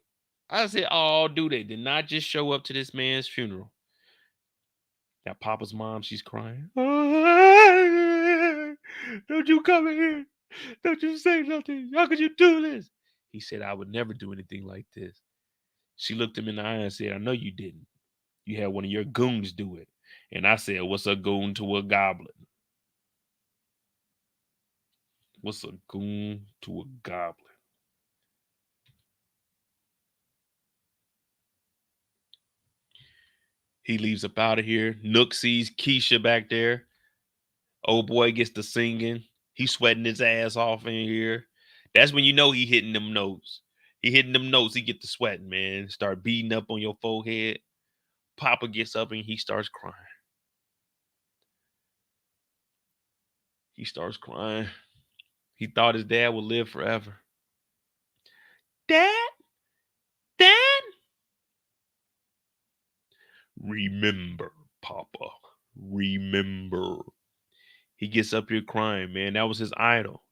[SPEAKER 1] I said, oh, dude, they did not just show up to this man's funeral. Now, Papa's mom, she's crying. Don't you come in here. Don't you say nothing. How could you do this? He said, I would never do anything like this. She looked him in the eye and said, I know you didn't. You had one of your goons do it. And I said, what's a goon to a goblin? What's a goon to a goblin? He leaves up out of here. Nook sees Kiesha back there. Old boy gets to singing. He's sweating his ass off in here. That's when you know he hitting them notes. He hitting them notes. He get to sweating, man. Start beating up on your forehead. Papa gets up and he starts crying. He starts crying. He thought his dad would live forever. Dad? Dad? Remember, Papa. Remember. He gets up here crying, man. That was his idol.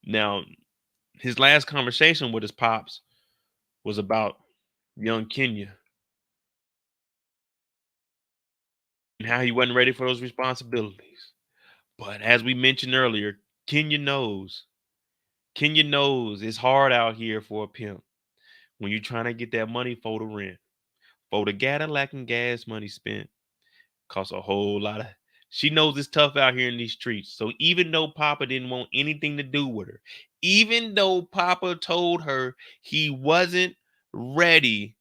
[SPEAKER 1] Now, his last conversation with his pops was about young Kenya and how he wasn't ready for those responsibilities. But as we mentioned earlier, Kenya knows. Kenya knows it's hard out here for a pimp when you're trying to get that money for the rent, for the Cadillac and gas money spent. Costs a whole lot of. She knows it's tough out here in these streets. So even though Papa didn't want anything to do with her, even though Papa told her he wasn't ready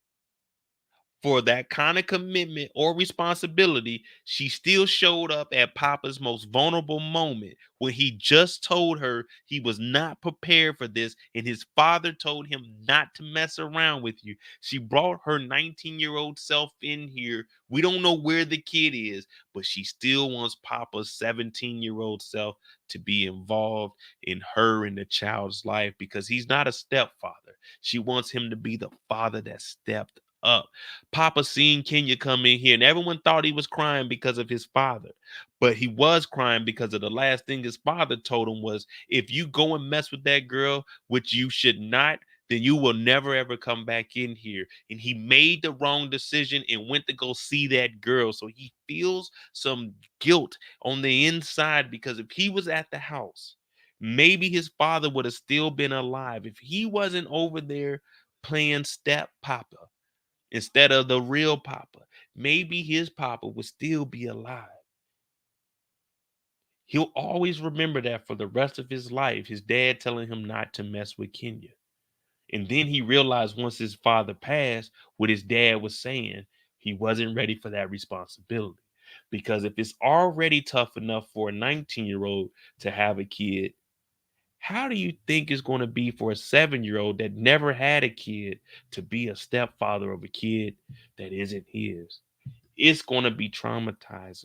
[SPEAKER 1] for that kind of commitment or responsibility, she still showed up at Papa's most vulnerable moment when he just told her he was not prepared for this and his father told him not to mess around with you. She brought her 19-year-old self in here. We don't know where the kid is, but she still wants Papa's 17-year-old self to be involved in her and the child's life because he's not a stepfather. She wants him to be the father that stepped up. Papa seen Kenya come in here, and everyone thought he was crying because of his father. But he was crying because of the last thing his father told him was, if you go and mess with that girl, which you should not, then you will never ever come back in here. And he made the wrong decision and went to go see that girl. So he feels some guilt on the inside because if he was at the house, maybe his father would have still been alive. If he wasn't over there playing step papa instead of the real Papa, maybe his Papa would still be alive. He'll always remember that for the rest of his life, his dad telling him not to mess with Kenya. And then he realized once his father passed, what his dad was saying, he wasn't ready for that responsibility. Because if it's already tough enough for a 19-year-old to have a kid, how do you think it's going to be for a 7-year-old that never had a kid to be a stepfather of a kid that isn't his? It's going to be traumatizing.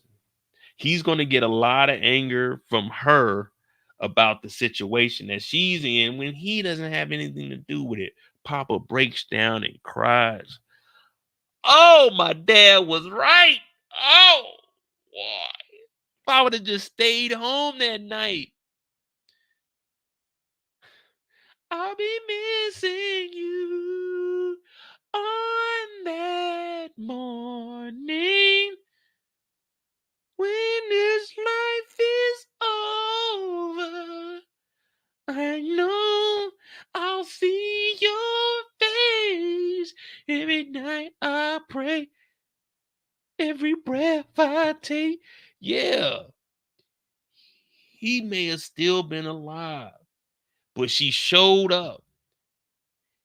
[SPEAKER 1] He's going to get a lot of anger from her about the situation that she's in when he doesn't have anything to do with it. Papa breaks down and cries. Oh, my dad was right. Oh, boy. If I would have just stayed home that night, I'll be missing you on that morning when this life is over. I know I'll see your face every night I pray, every breath I take. Yeah, he may have still been alive, but she showed up.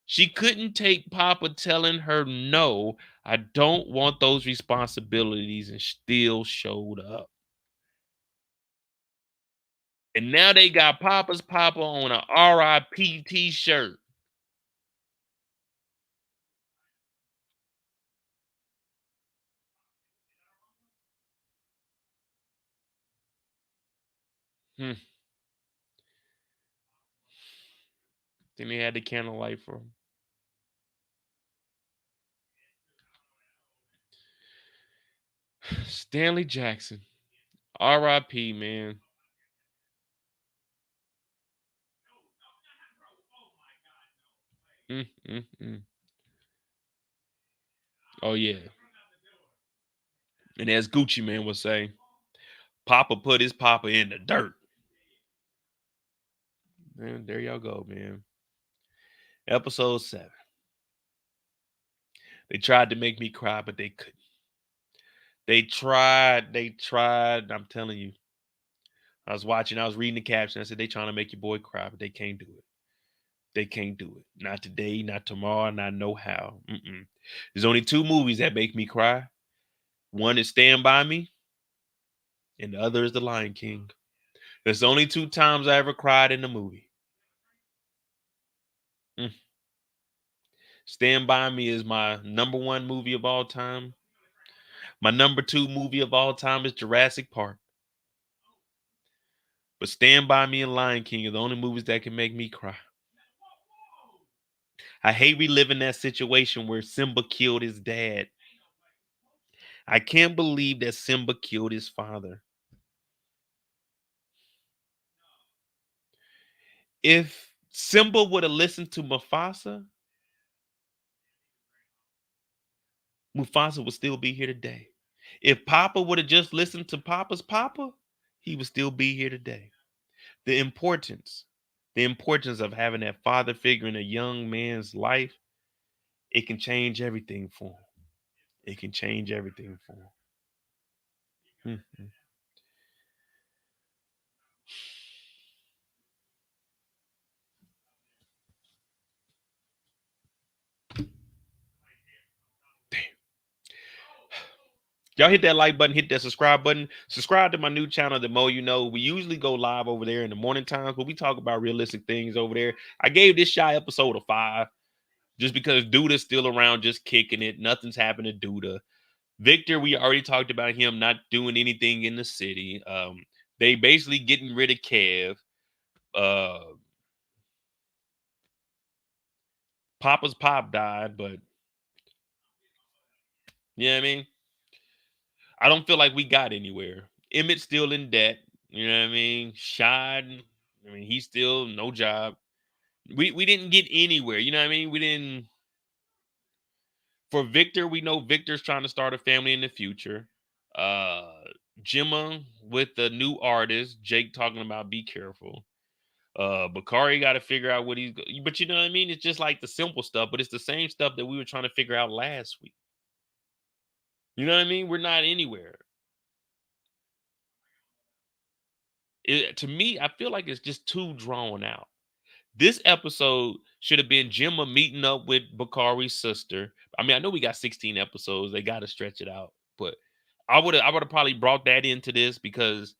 [SPEAKER 1] She couldn't take Papa telling her, no, I don't want those responsibilities, and still showed up. And now they got Papa's Papa on a RIP t-shirt. Hmm. Then they had the candlelight for him. Stanley Jackson. RIP, man. Mm, mm, mm. Oh yeah. And as Gucci Man would say, Papa put his papa in the dirt. And there y'all go, man. Episode 7. They tried to make me cry, but they couldn't. They tried. I'm telling you. I was watching, I was reading the caption. I said, they trying to make your boy cry, but they can't do it. They can't do it. Not today, not tomorrow, not no how. There's only 2 movies that make me cry. One is Stand By Me, and the other is The Lion King. That's the only 2 times I ever cried in a movie. Mm. Stand By Me is my number 1 movie of all time. My number 2 movie of all time is Jurassic Park. But Stand By Me and Lion King are the only movies that can make me cry. I hate reliving that situation where Simba killed his dad. I can't believe that Simba killed his father. If Simba would have listened to Mufasa, Mufasa would still be here today. If Papa would have just listened to Papa's Papa, he would still be here today. The importance, the importance of having that father figure in a young man's life, it can change everything for him. It can change everything for him. Mhm. Y'all hit that like button, hit that subscribe button. Subscribe to my new channel, The Mo You Know. We usually go live over there in the morning times, but we talk about realistic things over there. I gave this shy episode a 5 just because Douda's still around, just kicking it. Nothing's happened to Douda. Victor, we already talked about him not doing anything in the city. They basically getting rid of Kev. Uh, Papa's pop died, but you know what I mean? I don't feel like we got anywhere. Emmett's still in debt. You know what I mean? Shad, I mean, he's still no job. We didn't get anywhere. You know what I mean? We didn't. For Victor, we know Victor's trying to start a family in the future. Uh, Gemma with the new artist, Jake talking about be careful. Bakari got to figure out what he's. But you know what I mean? It's just like the simple stuff, but it's the same stuff that we were trying to figure out last week. You know what I mean? We're not anywhere. To me, I feel like it's just too drawn out. This episode should have been Gemma meeting up with Bakari's sister. I mean, I know we got 16 episodes; they got to stretch it out. But I would have probably brought that into this because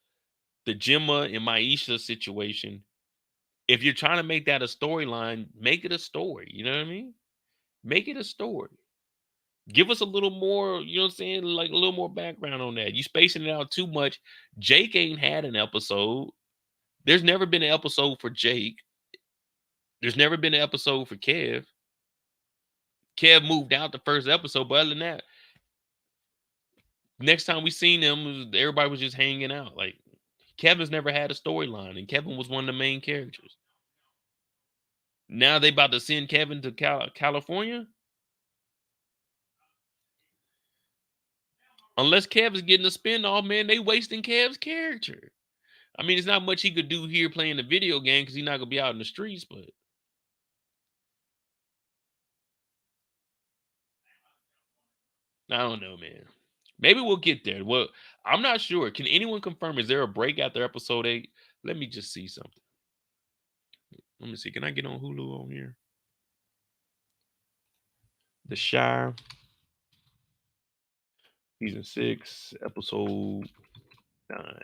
[SPEAKER 1] the Gemma and Maisha situation. If you're trying to make that a storyline, make it a story. You know what I mean? Make it a story. Give us a little more, you know what I'm saying? Like a little more background on that. You spacing it out too much. Jake ain't had an episode. There's never been an episode for Jake. There's never been an episode for Kev. Kev moved out the first episode, but other than that, next time we seen them, everybody was just hanging out. Like Kevin's never had a storyline, and Kevin was one of the main characters. Now they about to send Kevin to California. Unless Kev is getting a spinoff, man, they wasting Kev's character. I mean, it's not much he could do here playing the video game because he's not gonna be out in the streets, but I don't know, man. Maybe we'll get there. Well, I'm not sure. Can anyone confirm? Is there a break after episode 8? Let me just see something. Let me see. Can I get on Hulu on here? The Shire, season 6, episode 9.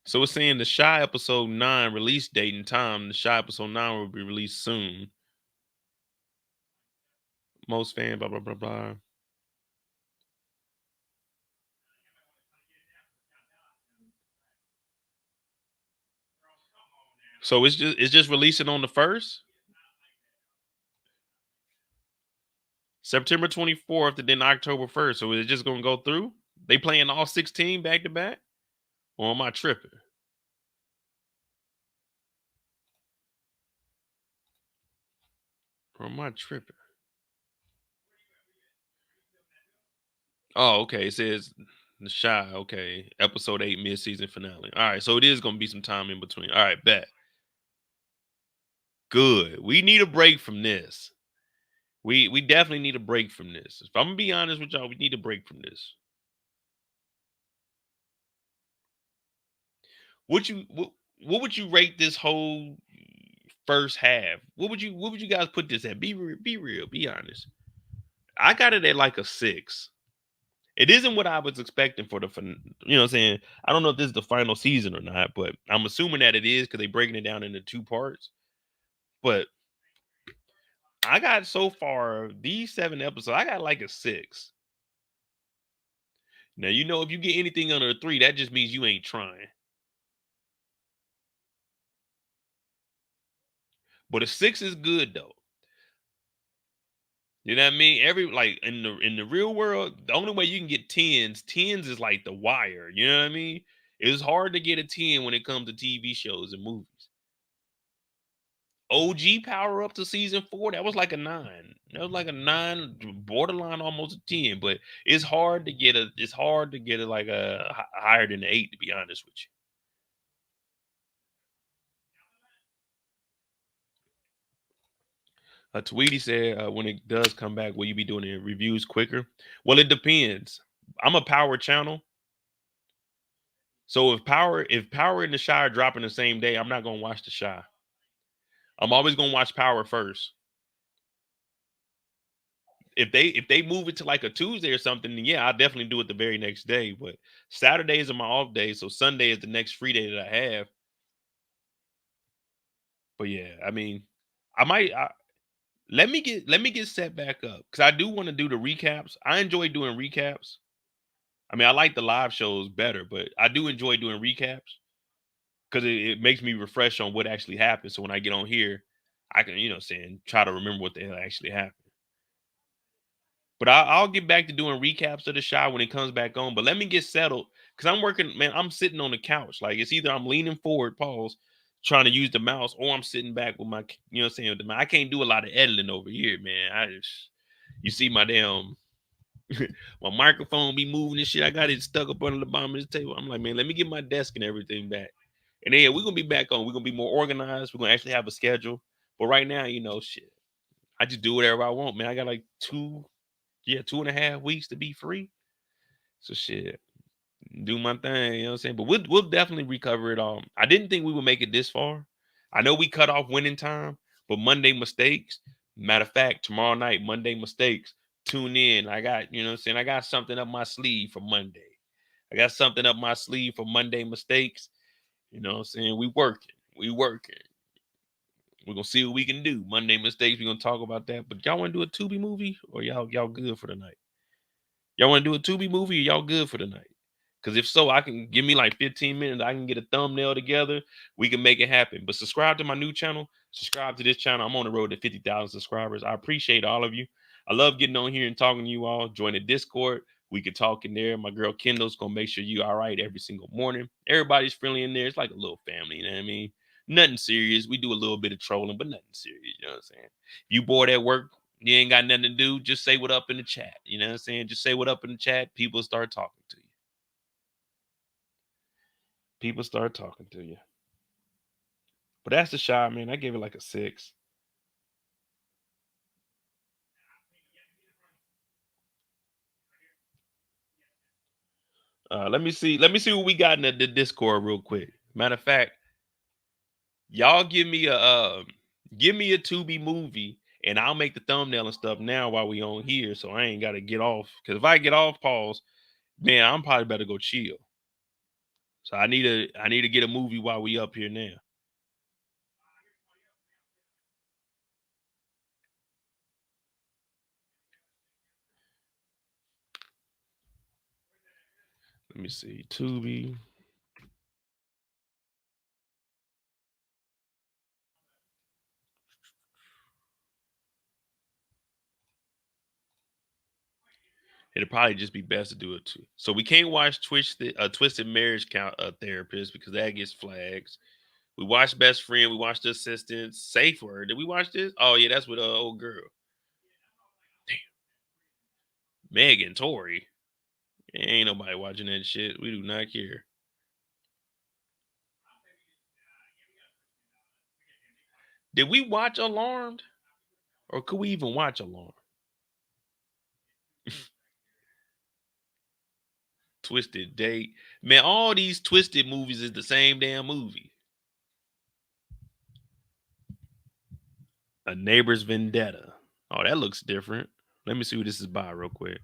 [SPEAKER 1] So it's saying the Shy episode 9 release date and time. The Shy episode 9 will be released soon. Most fan, blah blah blah blah. So it's just releasing on the 1st, September 24th and then October 1st. So is it just gonna go through? They playing all 16 back to back? Or am I tripping? Or am I tripping? Oh, okay. It says the Shy. Okay, episode 8 mid-season finale. All right, so it is gonna be some time in between. All right, bet. Good. We need a break from this. We definitely need a break from this. If I'm gonna be honest with y'all, we need a break from this. What would you rate this whole first half? What would you guys put this at? Be real, be honest. I got it at like a 6. It isn't what I was expecting for you know what I'm saying? I don't know if this is the final season or not, but I'm assuming that it is because they're breaking it down into 2 parts. But I got so far these 7 episodes, I got like a 6. Now you know if you get anything under a 3, that just means you ain't trying. But a 6 is good though. You know what I mean? Every like in the real world, the only way you can get tens is like the wire. You know what I mean? It's hard to get a 10 when it comes to TV shows and movies. OG power up to season 4, that was like a 9. That was like a 9, borderline almost a 10. But it's hard to get it like a higher than the 8, to be honest with you. Tweety said, when it does come back, will you be doing the reviews quicker? Well, it depends. I'm a power channel. So if Power and the Shy are dropping the same day, I'm not gonna watch the Shy. I'm always gonna watch Power first. If they move it to like a Tuesday or something, then yeah, I'll definitely do it the very next day. But Saturdays are my off day, so Sunday is the next free day that I have. But yeah, I mean, let me get set back up because I do want to do the recaps. I enjoy doing recaps. I mean, I like the live shows better, but I do enjoy doing recaps because it makes me refresh on what actually happened. So when I get on here, I can, saying try to remember what the hell actually happened. But I'll get back to doing recaps of the shot when it comes back on. But let me get settled because I'm working, man. I'm sitting on the couch. Like it's either I'm leaning forward, pause, trying to use the mouse, or I'm sitting back with my, saying, I can't do a lot of editing over here, man. You see my damn, my microphone be moving and shit. I got it stuck up under the bottom of the table. I'm like, man, let me get my desk and everything back. And then we're gonna be back on. We're gonna be more organized. We're gonna actually have a schedule. But right now, shit. I just do whatever I want, man. I got like 2.5 weeks to be free. So shit, do my thing. You know what I'm saying? But we'll definitely recover it all. I didn't think we would make it this far. I know we cut off winning time, but Monday mistakes. Matter of fact, tomorrow night, Monday mistakes. Tune in. I got, you know what I'm saying? I got something up my sleeve for Monday. I got something up my sleeve for Monday mistakes. You know what I'm saying? We working. We working. We're gonna see what we can do. Monday mistakes. We're gonna talk about that. But y'all want to do a Tubi movie or y'all good for the night? Y'all want to do a Tubi movie or y'all good for the night? Because if so, I can give me like 15 minutes. I can get a thumbnail together. We can make it happen. But subscribe to my new channel. Subscribe to this channel. I'm on the road to 50,000 subscribers. I appreciate all of you. I love getting on here and talking to you all. Join the Discord. We can talk in there. My girl Kendall's gonna make sure you all right every single morning. Everybody's friendly in there. It's like a little family. You know what I mean? Nothing serious. We do a little bit of trolling, but nothing serious. You know what I'm saying? If you bored at work, you ain't got nothing to do, just say what up in the chat. You know what I'm saying? Just say what up in the chat. People start talking to you. People start talking to you. But that's the shot, man. I gave it like a 6. Let me see. Let me see what we got in the Discord real quick. Matter of fact, y'all give me a Tubi movie, and I'll make the thumbnail and stuff now while we on here, so I ain't gotta get off. Because if I get off, pause, man, I'm probably better go chill. So I need to get a movie while we up here now. Let me see. Tubi. It'd probably just be best to do it too. So we can't watch Twisted Marriage Count Therapist because that gets flags. We watched Best Friend. We watched The Assistant. Safe Word. Did we watch this? Oh yeah, that's with old girl. Megan Tori. Ain't nobody watching that shit. We do not care. Did we watch Alarmed? Or could we even watch Alarmed? Twisted Date. Man, all these Twisted movies is the same damn movie. A Neighbor's Vendetta. Oh, that looks different. Let me see what this is by real quick.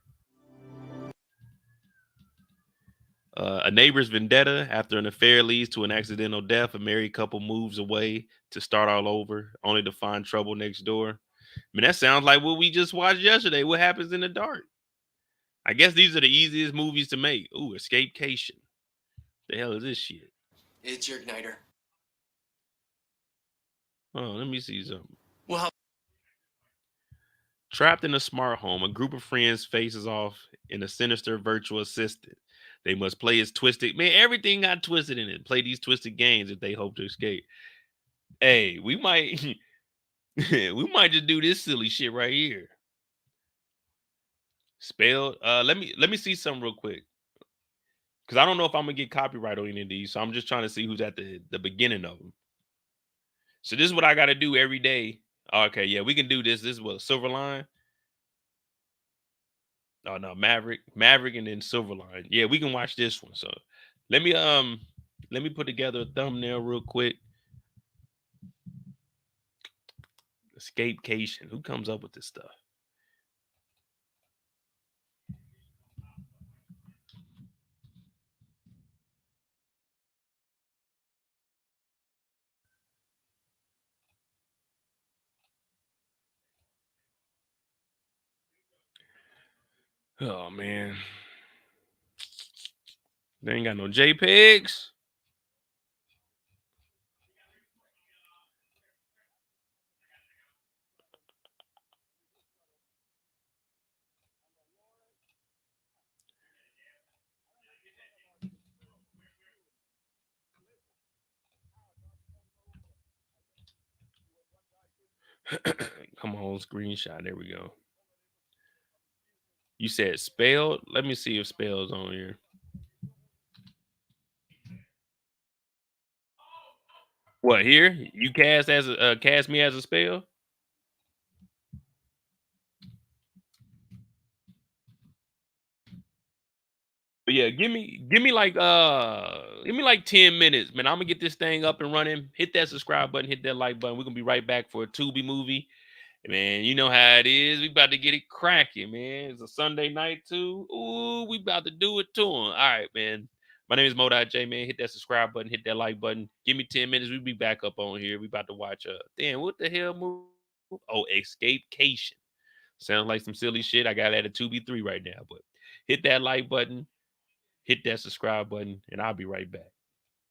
[SPEAKER 1] A Neighbor's Vendetta. After an affair leads to an accidental death, a married couple moves away to start all over, only to find trouble next door. I mean, that sounds like what we just watched yesterday. What happens in the dark? I guess these are the easiest movies to make. Ooh, Escapecation. The hell is this shit?
[SPEAKER 4] It's your igniter.
[SPEAKER 1] Oh, let me see something.
[SPEAKER 4] Well,
[SPEAKER 1] Trapped in a smart home, a group of friends faces off in a sinister virtual assistant. They must play as twisted. Man, everything got twisted in it. Play these twisted games if they hope to escape. Hey, we might we might just do this silly shit right here. Spelled. Let me see something real quick. Because I don't know if I'm gonna get copyright on any of these. So I'm just trying to see who's at the beginning of them. So this is what I gotta do every day. Okay, yeah, we can do this. This is what Silverline. Oh no, Maverick, and then Silverline. Yeah, we can watch this one. So let me let me put together a thumbnail real quick. Escapecation. Who comes up with this stuff? Oh man. They ain't got no JPEGs. Come on, screenshot. There we go. You said spelled. Let me see if spells on here. What here? You cast me as a spell? But yeah, give me like 10 minutes, man. I'm gonna get this thing up and running. Hit that subscribe button, hit that like button. We're gonna be right back for a Tubi movie. Man, you know how it is. We about to get it cracking, man. It's a Sunday night too. Ooh, we about to do it to them. All right, man. My name is Mo.J, man. Hit that subscribe button, hit that like button. Give me 10 minutes. We'll be back up on here. We about to watch damn, what the hell movie? Oh, Escapecation. Sounds like some silly shit. I got at a 2B3 right now, but hit that like button, hit that subscribe button, and I'll be right back.